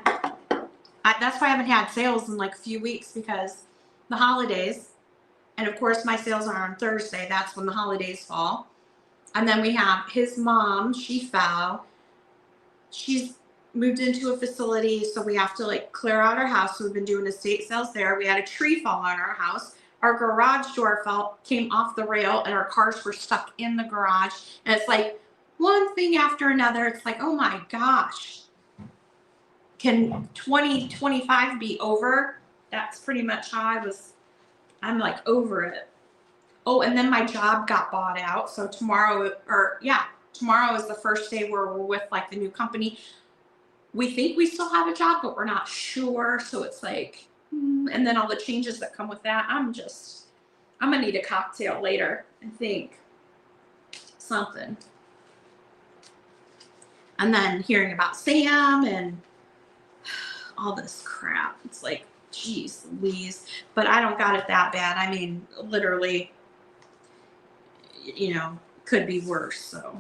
that's why I haven't had sales in like a few weeks, because the holidays, and of course my sales are on Thursday. That's when the holidays fall. And then we have his mom, she fell. She's moved into a facility, so we have to like clear out our house. So we've been doing estate sales there. We had a tree fall on our house. Our garage door came off the rail, and our cars were stuck in the garage. And it's like one thing after another. It's like, oh my gosh. Can 2025 be over? That's pretty much how I'm like over it. Oh, and then my job got bought out. So tomorrow is the first day where we're with like the new company. We think we still have a job, but we're not sure. So it's like, and then all the changes that come with that. I'm gonna need a cocktail later, I think. Something. And then hearing about Sam and all this crap. It's like, geez Louise. But I don't got it that bad. I mean, literally, could be worse. So,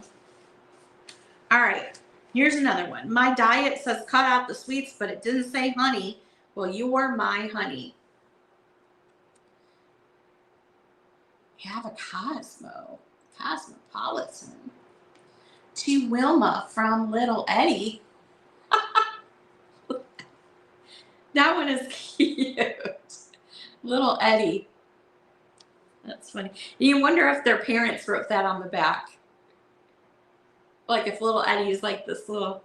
all right. Here's another one. My diet says cut out the sweets, but it didn't say honey. Well, you are my honey. We have a Cosmopolitan. To Wilma from Little Eddie. That one is cute. Little Eddie. That's funny. You wonder if their parents wrote that on the back. Like if Little Eddie is like this little.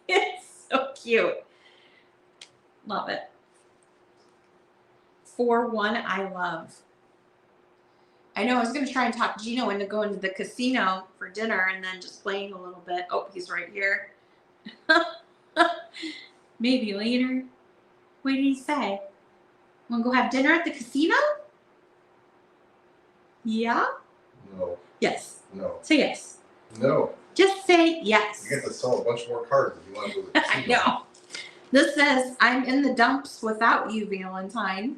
It's so cute. Love it. 4-1 I love. I know I was going to try and talk Gino into going to the casino for dinner and then just playing a little bit. Oh, he's right here. Maybe later. What did he say? Want to go have dinner at the casino? Yeah? No. Yes. No. Say yes. No. Just say yes. You get to sell a bunch more cards if you want to go to the I casino. know. This says, I'm in the dumps without you, Valentine.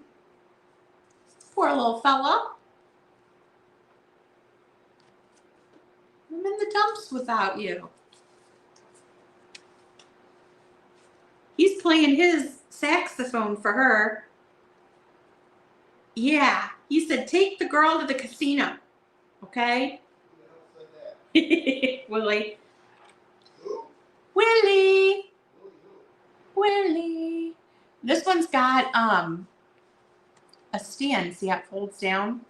Poor little fella. I'm in the dumps without you. He's playing his saxophone for her. Yeah. He said, take the girl to the casino. Okay? Willie. Willie. Willie. This one's got a stand. See how it folds down?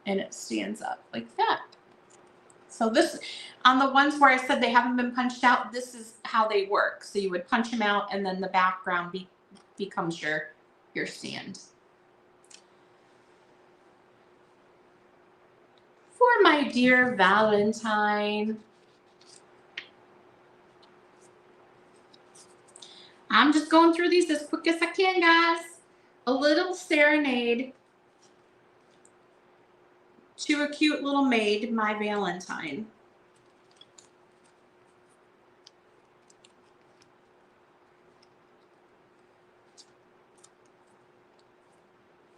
And it stands up like that. So this, on the ones where I said they haven't been punched out, this is how they work. So you would punch them out and then the background becomes your stand. For my dear Valentine, I'm just going through these as quick as I can, guys. A little serenade to a cute little maid, my Valentine.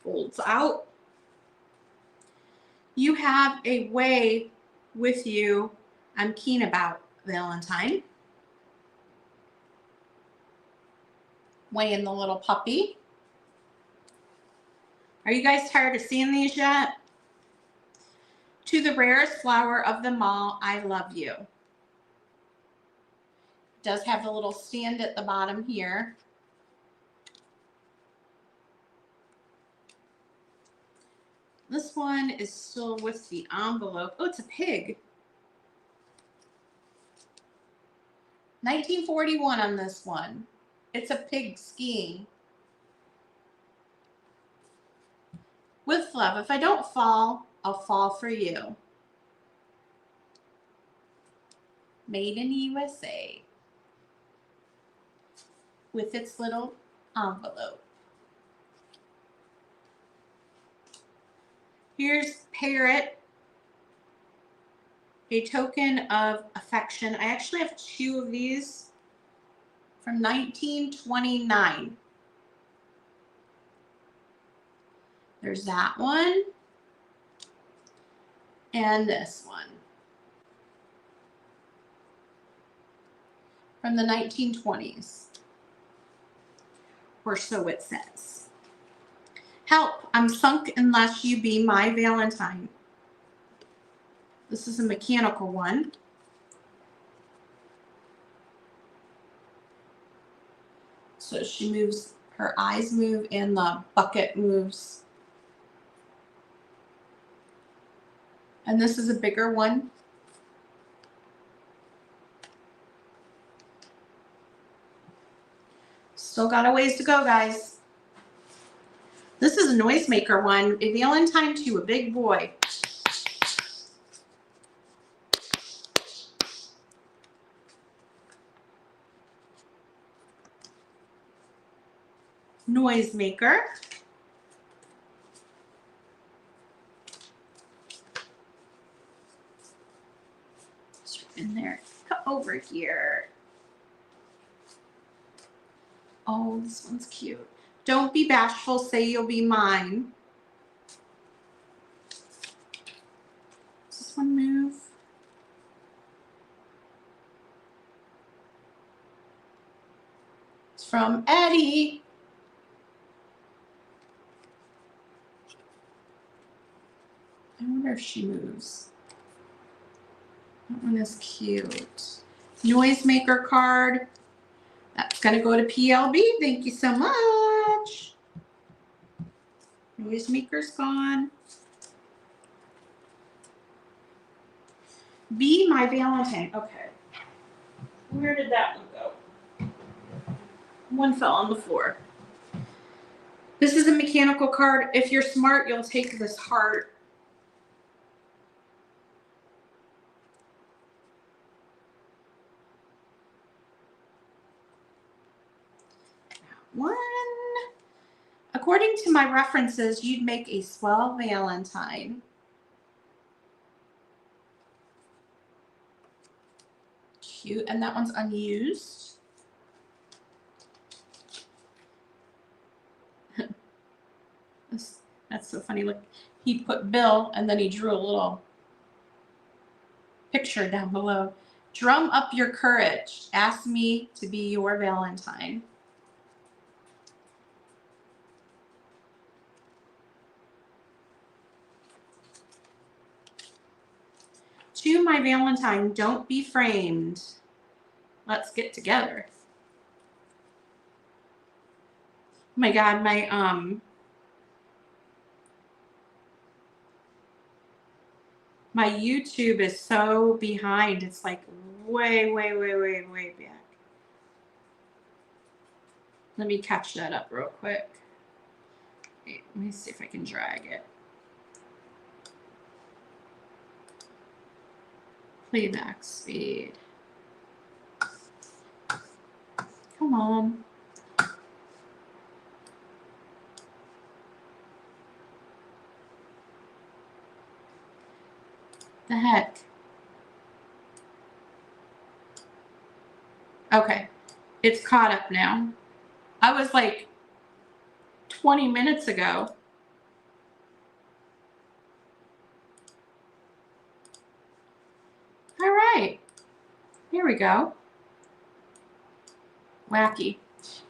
Folds out. You have a way with you I'm keen about, Valentine. Weighing the little puppy. Are you guys tired of seeing these yet? To the rarest flower of them all, I love you. It does have the little stand at the bottom here. This one is still with the envelope. Oh, it's a pig. 1941 on this one. It's a pig skiing. With love, if I don't fall, I'll fall for you. Made in USA. With its little envelope. Here's Parrot. A token of affection. I actually have 2 of these from 1929. There's that one. And this one. From the 1920s. Or so it says. Help, I'm sunk unless you be my Valentine. This is a mechanical one. So she moves, her eyes move and the bucket moves. And this is a bigger one. Still got a ways to go, guys. This is a noisemaker one. A Valentine to a big boy. Noisemaker. In there. Come over here. Oh, this one's cute. Don't be bashful, say you'll be mine. Does this one move? It's from Eddie. I wonder if she moves. That one is cute. Noisemaker card. That's going to go to PLB. Thank you so much. Noisemaker's gone. Be my Valentine. Okay. Where did that one go? One fell on the floor. This is a mechanical card. If you're smart, you'll take this heart. One. According to my references, you'd make a swell Valentine. Cute. And that one's unused. That's so funny. Look, he put Bill and then he drew a little picture down below. Drum up your courage. Ask me to be your Valentine. To my Valentine, don't be framed. Let's get together. Oh my God, my YouTube is so behind. It's like way, way, way, way, way back. Let me catch that up real quick. Wait, let me see if I can drag it. Playback speed. Come on. The heck? Okay. It's caught up now. I was like 20 minutes ago. All right. Here we go. Wacky.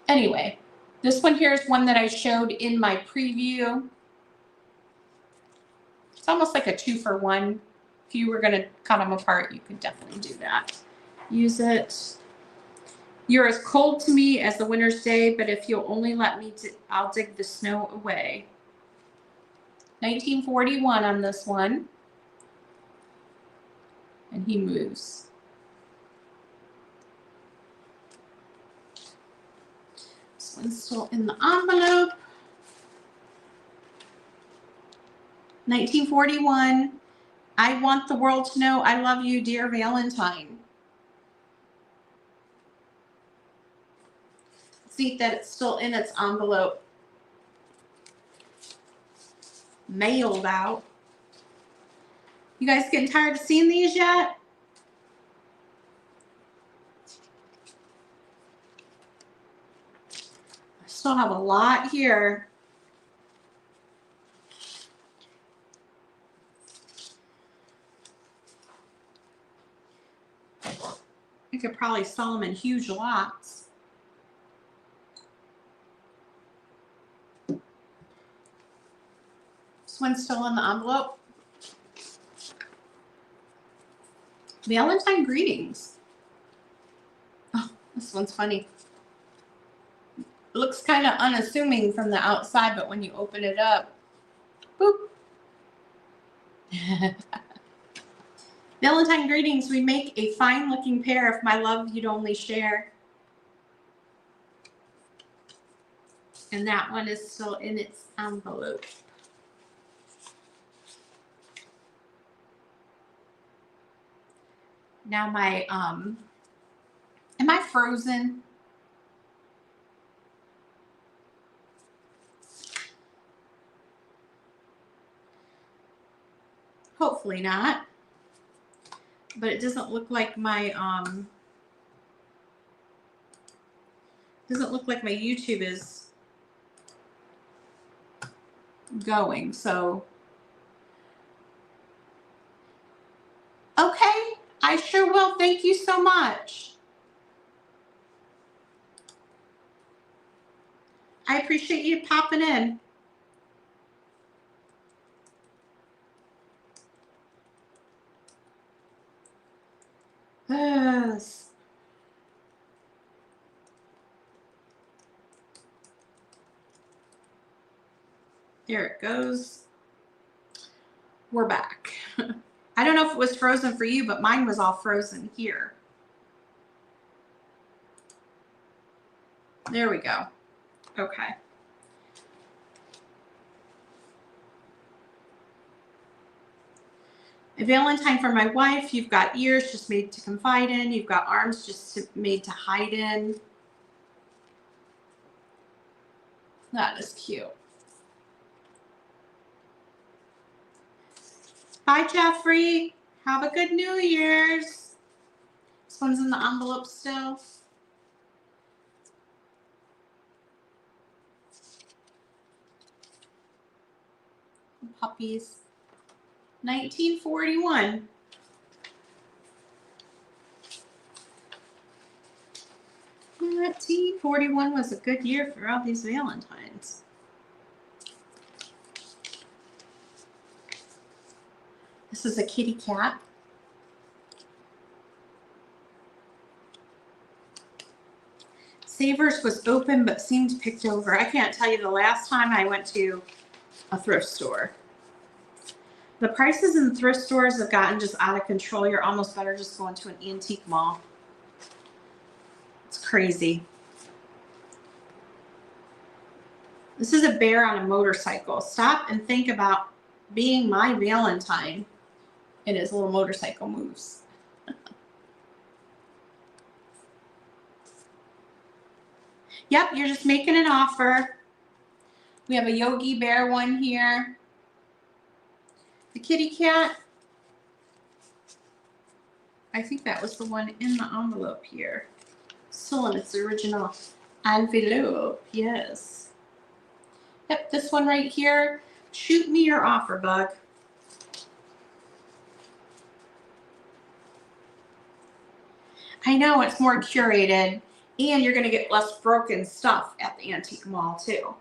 Anyway, this one here is one that I showed in my preview. It's almost like a 2-for-1. If you were going to cut them apart, you could definitely do that. Use it. You're as cold to me as the winter's day, but if you'll only let me, I'll dig the snow away. 1941 on this one. And he moves. This one's still in the envelope. 1941. I want the world to know I love you, dear Valentine. See that it's still in its envelope. Mailed out. You guys getting tired of seeing these yet? I still have a lot here. You could probably sell them in huge lots. This one's still in the envelope. Valentine greetings. Oh, this one's funny. It looks kind of unassuming from the outside, but when you open it up, boop. Valentine greetings. We make a fine looking pair. If my love you'd only share. And that one is still in its envelope. Now my, am I frozen? Hopefully not. But it doesn't look like my, YouTube is going, so. Okay, I sure will. Thank you so much. I appreciate you popping in. Yes. There it goes. We're back. I don't know if it was frozen for you, but mine was all frozen here. There we go. Okay. A Valentine for my wife. You've got ears just made to confide in. You've got arms just made to hide in. That is cute. Bye, Jeffrey. Have a good New Year's. This one's in the envelope still. Puppies. 1941. '41 was a good year for all these Valentines. This is a kitty cat. Savers was open but seemed picked over. I can't tell you the last time I went to a thrift store. The prices in thrift stores have gotten just out of control. You're almost better just going to an antique mall. It's crazy. This is a bear on a motorcycle. Stop and think about being my Valentine and his little motorcycle moves. Yep, you're just making an offer. We have a Yogi Bear one here. The kitty cat. I think that was the one in the envelope here. Still in its original envelope, yes. Yep, this one right here. Shoot me your offer, bug. I know it's more curated, and you're going to get less broken stuff at the antique mall too.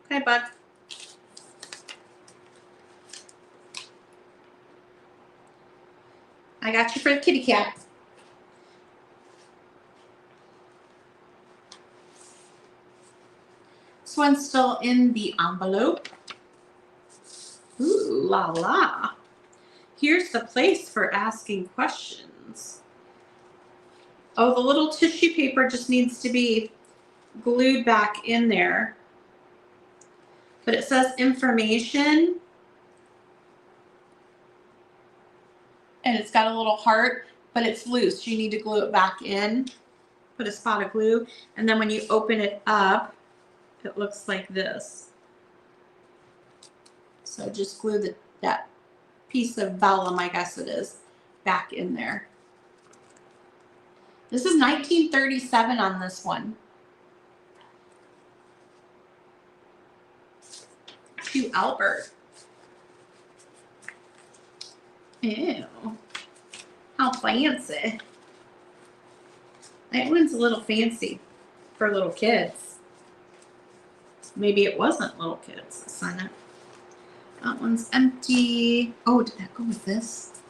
Okay, bud. I got you for the kitty cat. This one's still in the envelope. Ooh, la la. Here's the place for asking questions. Oh, the little tissue paper just needs to be glued back in there. But it says information. And it's got a little heart, but it's loose. You need to glue it back in. Put a spot of glue. And then when you open it up, it looks like this. So just glue that piece of vellum, I guess it is, back in there. This is 1937 on this one. To Albert. Ew. How fancy. That one's a little fancy for little kids. Maybe it wasn't little kids that sent it. That one's empty. Oh, did that go with this?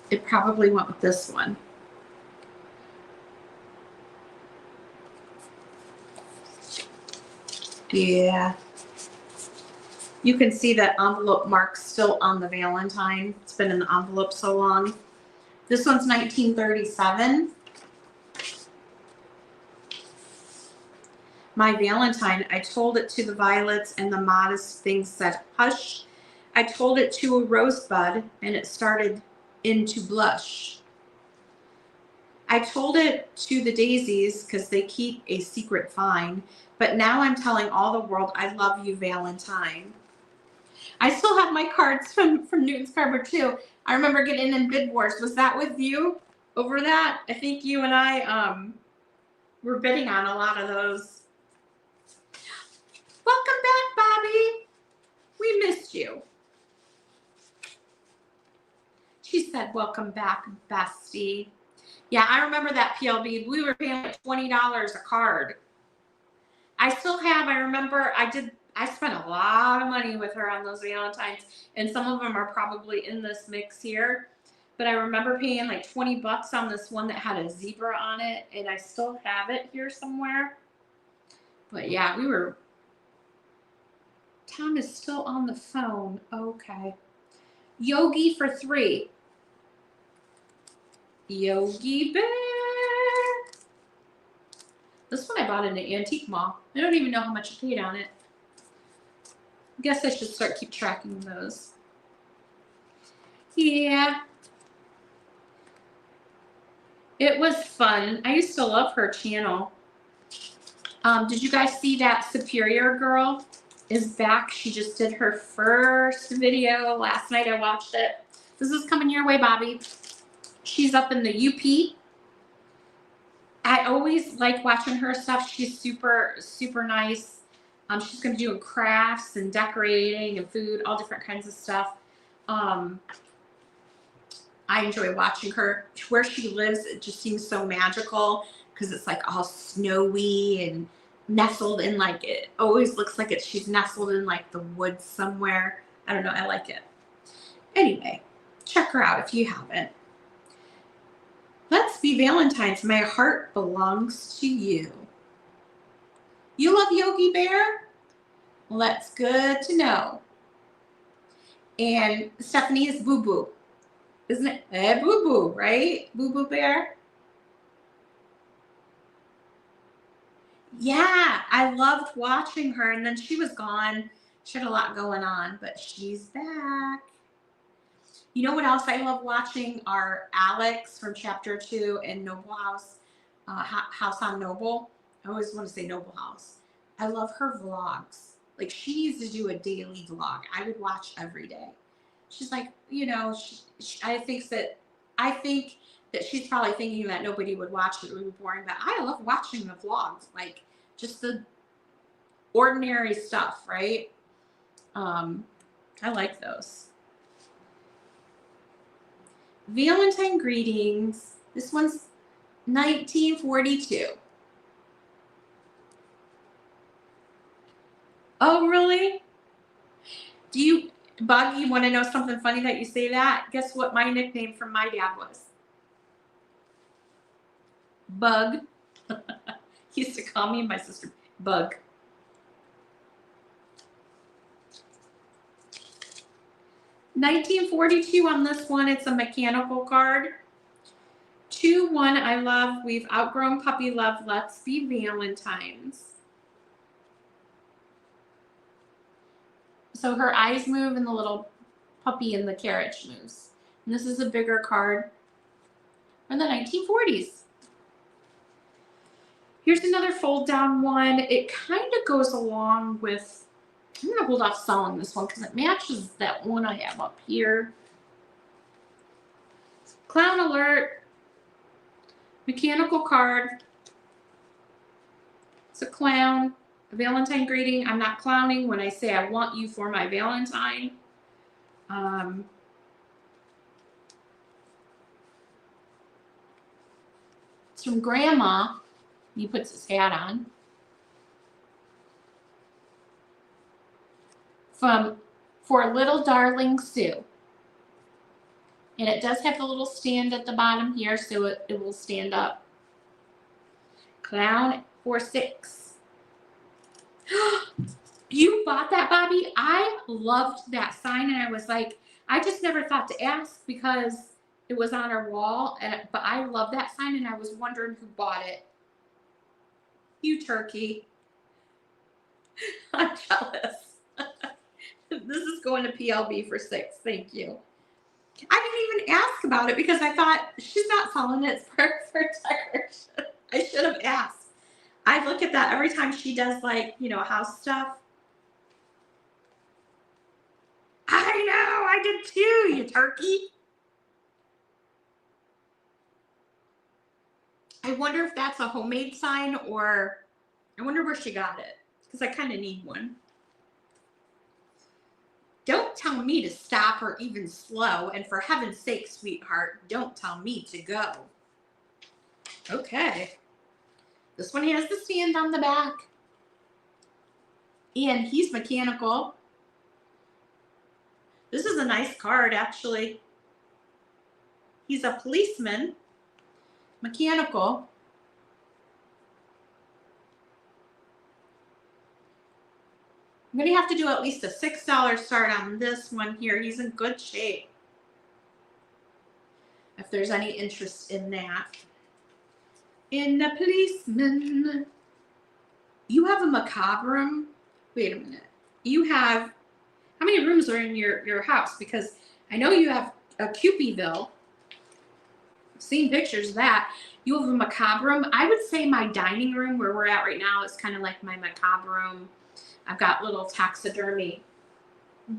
It probably went with this one. Yeah. You can see that envelope mark still on the Valentine. It's been in the envelope so long. This one's 1937. My Valentine, I told it to the violets and the modest things said hush. I told it to a rosebud and it started into blush. I told it to the daisies because they keep a secret fine. But now I'm telling all the world I love you, Valentine. I still have my cards from Newton's Cardboard too. I remember getting in bid wars. Was that with you over that? I think you and I were bidding on a lot of those. Welcome back, Bobby. We missed you. She said, welcome back, bestie. Yeah, I remember that PLB. We were paying like $20 a card. I still have, I remember I spent a lot of money with her on those Valentines, and some of them are probably in this mix here. But I remember paying like 20 bucks on this one that had a zebra on it, and I still have it here somewhere. But yeah, Tom is still on the phone. Okay. Yogi for 3. Yogi Bear. This one I bought in the antique mall. I don't even know how much I paid on it. I guess I should start keep tracking those. Yeah. It was fun. I used to love her channel. Did you guys see that Superior girl is back? She just did her first video last night. I watched it. This is coming your way, Bobby. She's up in the UP. I always like watching her stuff. She's super, super nice. She's going to be doing crafts and decorating and food, all different kinds of stuff. I enjoy watching her. Where she lives, it just seems so magical because it's like all snowy and nestled in, like, it always looks like she's nestled in like the woods somewhere. I don't know. I like it. Anyway, check her out if you haven't. Let's be Valentines. My heart belongs to you. You love Yogi Bear? Well, that's good to know. And Stephanie is Boo Boo. Isn't it? Boo Boo, right? Boo Boo Bear? Yeah, I loved watching her. And then she was gone. She had a lot going on, but she's back. You know what else I love watching are Alex from Chapter 2 and Noble House, House on Noble. I always want to say Noble House. I love her vlogs. Like, she needs to do a daily vlog. I would watch every day. She's like, I think that she's probably thinking that nobody would watch it. It would be boring, but I love watching the vlogs, like just the ordinary stuff, right? I like those. Valentine greetings. This one's 1942. Oh, really? Bug, you want to know something funny that you say that? Guess what my nickname from my dad was? Bug. He used to call me and my sister Bug. $19.42 on this one. It's a mechanical card. 2-1 I love. We've outgrown puppy love. Let's be Valentines. So her eyes move and the little puppy in the carriage moves. And this is a bigger card from the 1940s. Here's another fold down one. It kind of goes along with, I'm going to hold off selling this one because it matches that one I have up here. Clown alert. Mechanical card. It's a clown. A Valentine greeting. I'm not clowning when I say I want you for my Valentine. It's from Grandma. He puts his hat on. For little darling Sue. And it does have a little stand at the bottom here, so it will stand up. Clown for 6. You bought that, Bobby? I loved that sign, and I was like, I just never thought to ask because it was on our wall, but I love that sign, and I was wondering who bought it. You turkey. I'm jealous. This is going to PLB for 6. Thank you. I didn't even ask about it because I thought she's not selling it for decoration. I should have asked. I look at that every time she does, like, house stuff. I know, I did too, you turkey. I wonder if that's a homemade sign, or I wonder where she got it, because I kind of need one. Don't tell me to stop or even slow, and for heaven's sake, sweetheart, don't tell me to go. Okay. This one has the stand on the back. And he's mechanical. This is a nice card, actually. He's a policeman. Mechanical. I'm going to have to do at least a $6 start on this one here. He's in good shape. If there's any interest in that. In the policeman. You have a macabre room? Wait a minute. You have, how many rooms are in your house? Because I know you have a Cupidville. I've seen pictures of that. You have a macabre room. I would say my dining room, where we're at right now, is kind of like my macabre room. I've got little taxidermy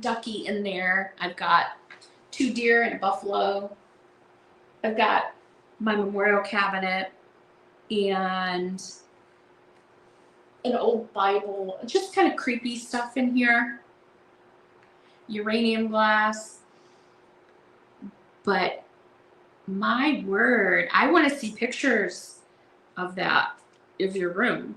ducky in there. I've got 2 deer and a buffalo. I've got my memorial cabinet and an old Bible. Just kind of creepy stuff in here. Uranium glass. But my word, I want to see pictures of that, of your room.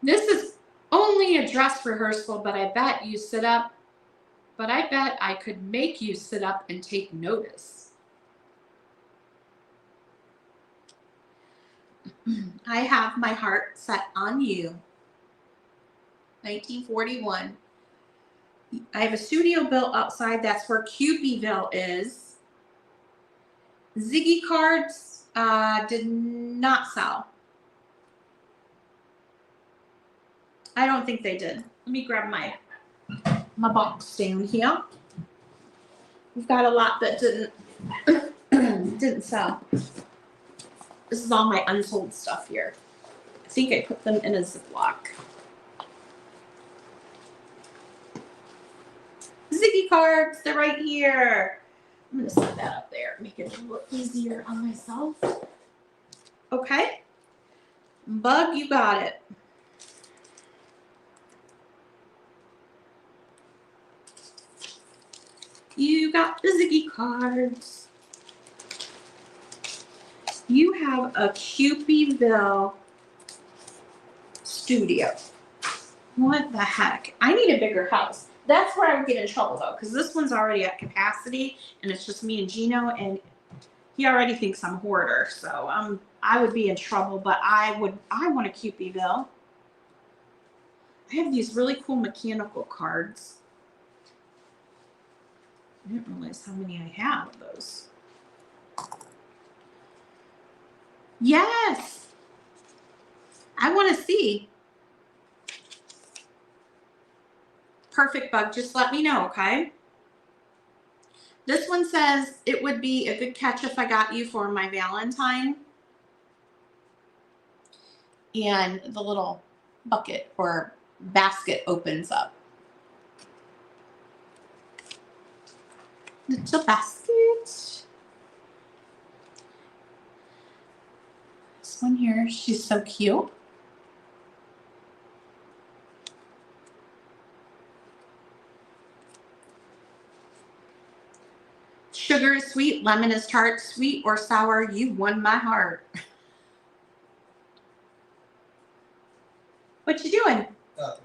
This is only a dress rehearsal, but I bet you sit up but I bet I could make you sit up and take notice. I have my heart set on you. 1941. I have a studio built outside. That's where Cupidville is. Ziggy cards did not sell. I don't think they did. Let me grab my box down here. We've got a lot that didn't sell. This is all my unsold stuff here. I think I put them in a Ziploc. Ziggy cards, they're right here. I'm gonna set that up there, make it a little easier on myself. Okay. Bug, you got it. You got the Ziggy cards. You have a Cupidville studio. What the heck? I need a bigger house. That's where I would get in trouble though, because this one's already at capacity and it's just me and Gino, and he already thinks I'm a hoarder. So I would be in trouble, but I want a Cupidville. I have these really cool mechanical cards. I didn't realize how many I have of those. Yes. I want to see. Perfect, Bug. Just let me know, okay? This one says it would be a good catch if I got you for my Valentine. And the little bucket or basket opens up. Little basket. This one here, she's so cute. Sugar is sweet, lemon is tart, sweet or sour, you won my heart. What you doing? Nothing.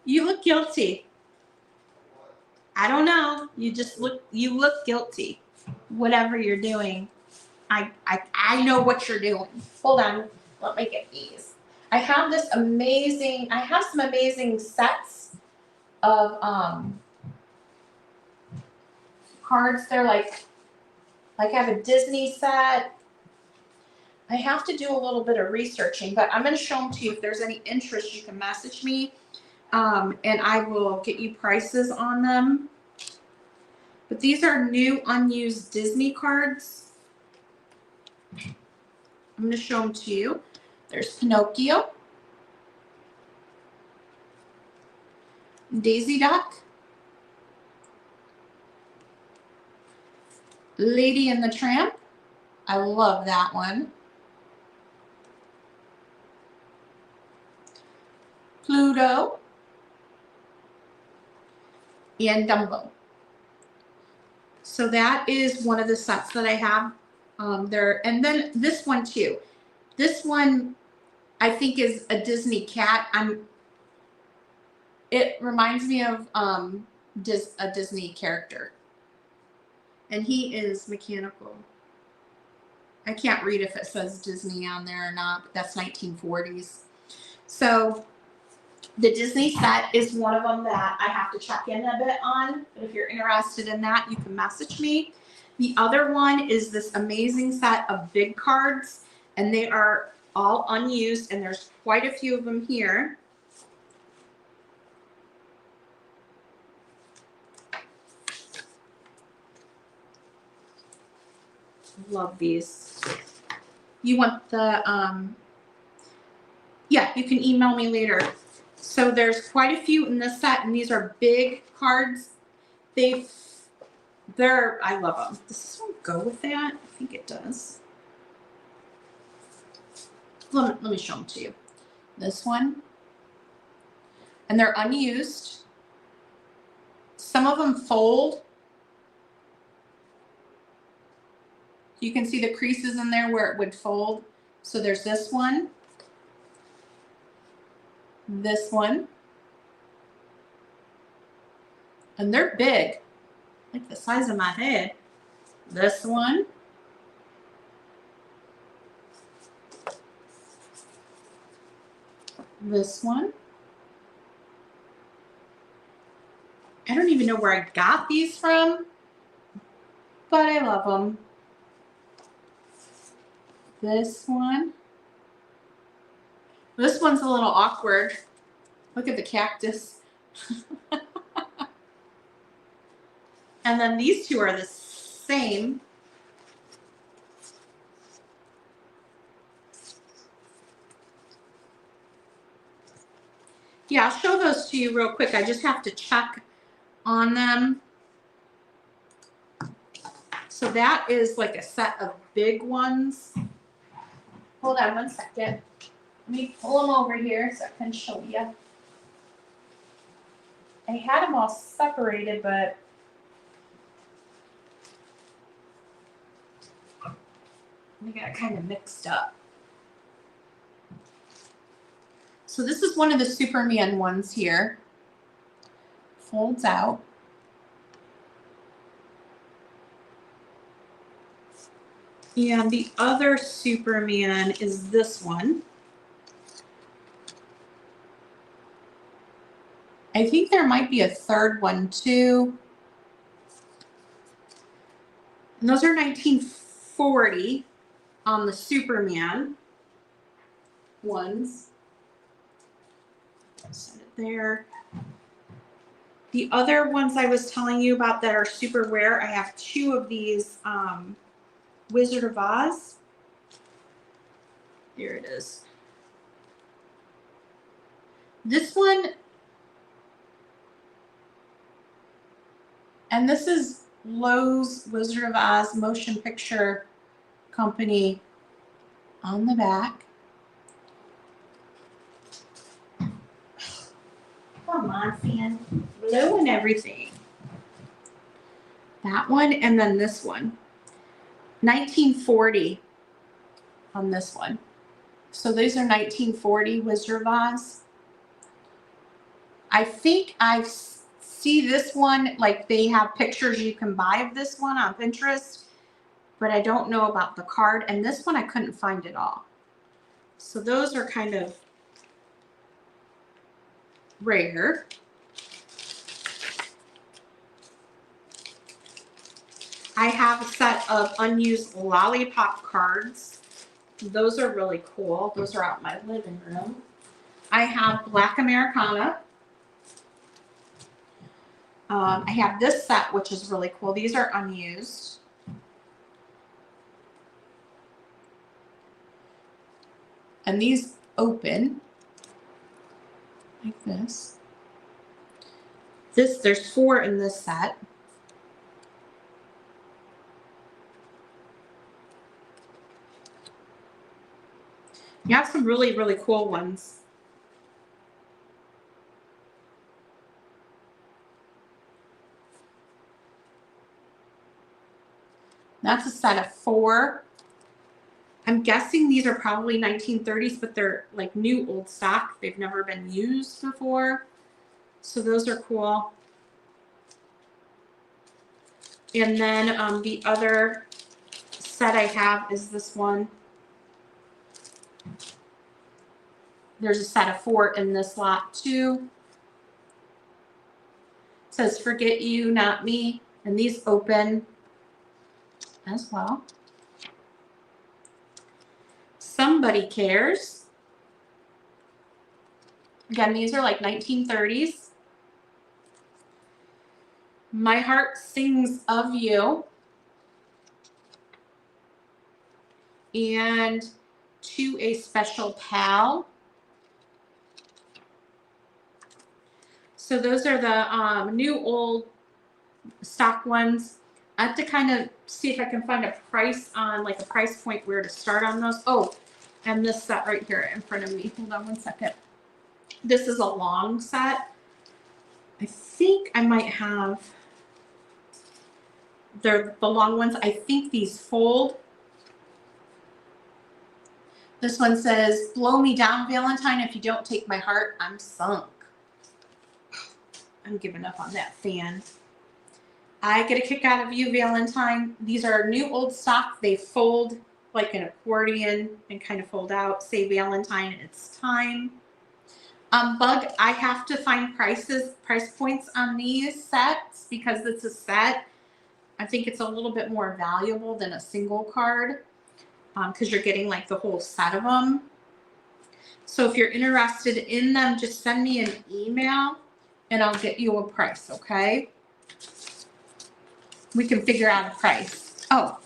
You look guilty. I don't know. You look guilty. Whatever you're doing. I know what you're doing. Hold on. Let me get these. I have some amazing sets of cards. They're like I have a Disney set. I have to do a little bit of researching, but I'm going to show them to you. If there's any interest, you can message me, and I will get you prices on them. But these are new unused Disney cards. I'm going to show them to you. There's Pinocchio, Daisy Duck, Lady and the Tramp. I love that one. Pluto, and Dumbo. So that is one of the sets that I have there. And then this one too. This one I think is a Disney cat. It reminds me of a Disney character. And he is mechanical. I can't read if it says Disney on there or not, but that's 1940s. So the Disney set is one of them that I have to check in a bit on. But if you're interested in that, you can message me. The other one is this amazing set of big cards, and they are all unused, and there's quite a few of them here. Love these. You want the, yeah, you can email me later. So there's quite a few in this set, and these are big cards. I love them. Does this one go with that? I think it does. Let me show them to you. This one. And they're unused. Some of them fold. You can see the creases in there where it would fold. So there's this one. This one. And they're big, like the size of my head. This one. This one. I don't even know where I got these from, but I love them. This one. This one's a little awkward. Look at the cactus. And then these two are the same. Yeah, I'll show those to you real quick. I just have to check on them. So that is like a set of big ones. Hold on one second. Let me pull them over here so I can show you. I had them all separated, but they got kind of mixed up. So this is one of the Superman ones here. Folds out. And the other Superman is this one. I think there might be a third one too. And those are 1940 on the Superman ones. Set it there. The other ones I was telling you about that are super rare, I have two of these Wizard of Oz. Here it is. This one, and this is Lowe's Wizard of Oz Motion Picture Company on the back. Come on, fan. Blowing everything. That one, and then this one. 1940 on this one. So these are 1940 Wizard of Oz. I think I see this one, like they have pictures you can buy of this one on Pinterest, but I don't know about the card. And this one I couldn't find at all. So those are kind of rare. I have a set of unused lollipop cards. Those are really cool. Those are out in my living room. I have Black Americana. I have this set, which is really cool. These are unused. And these open like this. There's 4 in this set. You have some really, really cool ones. That's a set of 4. I'm guessing these are probably 1930s, but they're like new old stock. They've never been used before. So those are cool. And then the other set I have is this one. There's a set of 4 in this lot too. It says forget you, not me. And these open as well. Somebody Cares. Again, these are like 1930s. My Heart Sings of You. And To a Special Pal. So those are the new old stock ones. I have to kind of see if I can find a price on, like a price point where to start on those. Oh, and this set right here in front of me. Hold on one second. This is a long set. I think I might have, they're the long ones. I think these fold. This one says, blow me down, Valentine. If you don't take my heart, I'm sunk. I'm giving up on that fan. I get a kick out of you, Valentine. These are new old stock. They fold like an accordion and kind of fold out. Say Valentine, it's time. Bug, I have to find price points on these sets because it's a set. I think it's a little bit more valuable than a single card because you're getting like the whole set of them. So if you're interested in them, just send me an email and I'll get you a price, okay? We can figure out a price. Oh,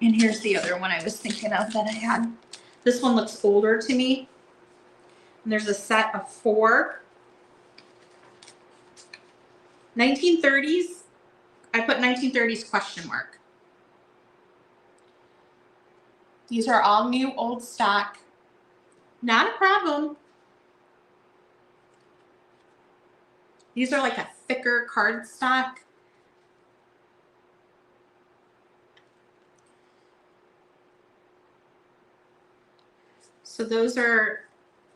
and here's the other one I was thinking of that I had. This one looks older to me. And there's a set of 4. 1930s. I put 1930s question mark. These are all new old stock. Not a problem. These are like a thicker card stock. So those are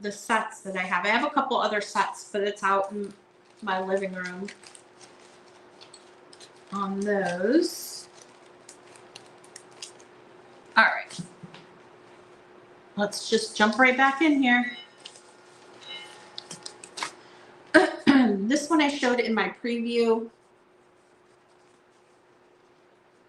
the sets that I have. I have a couple other sets, but it's out in my living room on those. All right. Let's just jump right back in here. This one I showed in my preview.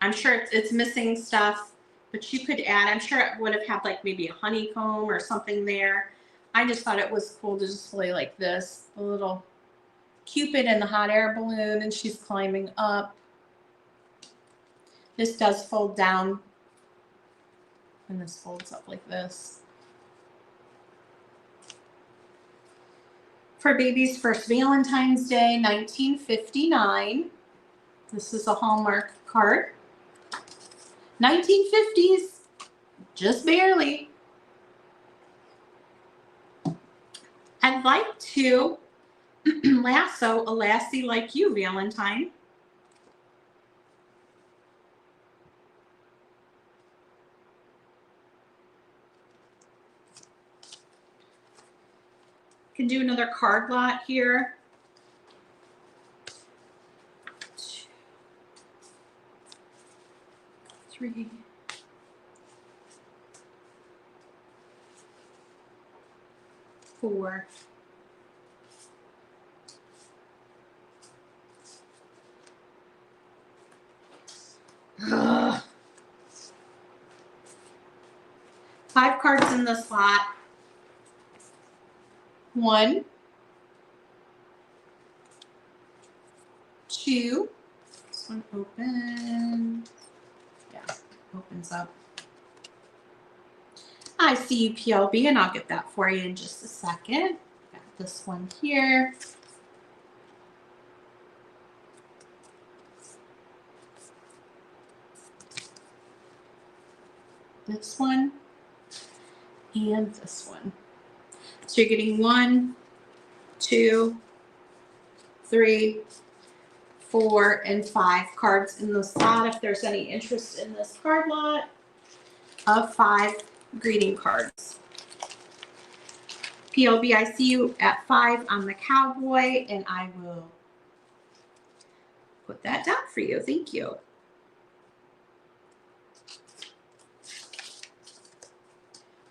I'm sure it's missing stuff, but you could add, I'm sure it would have had like maybe a honeycomb or something there. I just thought it was cool to display like this, a little Cupid in the hot air balloon, and she's climbing up. This does fold down, and this folds up like this. For baby's first Valentine's Day, 1959. This is a Hallmark card. 1950s, just barely. I'd like to lasso a lassie like you, Valentine. Can do another card lot here. 2, 3, 4. Ugh. 5 cards in this lot. 1, 2. This one opens. Yeah, opens up. I see you, PLB, and I'll get that for you in just a second. Got this one here. This one. And this one. So you're getting 1, 2, 3, 4, and 5 cards in this lot. If there's any interest in this card lot of 5 greeting cards. PLB, I see you at 5 on the cowboy, and I will put that down for you. Thank you.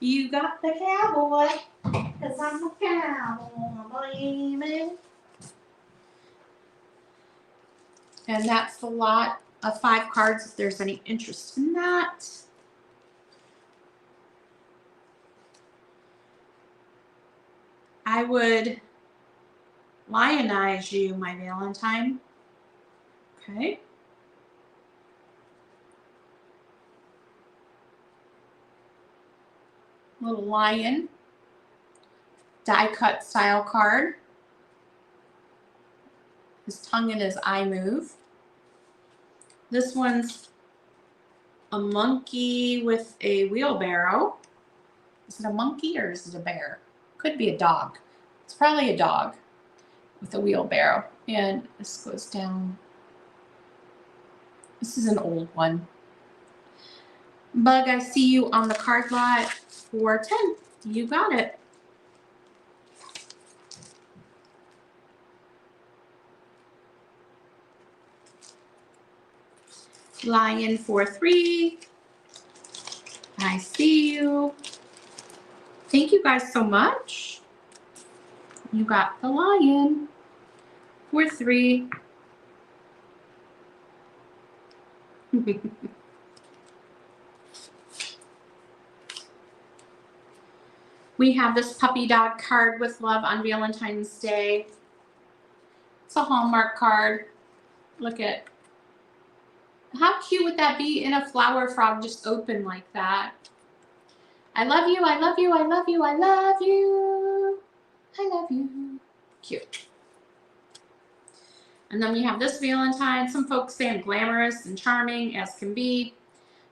You got the cowboy, because I'm a cowboy, baby. And that's the lot of 5 cards if there's any interest in that. I would lionize you, my Valentine. Okay. Little lion. Die cut style card. His tongue and his eye move. This one's a monkey with a wheelbarrow. Is it a monkey or is it a bear? Could be a dog. It's probably a dog with a wheelbarrow. And this goes down. This is an old one. Bug, I see you on the card lot for 10. You got it. Lion 43. I see you. Thank you guys so much. You got the lion 43. We have this puppy dog card with love on Valentine's Day. It's a Hallmark card. Look at how cute would that be in a flower frog just open like that. I love you, I love you, I love you, I love you. I love you. Cute. And then we have this Valentine. Some folks say I'm glamorous and charming as can be.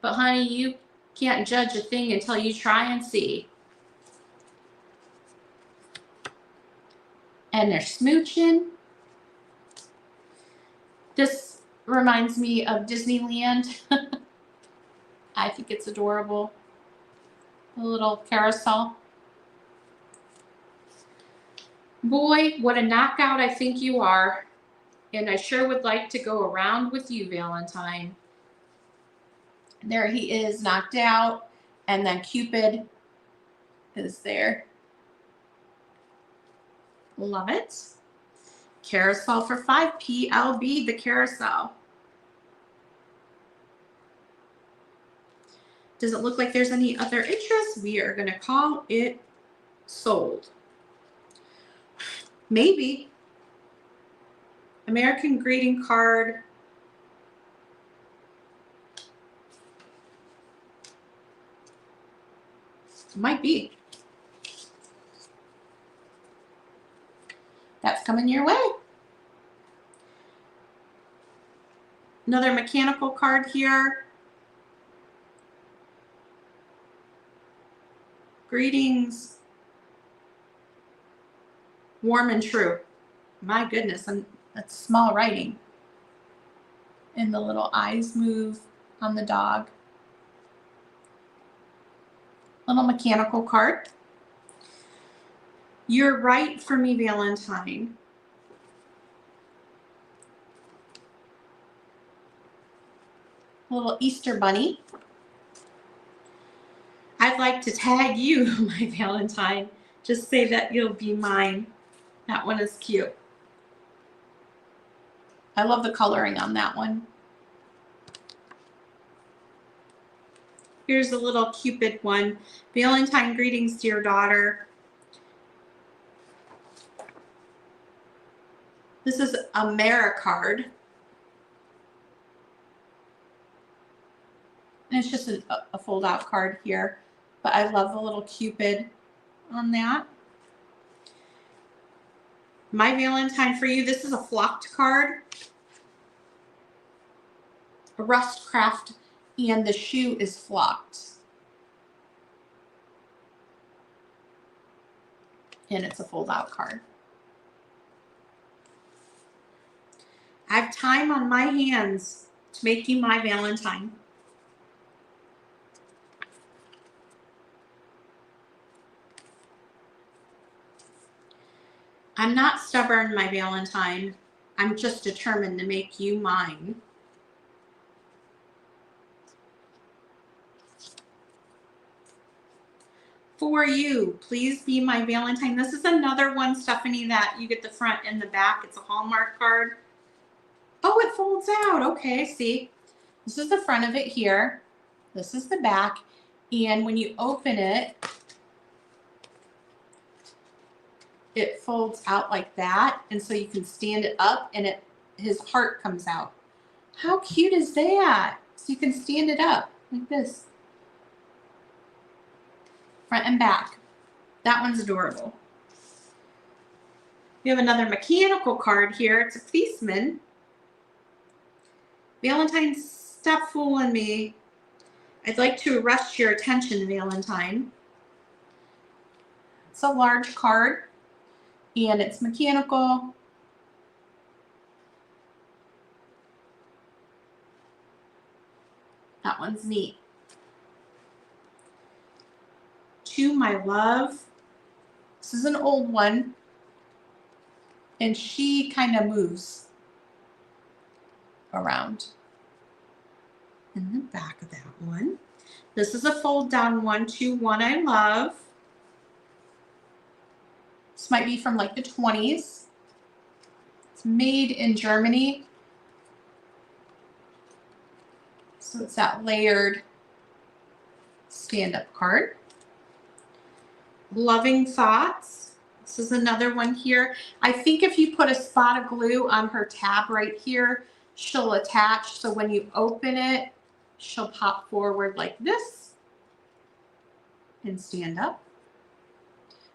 But honey, you can't judge a thing until you try and see. And they're smooching. This reminds me of Disneyland. I think it's adorable. A little carousel. Boy, what a knockout I think you are. And I sure would like to go around with you, Valentine. There he is, knocked out. And then Cupid is there. Love it. Carousel for 5. PLB, the carousel. Doesn't look like there's any other interest. We are going to call it sold. Maybe. American greeting card. Might be. That's coming your way. Another mechanical card here. Greetings. Warm and true. My goodness, that's small writing. And the little eyes move on the dog. Little mechanical card. You're right for me, Valentine. A little Easter bunny. I'd like to tag you, my Valentine. Just say that you'll be mine. That one is cute. I love the coloring on that one. Here's a little Cupid one. Valentine greetings, dear daughter. This is a Mara card. And it's just a fold-out card here. But I love the little Cupid on that. My Valentine for you, this is a flocked card. A rust craft, and the shoe is flocked. And it's a fold-out card. I have time on my hands to make you my Valentine. I'm not stubborn, my Valentine. I'm just determined to make you mine. For you, please be my Valentine. This is another one, Stephanie, that you get the front and the back. It's a Hallmark card. Oh, it folds out. Okay, see. This is the front of it here. This is the back. And when you open it, it folds out like that. And so you can stand it up and his heart comes out. How cute is that? So you can stand it up like this. Front and back. That one's adorable. We have another mechanical card here. It's a policeman. Valentine, stop fooling me. I'd like to arrest your attention, Valentine. It's a large card, and it's mechanical. That one's neat. To my love. This is an old one, and she kind of moves around. in the back of that one. This is a fold down one too, one I love. This might be from like the 20s. It's made in Germany. So it's that layered stand-up card. Loving Thoughts. This is another one here. I think if you put a spot of glue on her tab right here, she'll attach. So when you open it, she'll pop forward like this and stand up.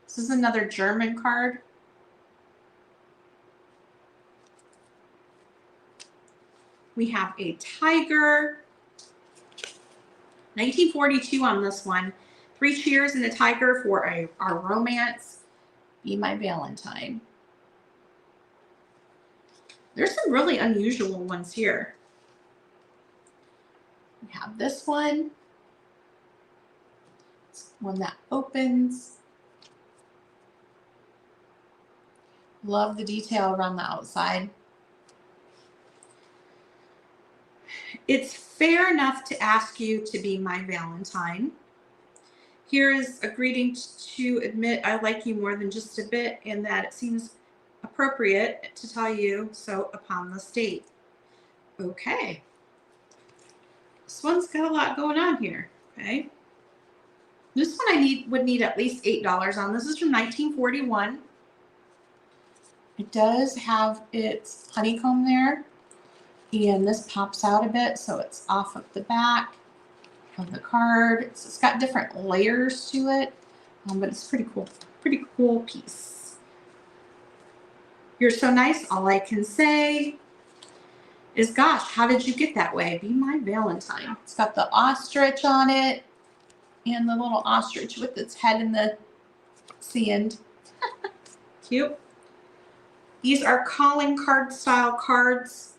This is another German card. We have a tiger. 1942 on this one. 3 cheers and a tiger for our romance. Be my Valentine. There's some really unusual ones here. We have this one. It's one that opens. Love the detail around the outside. It's fair enough to ask you to be my Valentine. Here is a greeting to admit I like you more than just a bit, and that it seems appropriate to tell you so upon this date. Okay. This one's got a lot going on here. Okay. This one would need at least $8 on. This is from 1941. It does have its honeycomb there, and this pops out a bit, so it's off of the back of the card. It's got different layers to it, but it's pretty cool piece. You're so nice. All I can say is, gosh, how did you get that way? Be my Valentine. It's got the ostrich on it, and the little ostrich with its head in the sand. Cute. These are calling card style cards.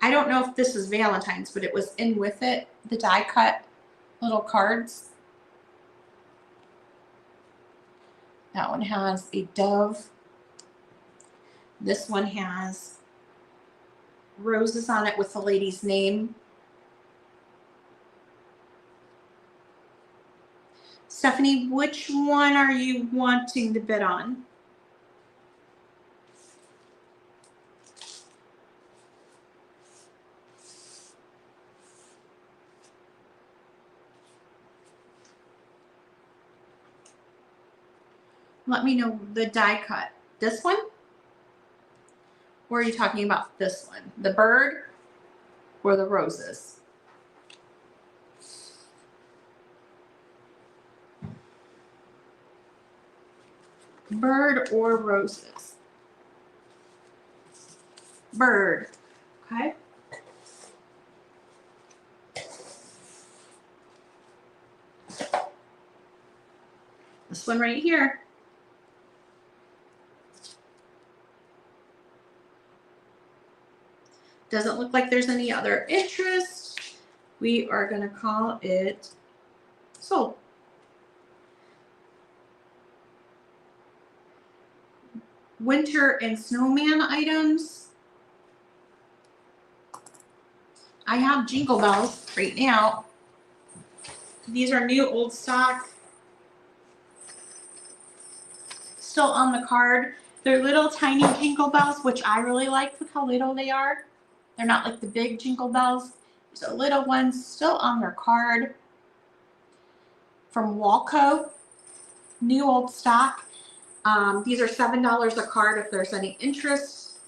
I don't know if this is Valentine's, but it was in with it, the die cut little cards. That one has a dove. This one has roses on it with the lady's name. Stephanie, which one are you wanting to bid on? Let me know the die cut. This one? Or are you talking about this one? The bird or the roses? Bird or roses? Bird. Okay. This one right here. Doesn't look like there's any other interest. We are going to call it sold. Winter and snowman items. I have Jingle Bells right now. These are new old stock. Still on the card. They're little tiny Jingle Bells, which I really like. Look how little they are. They're not like the big Jingle Bells. These are little ones still on their card. From Walco. New old stock. These are $7 a card if there's any interest.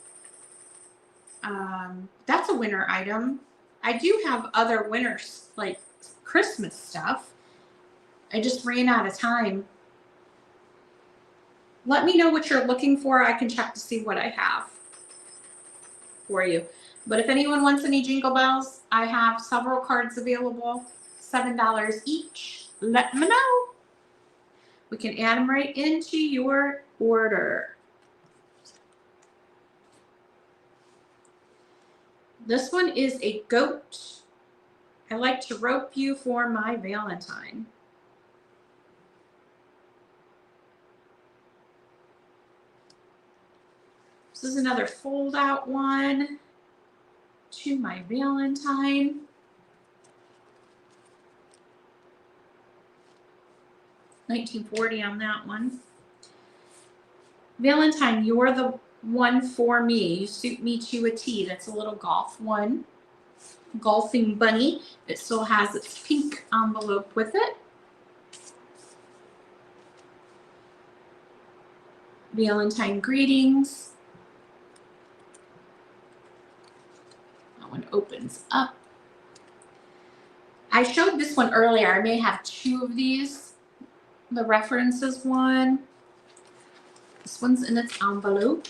That's a winter item. I do have other winter, like Christmas stuff. I just ran out of time. Let me know what you're looking for. I can check to see what I have for you. But if anyone wants any Jingle Bells, I have several cards available, $7 each. Let me know. We can add them right into your order. This one is a goat. I like to rope you for my Valentine. This is another fold out one. To my Valentine. $19.40 on that one. Valentine, you're the one for me. You suit me to a T. That's a little golf one. Golfing bunny. It still has its pink envelope with it. Valentine greetings. That one opens up. I showed this one earlier. I may have two of these. The references one. This one's in its envelope.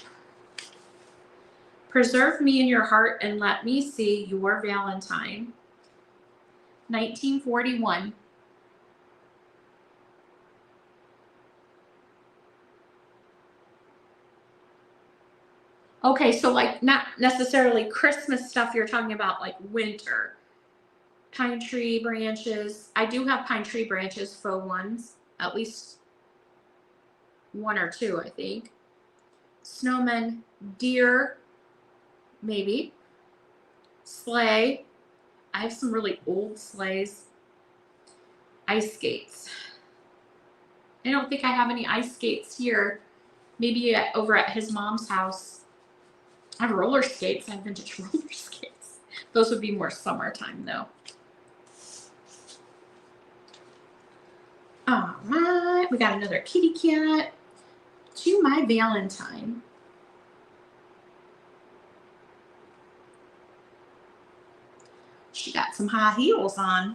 Preserve me in your heart and let me see your Valentine. 1941. Okay, so like not necessarily Christmas stuff, you're talking about like winter. Pine tree branches. I do have pine tree branches, faux ones. At least one or two, I think. Snowmen, deer, maybe. Sleigh. I have some really old sleighs. Ice skates. I don't think I have any ice skates here. Maybe over at his mom's house. I have roller skates. I have vintage roller skates. Those would be more summertime though. All right, we got another kitty cat. To my Valentine. She got some high heels on.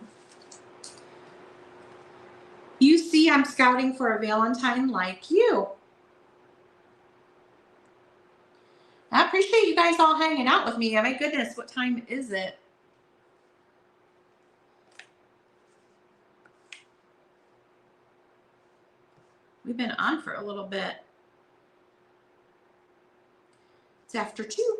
You see, I'm scouting for a Valentine like you. I appreciate you guys all hanging out with me. My goodness, what time is it? We've been on for a little bit. It's after 2.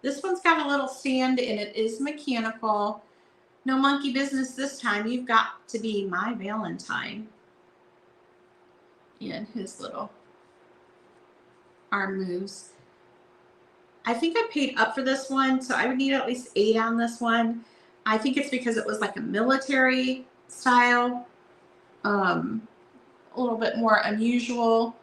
This one's got a little stand and it is mechanical. No monkey business this time. You've got to be my Valentine. And his little arm moves. I think I paid up for this one, so I would need at least 8 on this one. I think it's because it was like a military style, a little bit more unusual.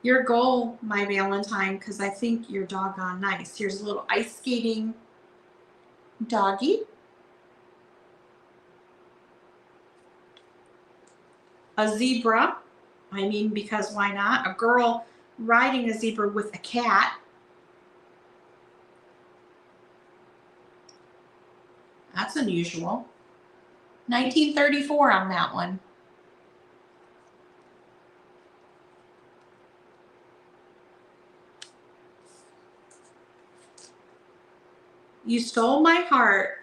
Your goal, my Valentine, because I think you're doggone nice. Here's a little ice skating doggy. A zebra. I mean, because why not? A girl riding a zebra with a cat. That's unusual. 1934 on that one. You stole my heart.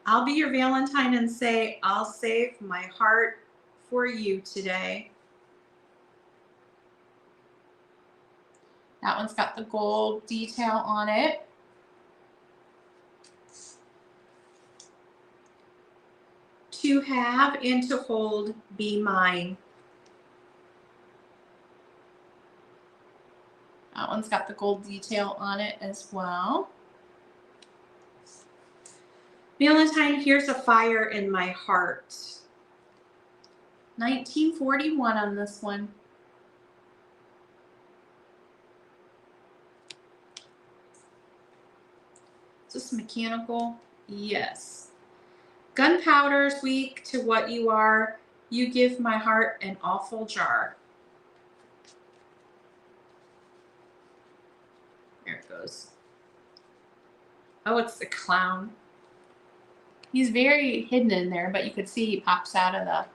I'll be your Valentine and say, I'll save my heart for you today. That one's got the gold detail on it. To have and to hold, be mine. That one's got the gold detail on it as well. Valentine, here's a fire in my heart. 1941 on this one. Is this mechanical? Yes. Gunpowder's weak to what you are. You give my heart an awful jar. There it goes. Oh, it's the clown. He's very hidden in there, but you could see he pops out of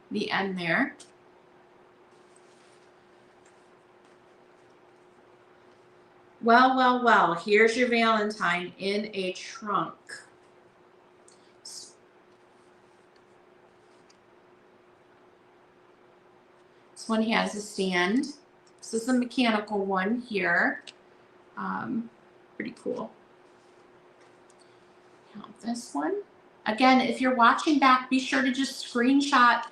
the end there. Well, well, well, here's your Valentine in a trunk. one has a stand. This is a mechanical one here. Pretty cool. Now this one. Again, if you're watching back, be sure to just screenshot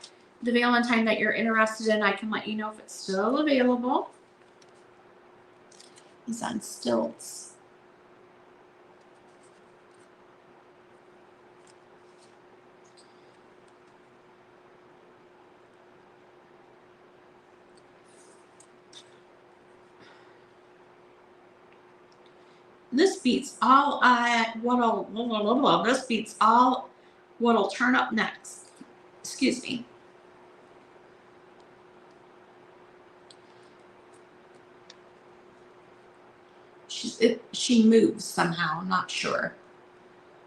the Valentine that you're interested in. I can let you know if it's still available. He's on stilts. This beats all this beats all what'll turn up next. Excuse me. She moves somehow. I'm not sure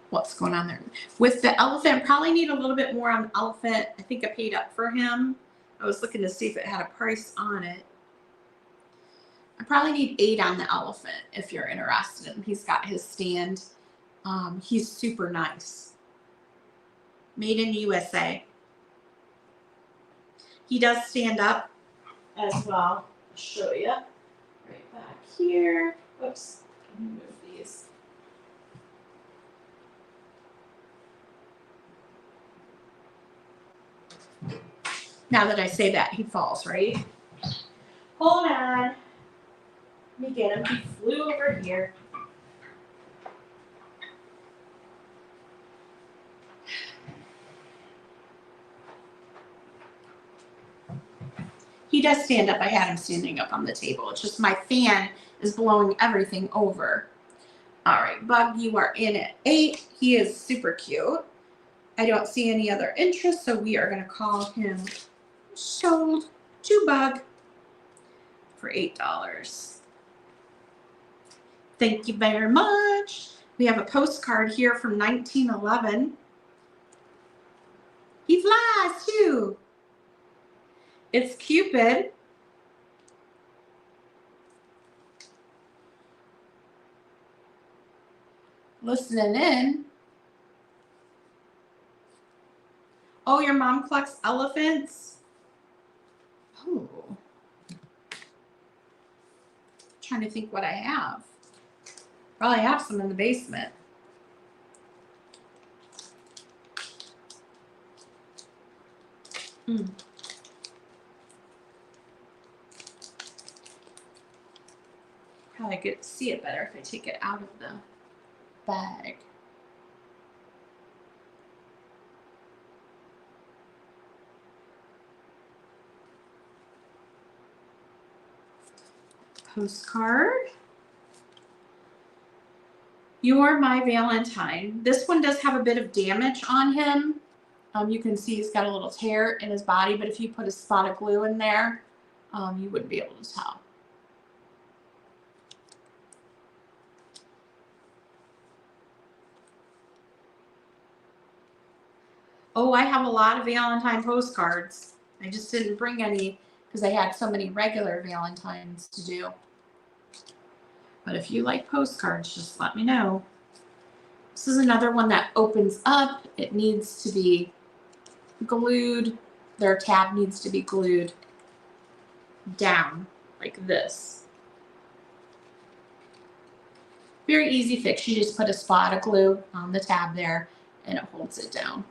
what's going on there. With the elephant, probably need a little bit more on the elephant. I think I paid up for him. I was looking to see if it had a price on it. I probably need 8 on the elephant if you're interested in. He's got his stand. He's super nice. Made in USA. He does stand up as well. I'll show you. Right back here. Oops. Let me move these. Now that I say that, he falls, right? Hold on. Let me get him. He flew over here. He does stand up. I had him standing up on the table. It's just my fan is blowing everything over. All right, Bug, you are in at 8. He is super cute. I don't see any other interest, so we are going to call him sold to Bug for $8. Thank you very much. We have a postcard here from 1911. He flies too. It's Cupid. Listening in. Oh, your mom collects elephants? Oh. Trying to think what I have. Probably have some in the basement. Probably could see it better if I take it out of the bag. Postcard. You're my Valentine. This one does have a bit of damage on him. You can see he's got a little tear in his body, but if you put a spot of glue in there, you wouldn't be able to tell. Oh, I have a lot of Valentine postcards. I just didn't bring any because I had so many regular Valentines to do. But if you like postcards, just let me know. This is another one that opens up. It needs to be glued. Their tab needs to be glued down like this. Very easy fix. You just put a spot of glue on the tab there and it holds it down.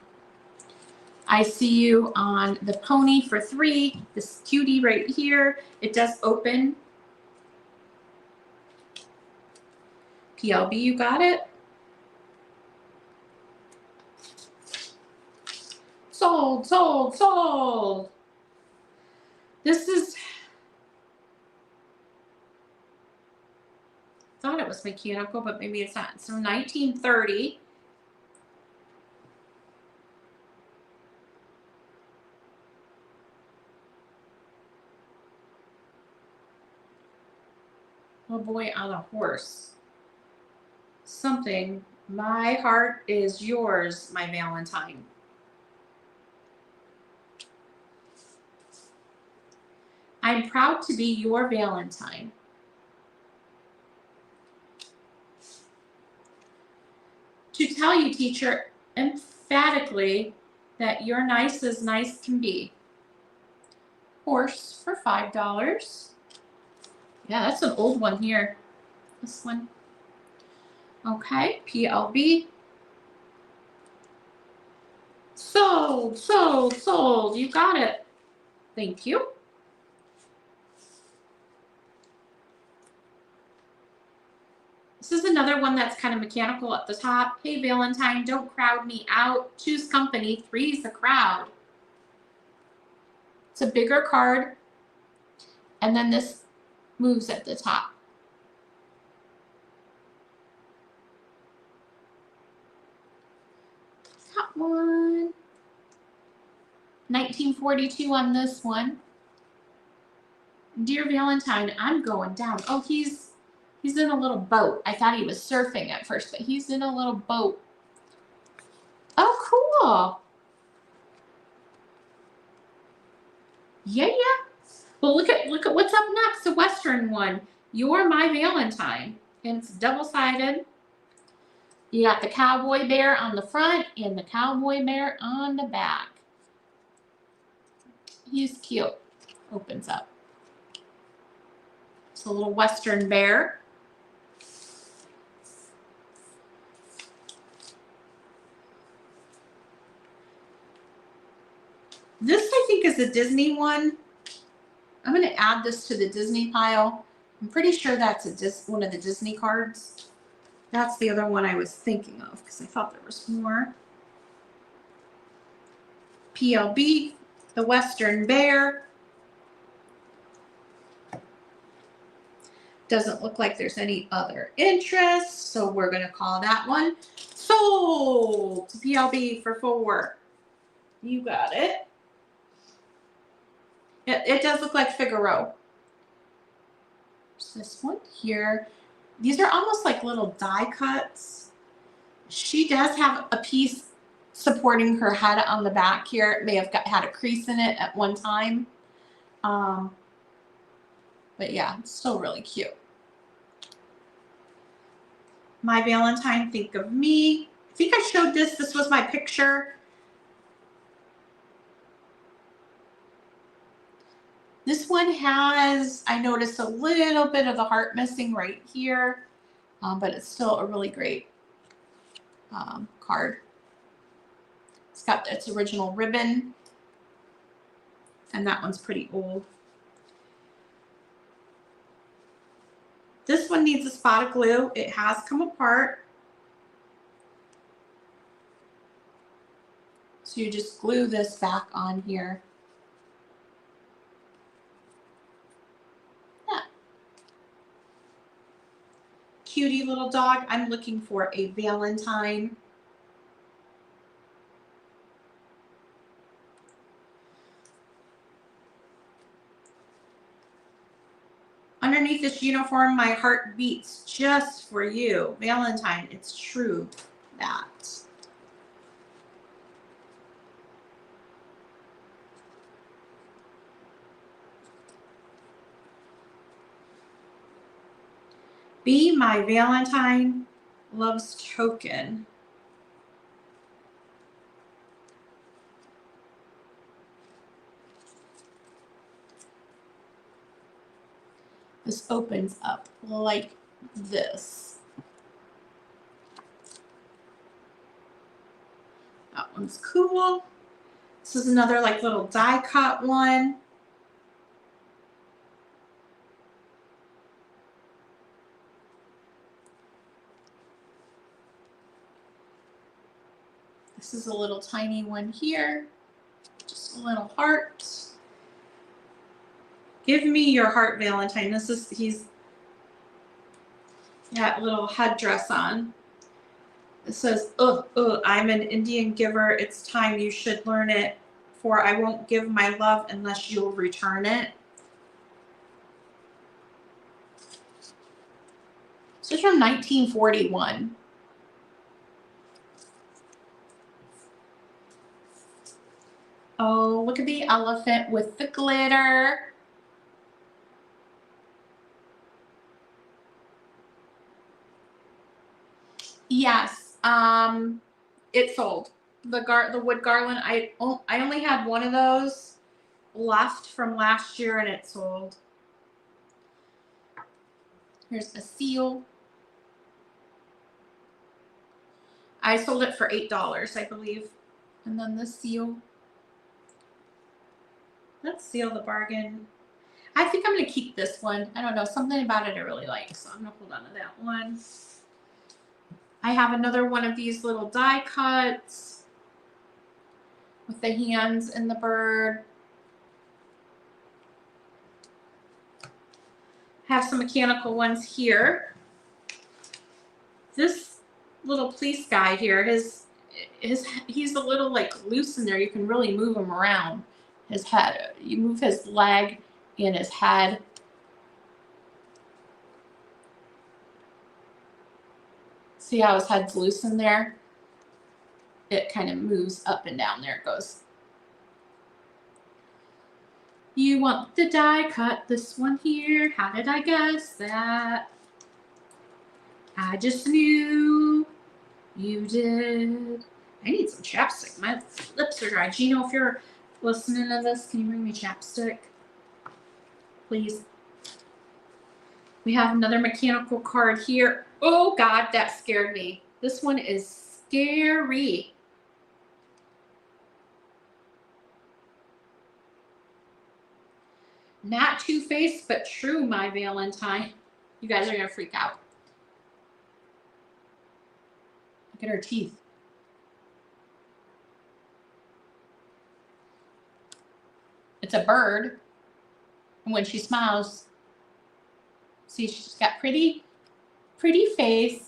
I see you on the pony for 3. This cutie right here. It does open. PLB, you got it? Sold, sold, sold. This is, thought it was mechanical, but maybe it's not. So 1930. Oh boy, on a horse. Something. My heart is yours, my Valentine. I'm proud to be your Valentine. To tell you, teacher, emphatically that you're nice as nice can be. horse for $5. Yeah, that's an old one here. This one. Okay, PLB. Sold, sold, sold. You got it. Thank you. This is another one that's kind of mechanical at the top. Hey, Valentine, don't crowd me out. Choose company. 3's the crowd. It's a bigger card. And then this moves at the top. Got one. 1942 on this one. Dear Valentine, I'm going down. Oh, he's in a little boat. I thought he was surfing at first, but he's in a little boat. Oh, cool. Yeah. Well, look at what's up next. The Western one. You're my Valentine. And it's double-sided. You got the cowboy bear on the front and the cowboy bear on the back. He's cute. Opens up. It's a little Western bear. This, I think, is a Disney one. I'm going to add this to the Disney pile. I'm pretty sure that's one of the Disney cards. That's the other one I was thinking of because I thought there was more. PLB, the Western Bear. Doesn't look like there's any other interest, so we're going to call that one sold to PLB for $4. You got it. It does look like Figaro. There's this one here. These are almost like little die cuts. She does have a piece supporting her head on the back here. It may have had a crease in it at one time. But yeah, it's still really cute. My Valentine, think of me. I think I showed this. This was my picture. This one has, I noticed a little bit of the heart missing right here, but it's still a really great card. It's got its original ribbon, and that one's pretty old. This one needs a spot of glue. It has come apart. So you just glue this back on here. Yeah. Cutie little dog. I'm looking for a Valentine. Underneath this uniform, my heart beats just for you. Valentine, it's true that. Be my Valentine, love's token. This opens up like this. That one's cool. This is another like little die cut one. This is a little tiny one here. Just a little heart. Give me your heart, Valentine. He's got a little headdress on. It says, I'm an Indian giver. It's time you should learn it, for I won't give my love unless you'll return it. This is from 1941. Oh, look at the elephant with the glitter. Yes, it sold. The wood garland. I only had one of those left from last year and it sold. Here's a seal. I sold it for $8, I believe. And then this seal. Let's seal the bargain. I think I'm going to keep this one. I don't know. Something about it I really like. So I'm going to hold on to that one. I have another one of these little die cuts with the hands and the bird. Have some mechanical ones here. This little police guy here, he's a little like loose in there. You can really move him around. His head, you move his leg and his head. See how his head's loose in there? It kind of moves up and down. There it goes. You want the die cut, this one here. How did I guess that? I just knew you did. I need some chapstick. My lips are dry. Gino, if you're listening to this, can you bring me chapstick? Please. We have another mechanical card here. Oh, God, that scared me. This one is scary. Not Two-Faced, but true, my Valentine. You guys are going to freak out. Look at her teeth. It's a bird. And when she smiles, see, she's got pretty face.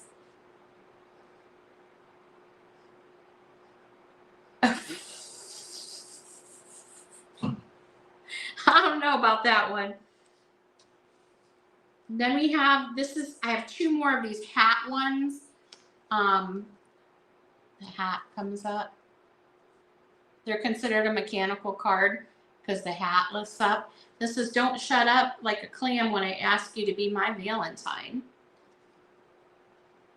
I don't know about that one. Then we have, I have two more of these hat ones. The hat comes up. They're considered a mechanical card because the hat lifts up. This is Don't Shut Up Like a Clam When I Ask You to Be My Valentine.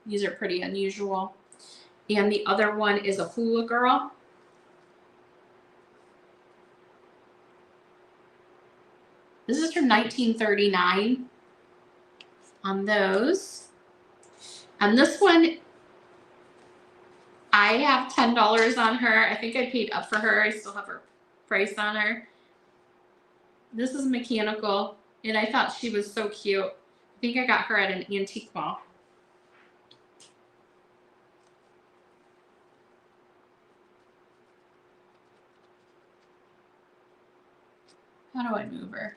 These are pretty unusual. And the other one is a Hula Girl. This is from 1939 on those. And this one, I have $10 on her. I think I paid up for her. I still have her price on her. This is mechanical, and I thought she was so cute. I think I got her at an antique mall. How do I move her?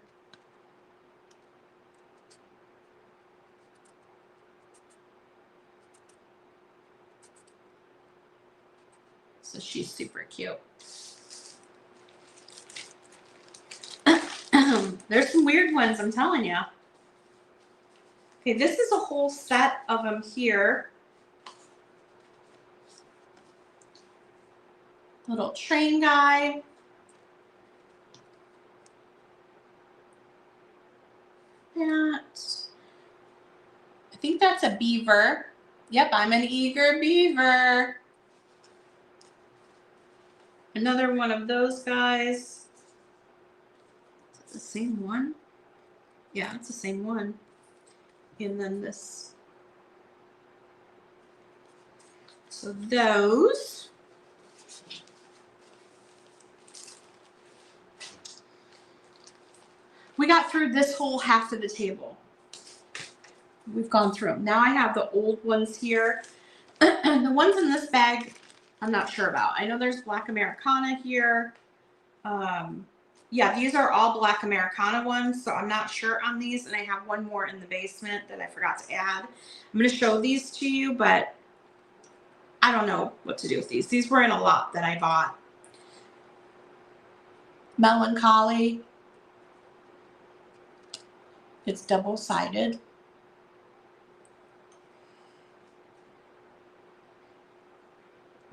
So she's super cute. There's some weird ones, I'm telling you. Okay, this is a whole set of them here. Little train guy. That. I think that's a beaver. Yep, I'm an eager beaver. Another one of those guys. Is it the same one? Yeah, it's the same one. And then this. So those. We got through this whole half of the table. We've gone through them. Now I have the old ones here. The ones in this bag, I'm not sure about. I know there's Black Americana here. Yeah, these are all Black Americana ones, so I'm not sure on these. And I have one more in the basement that I forgot to add. I'm going to show these to you, but I don't know what to do with these. These were in a lot that I bought. Melancholy. It's double-sided.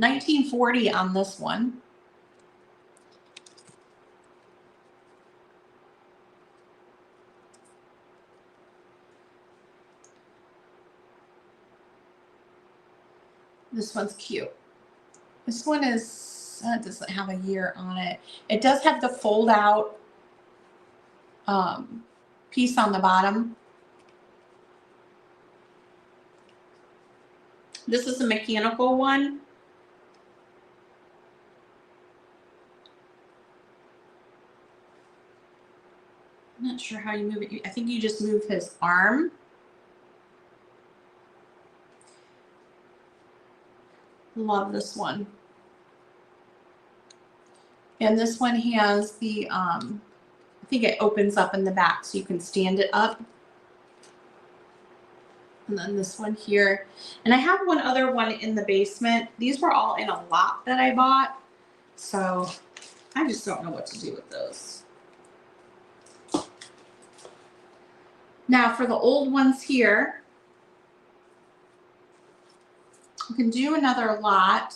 $19.40 on this one. This one's cute. This one is, it doesn't have a year on it. It does have the fold out piece on the bottom. This is a mechanical one. I'm not sure how you move it. I think you just move his arm. Love this one. And this one has the, I think it opens up in the back so you can stand it up. And then this one here. And I have one other one in the basement. These were all in a lot that I bought. So I just don't know what to do with those. Now for the old ones here, you can do another lot.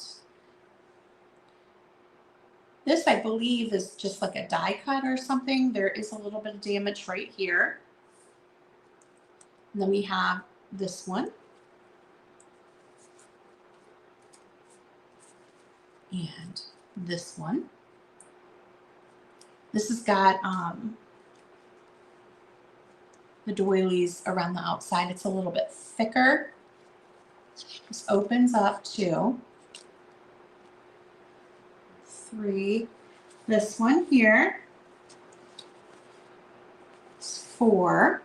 This, I believe, is just like a die cut or something. There is a little bit of damage right here. And then we have this one. And this one. This has got the doilies around the outside. It's a little bit thicker. This opens up to 3. This one here is 4.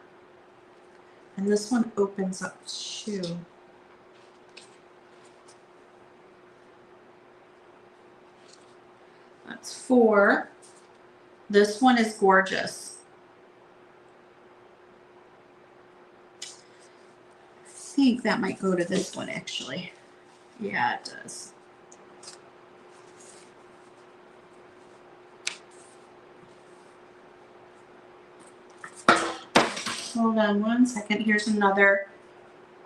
And this one opens up to that's 4. This one is gorgeous. I think that might go to this one actually. Yeah, it does. Hold on one second. Here's another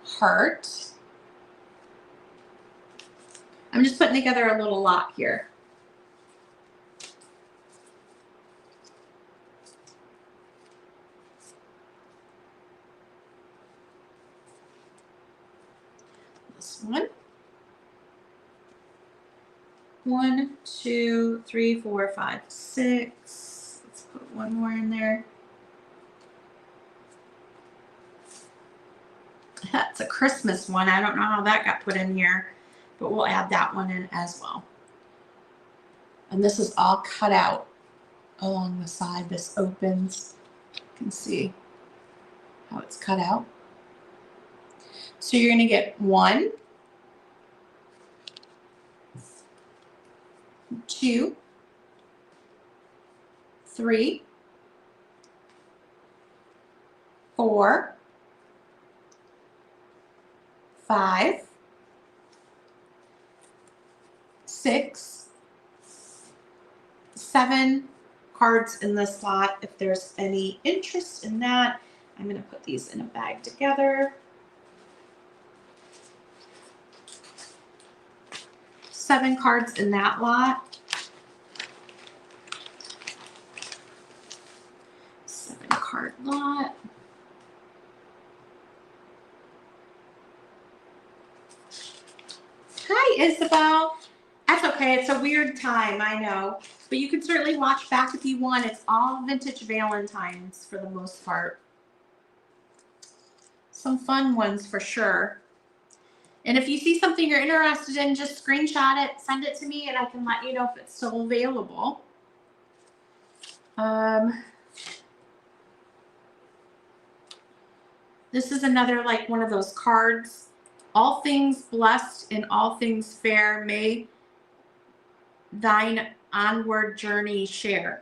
heart. I'm just putting together a little lot here. This one. 1, 2, 3, 4, 5, 6. Let's put one more in there. That's a Christmas one. I don't know how that got put in here, but we'll add that one in as well. And this is all cut out along the side. This opens. You can see how it's cut out. So you're going to get 1, 2, 3, 4, 5, 6, 7 cards in this lot. If there's any interest in that, I'm going to put these in a bag together. 7 cards in that lot. 7 card lot. Hi, Isabel. That's okay. It's a weird time, I know. But you can certainly watch back if you want. It's all vintage Valentines for the most part. Some fun ones for sure. And if you see something you're interested in, just screenshot it, send it to me, and I can let you know if it's still available. This is another like one of those cards. All things blessed and all things fair, may thine onward journey share.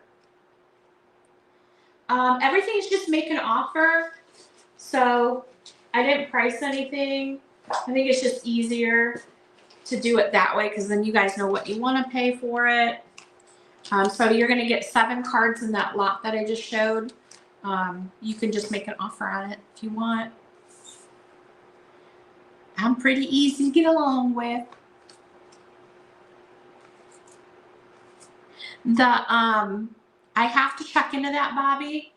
Everything's just make an offer. So I didn't price anything. I think it's just easier to do it that way because then you guys know what you want to pay for it. So you're going to get 7 cards in that lot that I just showed. You can just make an offer on it if you want. I'm pretty easy to get along with. I have to check into that, Bobby.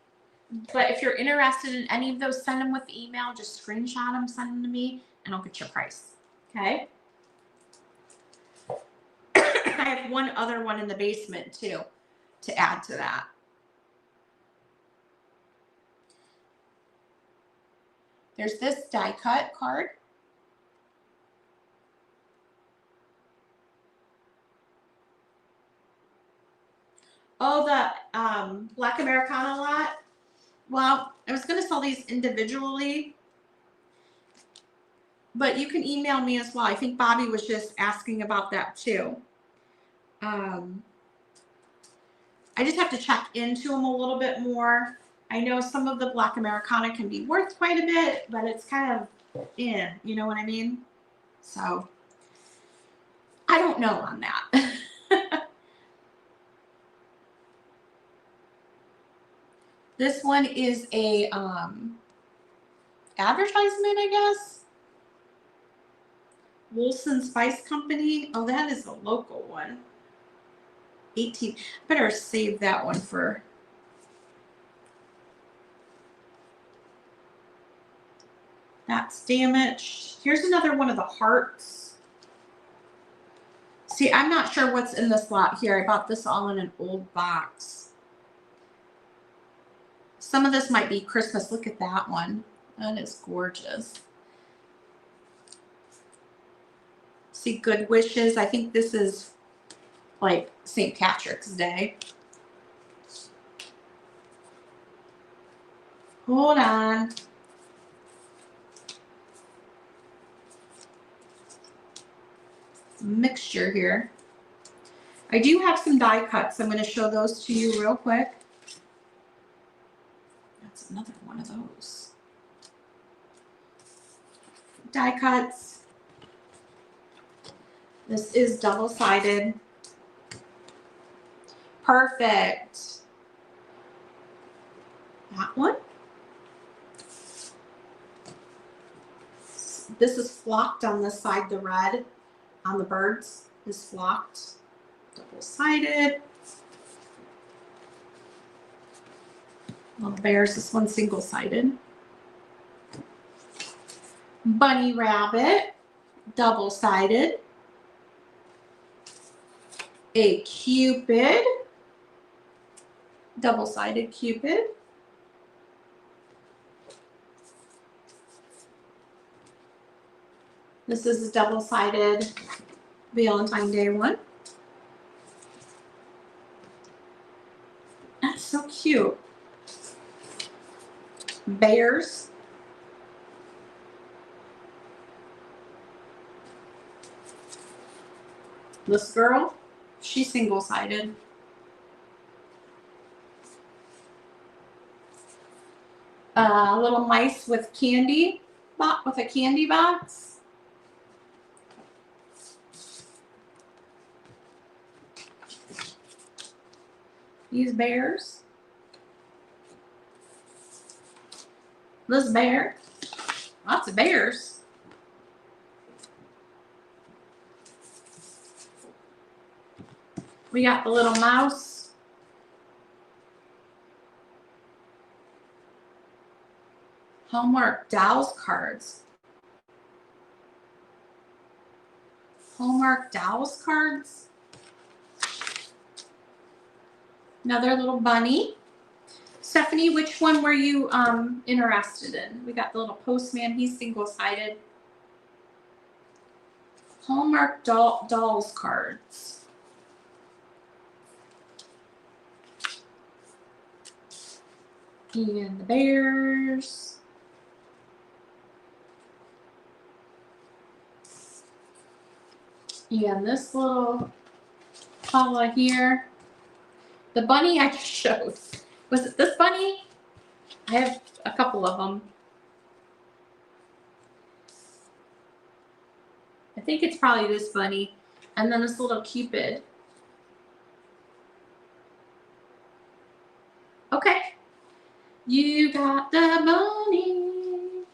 But if you're interested in any of those, send them with the email. Just screenshot them, send them to me, and I'll get your price. Okay? I have one other one in the basement, too, to add to that. There's this die cut card. Oh, the Black Americana lot. Well, I was going to sell these individually, but you can email me as well. I think Bobby was just asking about that too. I just have to check into them a little bit more. I know some of the Black Americana can be worth quite a bit, but it's kind of in, you know what I mean? So I don't know on that. This one is a advertisement, I guess. Wilson Spice Company. Oh, that is a local one. 18. Better save that one for. That's damaged. Here's another one of the hearts. See, I'm not sure what's in this lot here. I bought this all in an old box. Some of this might be Christmas. Look at that one. That is gorgeous. See, Good Wishes. I think this is like St. Patrick's Day. Hold on. Mixture here. I do have some die cuts. I'm going to show those to you real quick. That's another one of those. Die cuts. This is double-sided. Perfect. That one. This is flocked on this side, the red on the birds is flocked. Double-sided. Little bears, this one's single-sided. Bunny rabbit, double-sided. A cupid, double-sided cupid. This is a double-sided Valentine's Day one. That's so cute. Bears. This girl, she's single-sided. Little mice with candy, with a candy box. These bears. This bear. Lots of bears. We got the little mouse. Hallmark Dolls cards. Hallmark Dolls cards. Another little bunny. Stephanie, which one were you interested in? We got the little postman. He's single-sided. Hallmark Dolls cards. And the bears. And this little fella here. The bunny I just showed. Was it this bunny? I have a couple of them. I think it's probably this bunny. And then this little cupid. Okay. You got the bunny.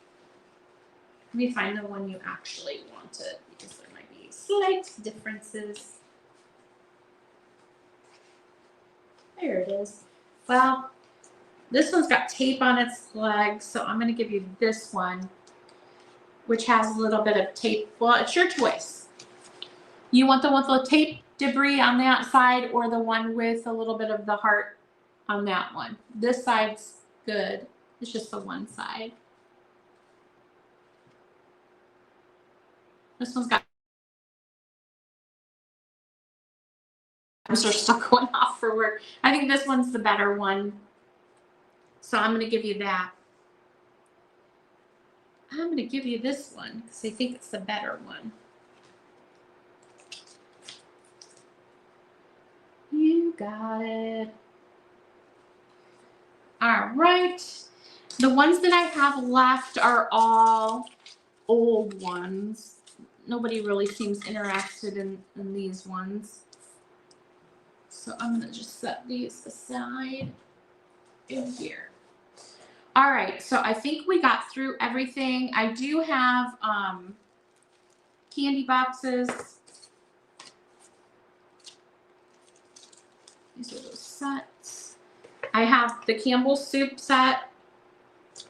Let me find the one you actually wanted because there might be slight differences. There it is. Well, this one's got tape on its legs, so I'm going to give you this one, which has a little bit of tape. Well, it's your choice. You want the one with the tape debris on that side or the one with a little bit of the heart on that one. This side's good. It's just the one side. This one's got, are still going off for work. I think this one's the better one. So I'm going to give you that. I'm going to give you this one because I think it's the better one. You got it. All right. The ones that I have left are all old ones. Nobody really seems interested in these ones. So I'm going to just set these aside in here. All right, so I think we got through everything. I do have candy boxes. These are those sets. I have the Campbell's soup set.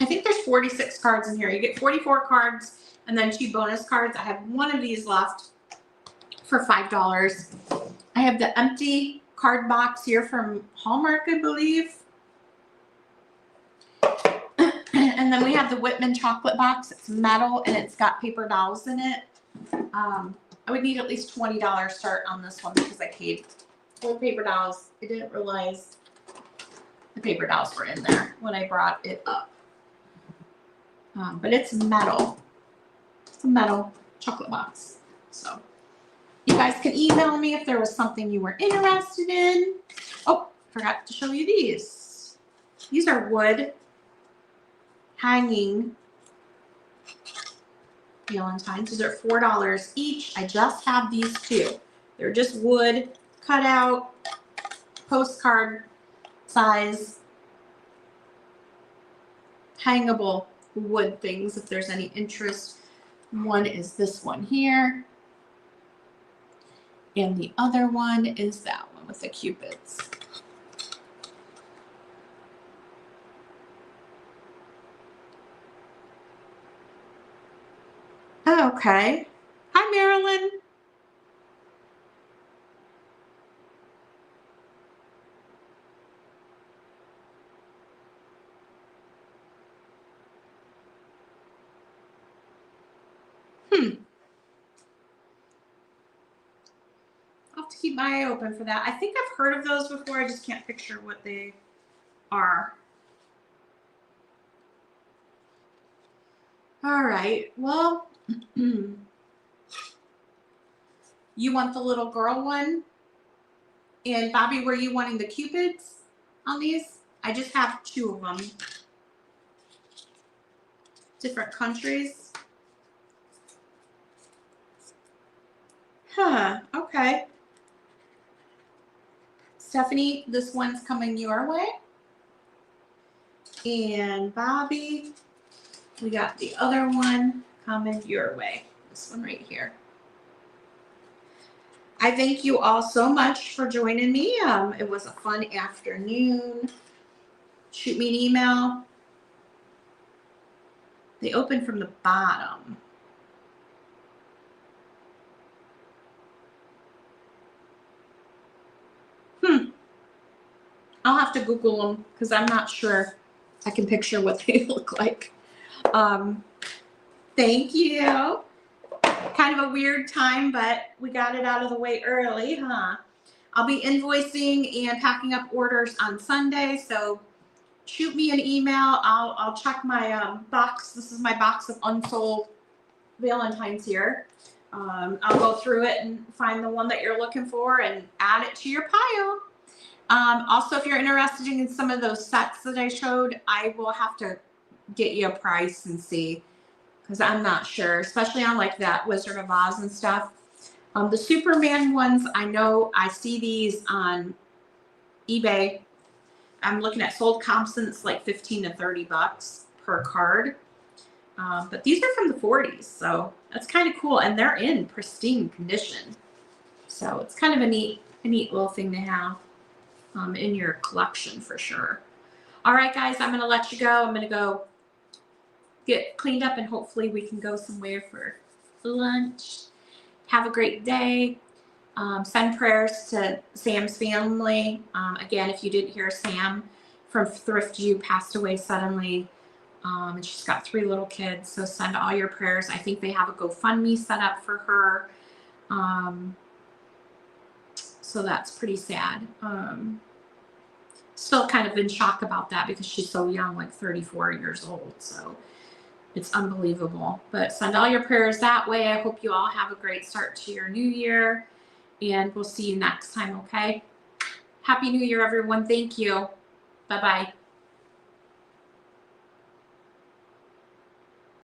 I think there's 46 cards in here. You get 44 cards and then 2 bonus cards. I have one of these left for $5. I have the empty card box here from Hallmark, I believe. And then we have the Whitman chocolate box. It's metal and it's got paper dolls in it. I would need at least $20 start on this one because I paid for paper dolls. I didn't realize the paper dolls were in there when I brought it up. But it's metal. It's a metal chocolate box. So you guys can email me if there was something you were interested in. Oh, forgot to show you these. These are wood hanging Valentines. These are $4 each. I just have these 2. They're just wood, cut out, postcard size, hangable wood things if there's any interest. One is this one here. And the other one is that one with the cupids. Okay. Hi, Marilyn. I'll have to keep my eye open for that. I think I've heard of those before. I just can't picture what they are. All right. Well, you want the little girl one? And Bobby, were you wanting the cupids on these? I just have 2 of them. Different countries. Huh. Okay. Stephanie, this one's coming your way. And Bobby, we got the other one coming your way. This one right here. I thank you all so much for joining me. It was a fun afternoon. Shoot me an email. They open from the bottom. I'll have to Google them because I'm not sure I can picture what they look like. Thank you. Kind of a weird time, but we got it out of the way early, huh? I'll be invoicing and packing up orders on Sunday, so shoot me an email. I'll check my box. This is my box of unsold Valentines here. I'll go through it and find the one that you're looking for and add it to your pile. Also, if you're interested in some of those sets that I showed, I will have to get you a price and see, because I'm not sure, especially on like that Wizard of Oz and stuff. The Superman ones, I know I see these on eBay. I'm looking at sold comps and it's like 15 to 30 bucks per card. But these are from the 40s, so that's kind of cool, and they're in pristine condition. So it's kind of a neat little thing to have in your collection for sure. All right, guys, I'm gonna let you go. I'm gonna go get cleaned up and hopefully we can go somewhere for lunch. Have a great day. Send prayers to Sam's family. Again, if you didn't hear, Sam from Thrift You passed away suddenly And she's got 3 little kids. So send all your prayers. I think they have a GoFundMe set up for her. So that's pretty sad. Still kind of in shock about that because she's so young, like 34 years old. So it's unbelievable. But send all your prayers that way. I hope you all have a great start to your new year. And we'll see you next time, okay? Happy New Year, everyone. Thank you. Bye-bye.